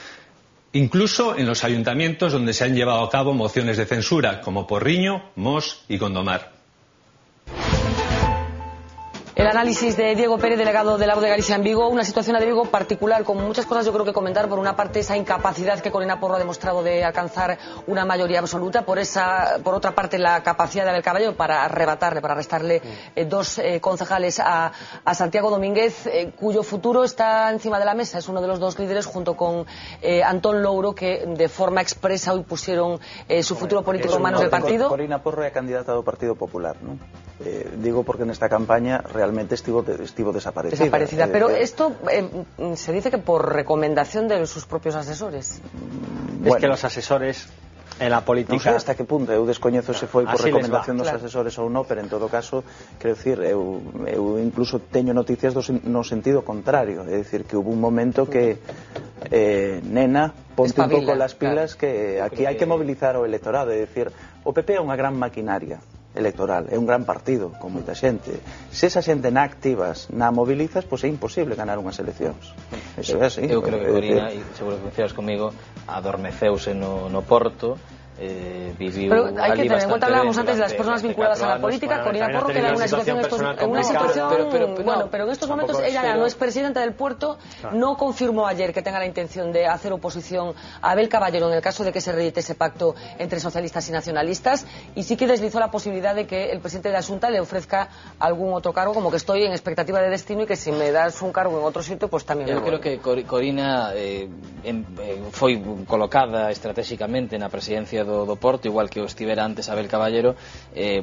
Incluso en los ayuntamientos donde se han llevado a cabo mociones de censura, como Porriño, Mos y Gondomar. El análisis de Diego Pérez, delegado de La Voz de Galicia en Vigo, una situación de Vigo particular, con muchas cosas yo creo que comentar. Por una parte, esa incapacidad que Corina Porro ha demostrado de alcanzar una mayoría absoluta, por otra parte, la capacidad de Abel Caballero para arrebatarle, para restarle 2 concejales a Santiago Domínguez, cuyo futuro está encima de la mesa. Es uno de los 2 líderes, junto con Antón Louro, que de forma expresa hoy pusieron su futuro político en manos del partido. Corina Porro é candidata do Partido Popular, ¿no? Digo porque nesta campaña realmente estivo desaparecida. Pero esto se dice que por recomendación de sus propios asesores. Es que los asesores en la política... Non sei hasta que punto, eu descoñezo se foi por recomendación dos asesores ou non, pero en todo caso, quero dicir, eu incluso teño noticias no sentido contrario, é dicir, que hubo un momento que nena, ponte un pouco las pilas, que aquí hai que mobilizar o electorado, é dicir, o PP é unha gran maquinaria electoral, é un gran partido con moita xente. Se esa xente na activas, na mobilizas, pois é imposible ganar unhas eleccións. Eso é así. Eu creo que Corina, e seguro que coincidas comigo, adormeceuse no Porto, viviu pero hai que ali tener en cuenta, bastante hablábamos ben antes de las personas vinculadas a la política. Corina Porro queda en una situación pero en estos momentos ella no es presidenta del puerto, no confirmó ayer que tenga la intención de hacer oposición a Abel Caballero en el caso de que se reedite ese pacto entre socialistas y nacionalistas, y sí que deslizó la posibilidad de que el presidente de la Xunta le ofrezca algún otro cargo, como que estoy en expectativa de destino y que si me das un cargo en otro sitio, pues también eu creo que Corina foi colocada estratégicamente na presidencia do Porto, igual que o estivera antes Abel Caballero,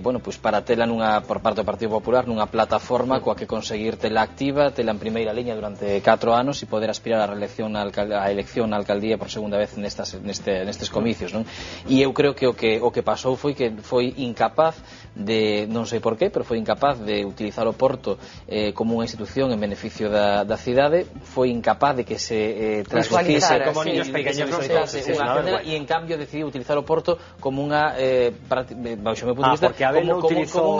bueno, pues para tela por parte do Partido Popular nunha plataforma coa que conseguir tela activa, tela en primeira liña durante 4 anos e poder aspirar a elección na alcaldía por segunda vez nestes comicios, non? E eu creo que o que pasou foi que foi incapaz de, non sei por qué, pero foi incapaz de utilizar o Porto como unha institución en beneficio da cidade, foi incapaz de que se transducise como niños pequeños e en cambio decidiu utilizar o Porto como unha baixo meu punto de vista porque Abel non utilizou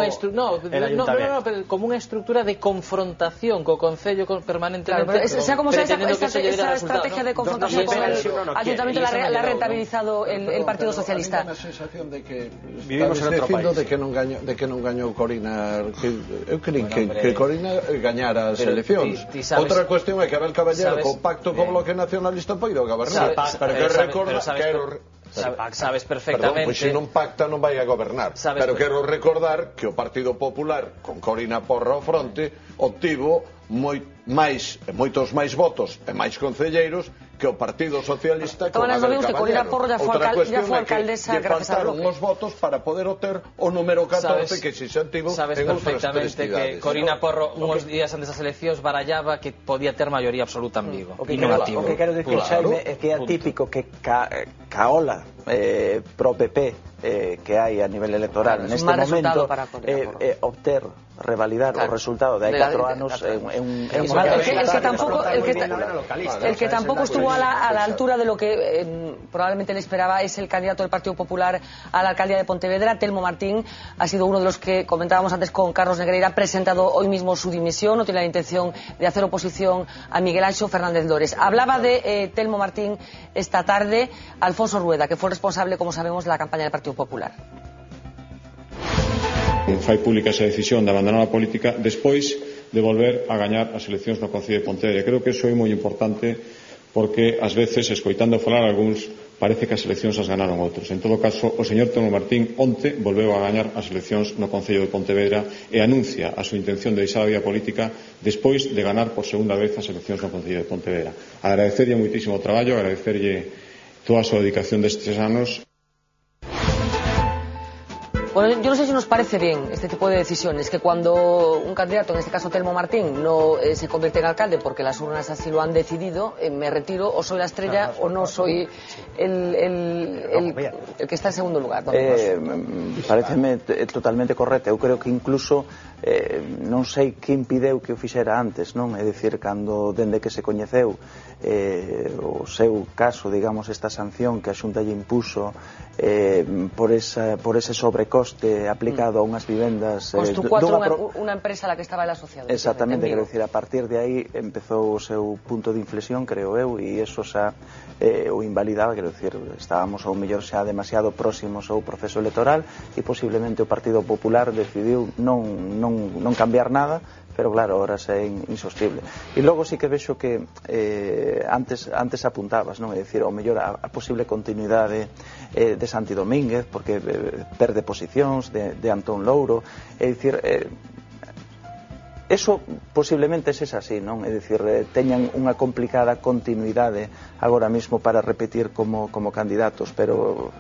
como unha estrutura de confrontación co Concello permanentemente, sea como sea, esa estrategia de confrontación con el Ayuntamiento la ha rentabilizado el Partido Socialista. Tengo a sensación de que vivimos en otro país, de que non gañou Corina, eu creí que Corina gañara as eleccións. Outra cuestión é que Abel Caballero co pacto co Bloque Nacionalista poido gobernar, pero que recorda sabes perfectamente. Pois se non pacta non vai a gobernar. Pero quero recordar que o Partido Popular con Corina Porro ao fronte obtivo moitos máis votos e máis concelleiros que o Partido Socialista con Abel Caballero. Outra cuestión é que faltaron os votos para poder obter o número 14 que se obtivo en outras tres cidades. Que Corina Porro uns días antes das eleccións barallaba que podía ter maioría absoluta en Vigo. O que quero dicir, Xaime, é que é típico que caola pro PP que hai a nivel electoral neste momento obter, revalidar o resultado de hai 4 anos é un mal resultado. El que tampoco estuvo a la altura de lo que probablemente le esperaba es el candidato del Partido Popular a la alcaldía de Pontevedra, Telmo Martín. Ha sido uno de los que comentábamos antes con Carlos Negreira, ha presentado hoy mismo su dimisión, no tiene la intención de hacer oposición a Miguel Anxo Fernández Lores. Hablaba de Telmo Martín esta tarde Alfonso Rueda, que fue el responsable, como sabemos, de la campaña del Partido Popular. Fai pública esa decisión de abandonar a política despois de volver a gañar as eleccións no Concello de Pontevedra. Creo que iso é moi importante porque ás veces, escoitando falar algúns, parece que as eleccións as ganaron outros. En todo caso, o señor Telmo Martín onte volveu a gañar as eleccións no Concello de Pontevedra e anuncia a súa intención de deixar a vida política despois de ganar por segunda vez as eleccións no Concello de Pontevedra. Agradecerlle moitísimo o traballo, agradecerlle toda a súa dedicación destes anos. Bueno, yo no sé si nos parece bien este tipo de decisiones, que cuando un candidato, en este caso Telmo Martín, no se convierte en alcalde porque las urnas así lo han decidido, me retiro, o soy la estrella o no soy el que está en segundo lugar. Pareceme totalmente correcto. Eu creo que incluso non sei que impideu que o fixera antes, non? É dicir, cando dende que se coñeceu o seu caso, digamos, esta sanción que a Xunta lle impuso por ese sobrecoste aplicado a unhas vivendas unha empresa a la que estaba el asociado. Exactamente, quero dicir, a partir de aí empezou o seu punto de inflexión, creo eu, e eso xa o invalidaba, quero dicir, estábamos ao mellor xa demasiado próximos ao proceso electoral e posiblemente o Partido Popular decidiu non cambiar nada, pero claro, ahora é insostible. E logo sí que vexo que antes apuntabas, non? É dicir, ao mellor a posible continuidade de Santi Domínguez, porque perde posicións, de Antón Louro, é dicir, eso posiblemente é así, non? É dicir, teñan unha complicada continuidade agora mesmo para repetir como candidatos, pero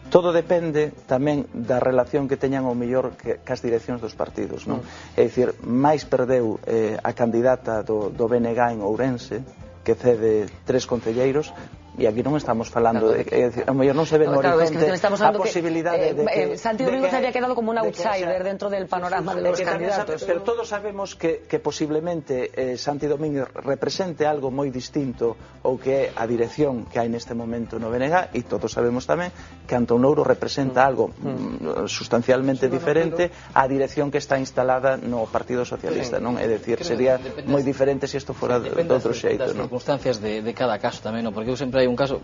todo depende tamén da relación que teñan ao mellor cas direccións dos partidos, non? É dicir, máis perdeu a candidata do BNG en Ourense, que cede 3 concelleiros, e aquí non estamos falando de a mellor non se ve no horizonte a posibilidade de que Santi Domínguez había quedado como un outsider dentro del panorama de los candidatos, pero todos sabemos que posiblemente Santi Domínguez represente algo moi distinto ou que é a dirección que hai neste momento no BNG, e todos sabemos tamén que Antón Louro representa algo sustancialmente diferente á dirección que está instalada no Partido Socialista, non? É dicir, sería moi diferente se isto fora de outro xeito, non? Das circunstancias de cada caso tamén, non? Porque eu sempre hai un caso,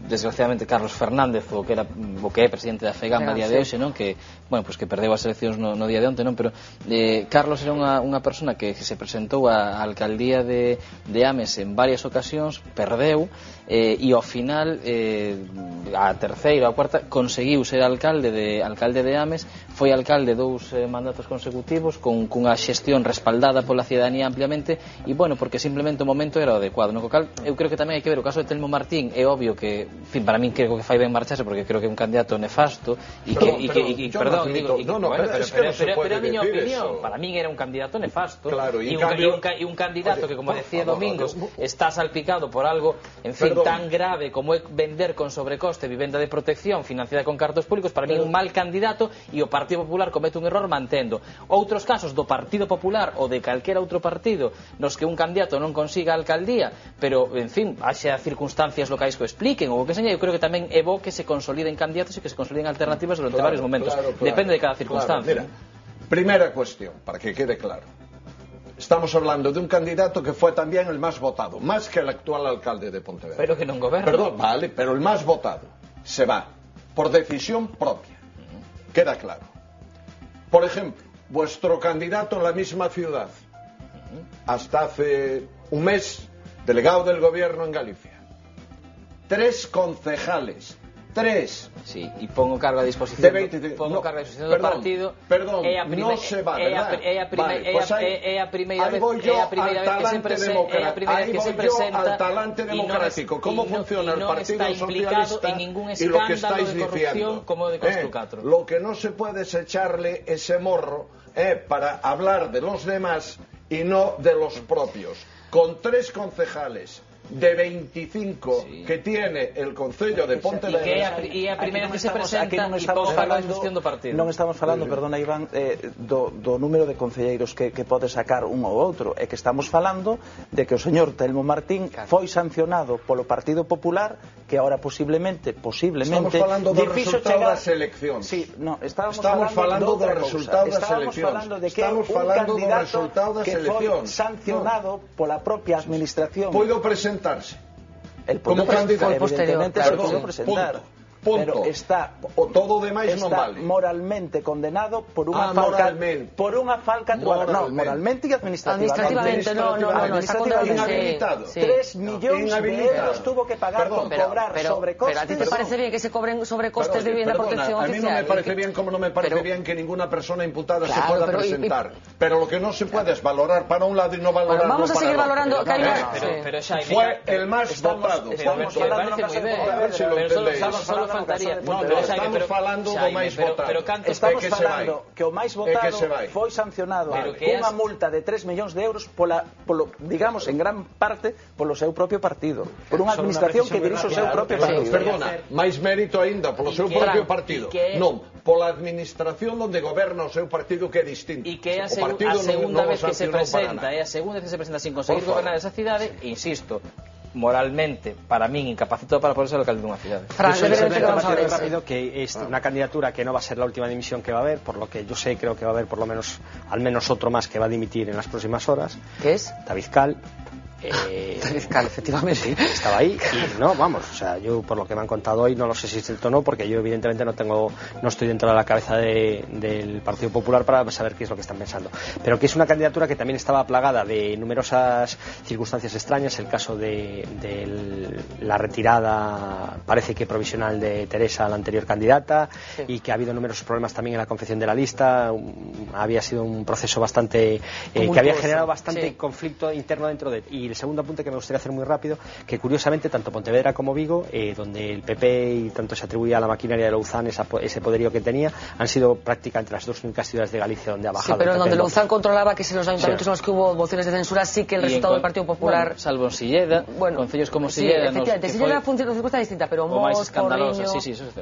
desgraciadamente Carlos Fernández, o que é presidente da FEGAM a día de hoxe, non? Que, bueno, pues que perdeu as eleccións no día de onte, non? Pero Carlos era unha persona que se presentou á alcaldía de Ames en varias ocasións, perdeu, e ao final a terceira ou a cuarta conseguiu ser alcalde de Ames, foi alcalde 2 mandatos consecutivos cunha xestión respaldada pola cidadanía ampliamente, e bueno, porque simplemente o momento era o adecuado, no? Co cal, eu creo que tamén hai que ver o caso de Telmo Martín. É obvio que, en fin, para min creo que fai ben marcharse, porque creo que é un candidato nefasto pero a miña opinión, para min era un candidato nefasto, e un candidato que, como decía Domingos, está salpicado por algo, en fin, tan grave como é vender con sobrecoste vivenda de protección financiada con cartos públicos. Para min un mal candidato, e o Partido Popular comete un error mantendo. Outros casos do Partido Popular ou de calquera outro partido nos que un candidato non consiga a alcaldía, pero, en fin, haxa circunstancias locais que o expliquen ou o que seña, eu creo que tamén é bo que se consoliden candidatos e que se consoliden alternativas durante varios momentos. Depende de cada circunstancia. Mira, primera cuestión, para que quede claro. Estamos hablando de un candidato que fue también el más votado, más que el actual alcalde de Pontevedra. Pero que non goberna. Perdón, vale, pero el más votado se va por decisión propia. Queda claro. Por ejemplo, vuestro candidato en la misma ciudad, hasta hace un mes, delegado del gobierno en Galicia. 3 concejales. 3. Sí, e pongo cargo a disposición do partido. Perdón, non se va, verdad? É a primeira vez que se presenta al talante democrático. ¿Cómo funciona el Partido Socialista y lo que estáis diciendo? Lo que no se puede es echarle ese morro para hablar de los demás y no de los propios. Con 3 concejales de 25 que tiene el Concello de Pontevedra, e a primeira que se presenta e pongo para a discusión do partido. Non estamos falando, perdona Iván, do número de concelleiros que pode sacar un ou outro, é que estamos falando de que o señor Telmo Martín foi sancionado polo Partido Popular, que ahora posiblemente estamos falando do resultado das eleccións. Sí, no, estamos falando do resultado das eleccións. Estamos falando do resultado das eleccións. Sancionado pola propia administración. Podo presentarse como candidato, evidentemente se puede presentar, pero está todo o demais non vale. Moralmente condenado por unha falca moralmente e administrativamente. Inhabilitado. 3 millóns de euros tuvo que pagar por cobrar sobrecostes. Pero a ti te parece bien que se cobren sobrecostes de vivienda de protección oficial. A mí no me parece bien, como no me parece bien que ninguna persona imputada se pueda presentar, pero lo que no se puede es valorar para un lado y no valorar para otro. Vamos a seguir valorando. Fue el más votado. Estamos falando a ver si lo entendéis. Estamos falando do máis votado. Estamos falando que o máis votado foi sancionado cunha multa de 3 millóns de euros digamos, en gran parte polo seu propio partido, por unha administración que dirixe o seu propio partido. Perdona, máis mérito aínda polo seu propio partido. Non, pola administración onde goberna o seu partido, que é distinto. E que é a segunda vez que se presenta, sin conseguir gobernar esa cidade, insisto, moralmente, para min, incapacitado para poder ser alcalde dunha cidade. Rápido, que es una candidatura que no va a ser la última dimisión que va a haber, por lo que yo sé, creo que va a haber por lo menos, al menos otro más que va a dimitir en las próximas horas. ¿Qué es? David Cal. Fiscal, efectivamente. Sí, estaba ahí y no, vamos, o sea, yo por lo que me han contado hoy no lo sé si es cierto o no, porque yo evidentemente no estoy dentro de la cabeza del Partido Popular para saber qué es lo que están pensando, pero que es una candidatura que también estaba plagada de numerosas circunstancias extrañas. El caso de la retirada, parece que provisional, de Teresa, la anterior candidata, sí, y que ha habido numerosos problemas también en la confección de la lista. Había sido un proceso bastante que había generado bastante, sí, conflicto interno dentro de. Y el segundo apunte que me gustaría hacer muy rápido, que curiosamente tanto Pontevedra como Vigo, donde el PP y tanto se atribuía a la maquinaria de Louzán ese poderío que tenía, han sido prácticamente las 2 únicas ciudades de Galicia donde ha bajado. Sí, pero donde Louzán controlaba, que es en los ayuntamientos en los que hubo mociones de censura, sí que el resultado del Partido Popular... Bueno, salvo en Silleda, concellos como Silleda... Sí, efectivamente, Silleda funciona una circunstancia distinta, pero Mos, Porriño,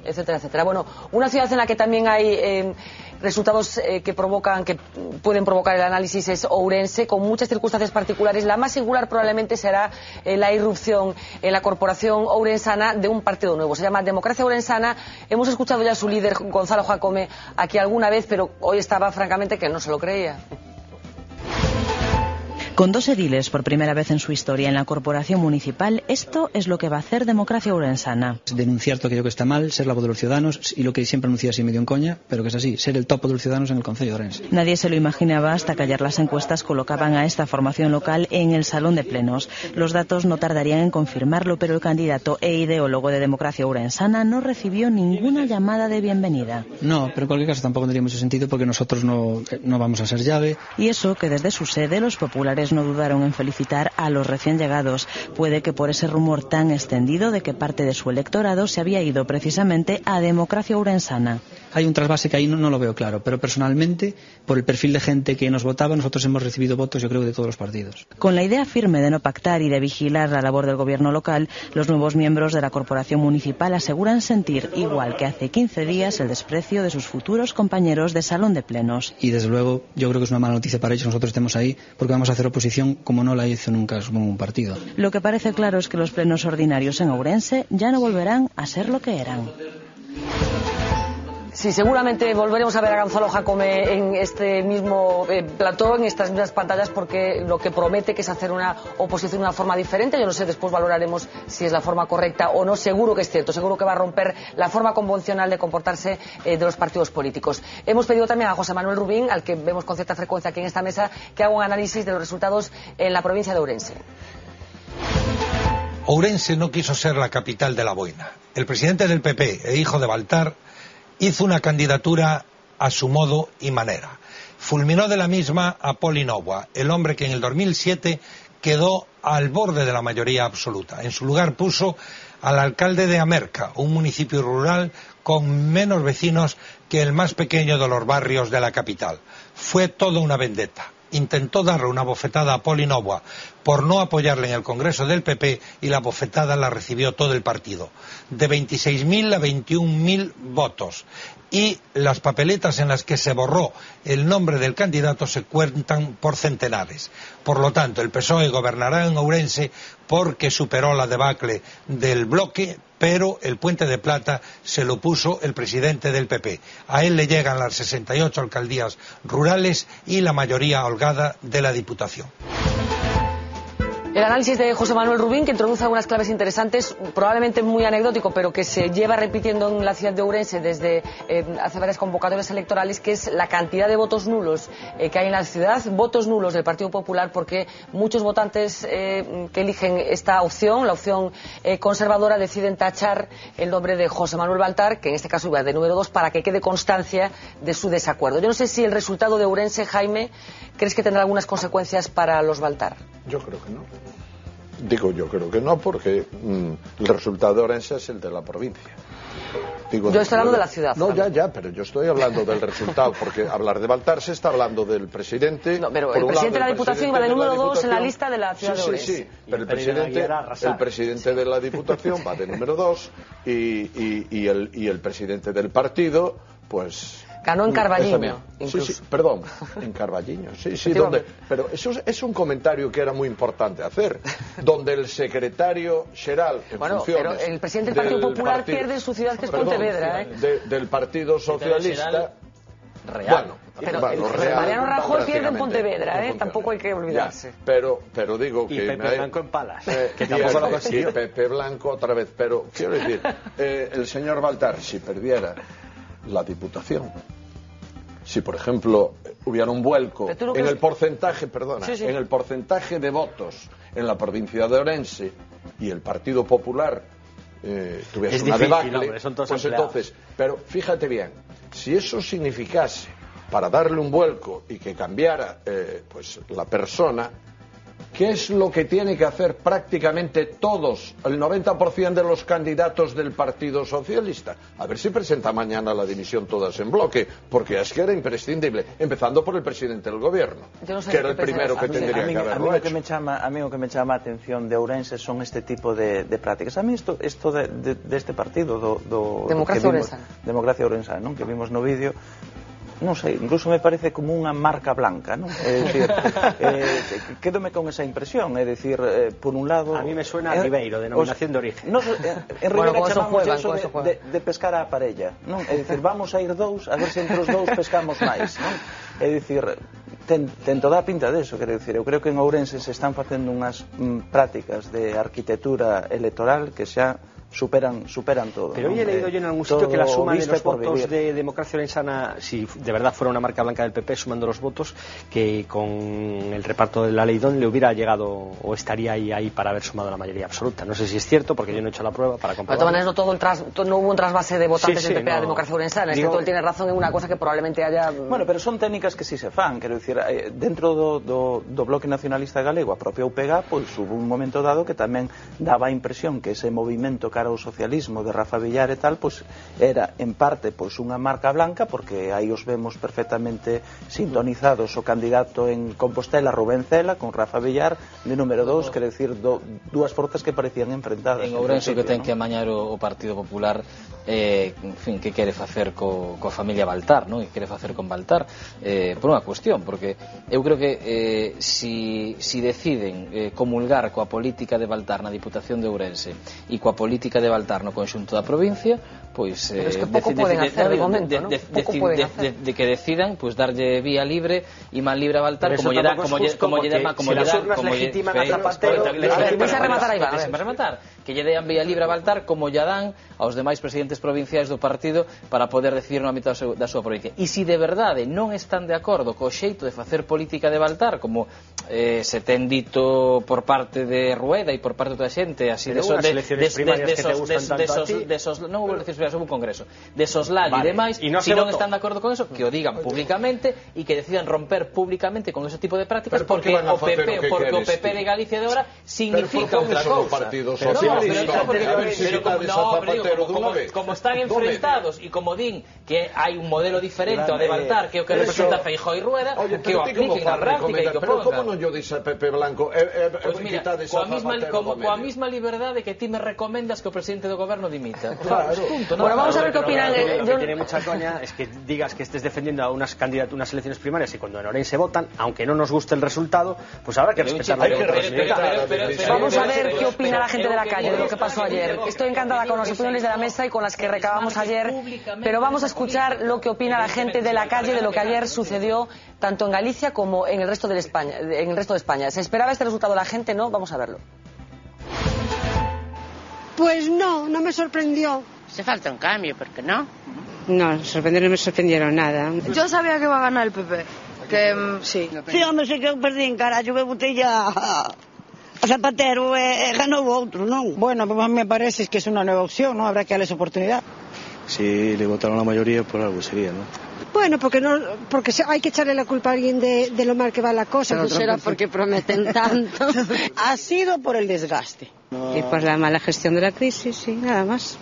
etcétera, etcétera. Bueno, una ciudad en la que también hay resultados que pueden provocar el análisis es Ourense, con muchas circunstancias particulares. La más singular probablemente será la irrupción en la corporación ourensana de un partido nuevo. Se llama Democracia Ourensana. Hemos escuchado ya a su líder, Gonzalo Jacome, aquí alguna vez, pero hoy estaba francamente que no se lo creía. Con 2 ediles por primera vez en su historia en la corporación municipal, esto es lo que va a hacer Democracia Ourensana. Denunciar todo aquello que está mal, ser la voz de los ciudadanos y lo que siempre anuncia así medio en coña, pero que es así, ser el topo de los ciudadanos en el Concello de Ourense. Nadie se lo imaginaba hasta que ayer las encuestas colocaban a esta formación local en el salón de plenos. Los datos no tardarían en confirmarlo, pero el candidato e ideólogo de Democracia Ourensana no recibió ninguna llamada de bienvenida. No, pero en cualquier caso tampoco tendría mucho sentido porque nosotros no vamos a ser llave. Y eso que desde su sede los populares no dudaron en felicitar a los recién llegados. Puede que por ese rumor tan extendido de que parte de su electorado se había ido precisamente a Democracia Ourensana. Hay un trasvase que ahí no lo veo claro, pero personalmente, por el perfil de gente que nos votaba, nosotros hemos recibido votos, yo creo, de todos los partidos. Con la idea firme de no pactar y de vigilar la labor del gobierno local, los nuevos miembros de la corporación municipal aseguran sentir, igual que hace 15 días, el desprecio de sus futuros compañeros de salón de plenos. Y desde luego, yo creo que es una mala noticia para ellos, nosotros estemos ahí, porque vamos a hacer oposición como no la hizo nunca un partido. Lo que parece claro es que los plenos ordinarios en Ourense ya no volverán a ser lo que eran. Sí, seguramente volveremos a ver a Gonzalo Jácome en este mismo plató, en estas mismas pantallas, porque lo que promete que es hacer una oposición de una forma diferente. Yo no sé, después valoraremos si es la forma correcta o no. Seguro que es cierto, seguro que va a romper la forma convencional de comportarse de los partidos políticos. Hemos pedido también a José Manuel Rubín, al que vemos con cierta frecuencia aquí en esta mesa, que haga un análisis de los resultados en la provincia de Ourense. Ourense no quiso ser la capital de la boina. El presidente del PP e hijo de Baltar hizo una candidatura a su modo y manera. Fulminó de la misma a Poli Novoa, el hombre que en el 2007 quedó al borde de la mayoría absoluta. En su lugar puso al alcalde de Amerca, un municipio rural con menos vecinos que el más pequeño de los barrios de la capital. Fue toda una vendetta. Intentó darle una bofetada a Poli Novoa por no apoyarle en el Congreso del PP y la bofetada la recibió todo el partido. De 26.000 a 21.000 votos. Y las papeletas en las que se borró el nombre del candidato se cuentan por centenares. Por lo tanto, el PSOE gobernará en Ourense porque superó la debacle del bloque, pero el Puente de Plata se lo puso el presidente del PP. A él le llegan las 68 alcaldías rurales y la mayoría holgada de la Diputación. El análisis de José Manuel Rubín, que introduce algunas claves interesantes, probablemente muy anecdótico, pero que se lleva repitiendo en la ciudad de Ourense desde hace varias convocatorias electorales, que es la cantidad de votos nulos que hay en la ciudad, votos nulos del Partido Popular, porque muchos votantes que eligen esta opción, la opción conservadora, deciden tachar el nombre de José Manuel Baltar, que en este caso iba de número 2, para que quede constancia de su desacuerdo. Yo no sé si el resultado de Ourense, Jaime, ¿crees que tendrá algunas consecuencias para los Baltar? Yo creo que no. Yo creo que no, porque el resultado de Ourense es el de la provincia. Yo estoy hablando de la ciudad. No, ya, pero yo estoy hablando del resultado, porque hablar de Baltar se está hablando del presidente. No, pero el presidente de la Diputación iba de número 2 en la lista de la ciudad de Ourense. Sí, pero el presidente de la Diputación va de número 2 y el presidente del partido, pues... Ganó en Carballiño, incluso. Sí, perdón, en Carballiño, sí, pero eso es un comentario que era muy importante hacer, donde el secretario xeral en funciones... pero el presidente del Partido Popular pierde en su ciudad, que es Pontevedra, del Partido Socialista... Real. Mariano Rajoy pierde en Pontevedra, tampoco hay que olvidarse. Ya, pero digo que... Y Pepe Blanco en Palas, que tampoco lo consiguió. Pepe Blanco otra vez, pero quiero decir, el señor Baltar, si perdiera la Diputación, si por ejemplo hubiera un vuelco en el porcentaje, en el porcentaje de votos en la provincia de Ourense y el Partido Popular tuviese una debacle, pues entonces, pero fíjate bien, si eso significase para darle un vuelco y que cambiara pues la persona, ¿qué es lo que tiene que hacer prácticamente todos, el 90% de los candidatos del Partido Socialista? A ver si presenta mañana la dimisión todas en bloque, porque es que era imprescindible, empezando por el presidente del gobierno, que era el primero que tendría que haberlo hecho. A mí lo que me llama a atención de Ourense son este tipo de prácticas. A mí esto de este partido Democracia Ourensana, non? Que vimos no vídeo, non sei, incluso me parece como unha marca blanca, non? É dicir, quédome con esa impresión, é dicir, por un lado... A mí me suena a Ribeiro, denominación de origen. En Ribeiro chamamos eso de pescar a parella, non? É dicir, vamos a ir dous, a ver se entre os dous pescamos máis, non? É dicir, Ten toda a pinta deso, quero dicir, eu creo que en Ourense se están facendo unhas prácticas de arquitectura electoral que xa superan todo. Pero hoy he leído yo en algún sitio que la suma de los votos de Democracia Orensana, si de verdad fuera una marca blanca del PP sumando los votos, que con el reparto de la Leidón le hubiera llegado o estaría ahí para haber sumado la mayoría absoluta. No sé si es cierto, porque yo no he hecho la prueba para comprobarlo. De todas maneras, no hubo un trasvase de votantes del PP a Democracia Orensana. Digo, él tiene razón en una cosa que probablemente haya... Bueno, pero son técnicas que si se fan, quero dicir, dentro do Bloque Nacionalista Galego, a propia UPG, pois hubo un momento dado que tamén daba a impresión que ese movimento cara ao socialismo de Rafa Villar e tal, pois era en parte pois unha marca blanca, porque aí os vemos perfectamente sintonizados o candidato en Compostela, Rubén Cela, con Rafa Villar de número 2, quero dicir, dúas forzas que parecían enfrentadas. En Ourense que ten que amañar o Partido Popular, en fin, que quere facer coa familia Baltar, non? Que quere facer con Baltar, por unha cuestión, porque eu creo que si deciden comulgar coa política de Baltar na Diputación de Ourense e coa política de Baltar no conxunto da provincia, pois pero es que pouco poden hacer de momento, ¿no? De que decidan pois darlle vía libre e man libre a Baltar, como lle dá que lle dean vía libre a Baltar, como lle dan aos demais presidentes provinciais do partido para poder decidir no ámbito da súa provincia. E se de verdade non están de acordo co xeito de facer política de Baltar, como se ten dito por parte de Rueda e por parte da xente, así de non houve eleccións primarias, houve un congreso de soslayo e demais, se non están de acordo con eso, que o digan públicamente e que decidan romper públicamente con ese tipo de prácticas, porque o PP de Galicia de ahora significa outra cousa. Como están enfrentados e como din que hai un modelo diferente ao de Baltar, que é o que representa Feijóo e Rueda, que o apliquen na práctica e que o pongan. Pero como non yo dixe Pepe Blanco, coa mesma liberdade que ti me recomendas que o presidente do goberno dimita. Bueno, vamos a ver qué opinan. Lo que tiene mucha coña es que digas que estés defendiendo a unas elecciones primarias y cuando en Ourense votan, aunque no nos guste el resultado, pues habrá que respetarlo. Vamos a ver qué opina la gente de la calle de lo que pasó ayer. Estoy encantada con las opiniones de la mesa y con las que recabamos ayer, pero vamos a escuchar lo que opina la gente de la calle de lo que ayer sucedió tanto en Galicia como en el resto de España. ¿Se esperaba este resultado la gente? No, vamos a verlo. Pues no me sorprendió. Se falta un cambio, ¿por qué no? No, sorprender no me sorprendieron nada. Yo sabía que iba a ganar el PP. Que sí. Sí, hombre, sei que eu perdín, carallo, que botei a Zapatero e ganou outro, non? Bueno, pues me parece que es una nueva opción, ¿no? Habrá que darles oportunidad. Si le votaron la mayoría, por algo sería, ¿no? Bueno, porque hay que echarle la culpa a alguien de lo mal que va la cosa. No será porque prometen tanto. Ha sido por el desgaste. No. Y por la mala gestión de la crisis, sí, nada más.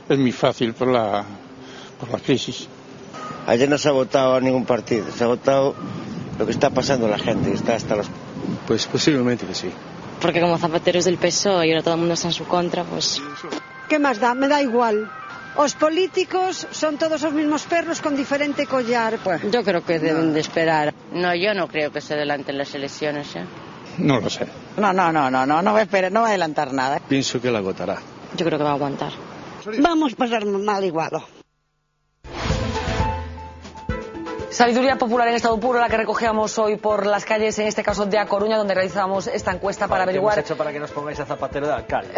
Es muy fácil por la crisis. Ayer no se ha votado a ningún partido, se ha votado lo que está pasando la gente, está hasta los... Pues posiblemente que sí. Porque como Zapatero es del PSOE y ahora todo el mundo está en su contra, pues... ¿Qué más da? Me da igual. Os políticos son todos los mismos perros con diferente collar. Pues yo creo que deben de esperar. No, yo no creo que se adelanten las elecciones, ¿eh? No lo sé. No va a esperar, no va a adelantar nada. Pienso que la agotará. Yo creo que va a aguantar. Vamos a pasar mal igual. Sabiduría popular en estado puro, la que recogíamos hoy por las calles, en este caso de A Coruña, donde realizábamos esta encuesta para averiguar... ¿Qué hemos hecho para que nos pongáis a Zapatero de alcalde?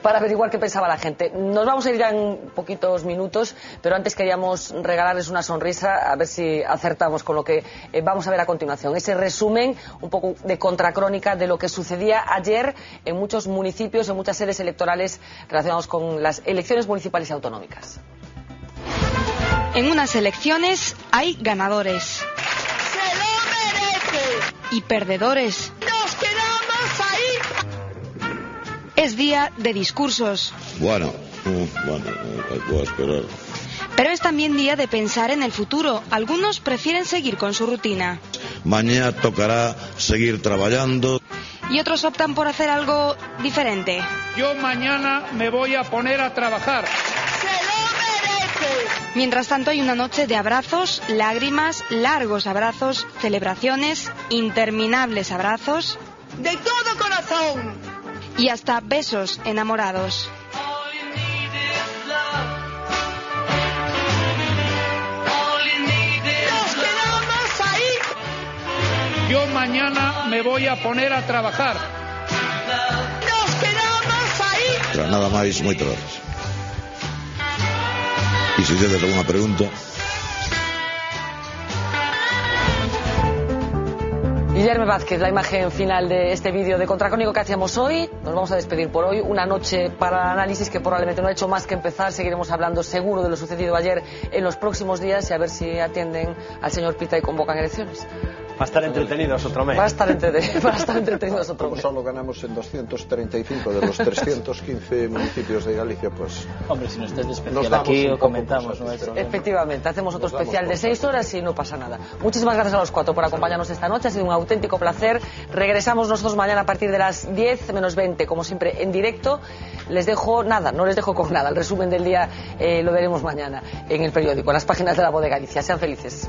Para averiguar qué pensaba la gente. Nos vamos a ir ya en poquitos minutos, pero antes queríamos regalarles una sonrisa, a ver si acertamos con lo que vamos a ver a continuación. Ese resumen, un poco de contracrónica de lo que sucedía ayer en muchos municipios, en muchas sedes electorales relacionados con las elecciones municipales y autonómicas. En unas elecciones hay ganadores. ¡Se lo merece! Y perdedores. ¡Nos quedamos ahí! Es día de discursos. Bueno, hay que esperar. Pero es también día de pensar en el futuro. Algunos prefieren seguir con su rutina. Mañana tocará seguir trabajando. Y otros optan por hacer algo diferente. Yo mañana me voy a poner a trabajar. Mientras tanto hay una noche de abrazos, lágrimas, largos abrazos, celebraciones, interminables abrazos. ¡De todo corazón! Y hasta besos enamorados. ¡Nos quedamos ahí! Yo mañana me voy a poner a trabajar. Nos quedamos ahí. Pero nada máis, moitas gracias. E se tedes alguna pregunta... Guillermo Vázquez, la imagen final de este vídeo de Contracrónico que hacíamos hoy. Nos vamos a despedir por hoy. Una noche para el análisis que probablemente no ha hecho más que empezar. Seguiremos hablando seguro de lo sucedido ayer en los próximos días y a ver si atienden al señor Pita y convocan elecciones. Va a estar entretenidos otro mes. Va a estar entretenidos otro mes. Solo ganamos en 235 de los 315 municipios de Galicia, pues... Hombre, si no estés de especial aquí o comentamos, ¿no? Efectivamente, hacemos otro especial de 6 horas y no pasa nada. Muchísimas gracias a los 4 por acompañarnos esta noche. Ha sido un auténtico placer. Regresamos nosotros mañana a partir de las 10 menos 20, como siempre, en directo. Les dejo nada, no les dejo con nada. El resumen del día lo veremos mañana en el periódico, en las páginas de La Voz de Galicia. Sean felices.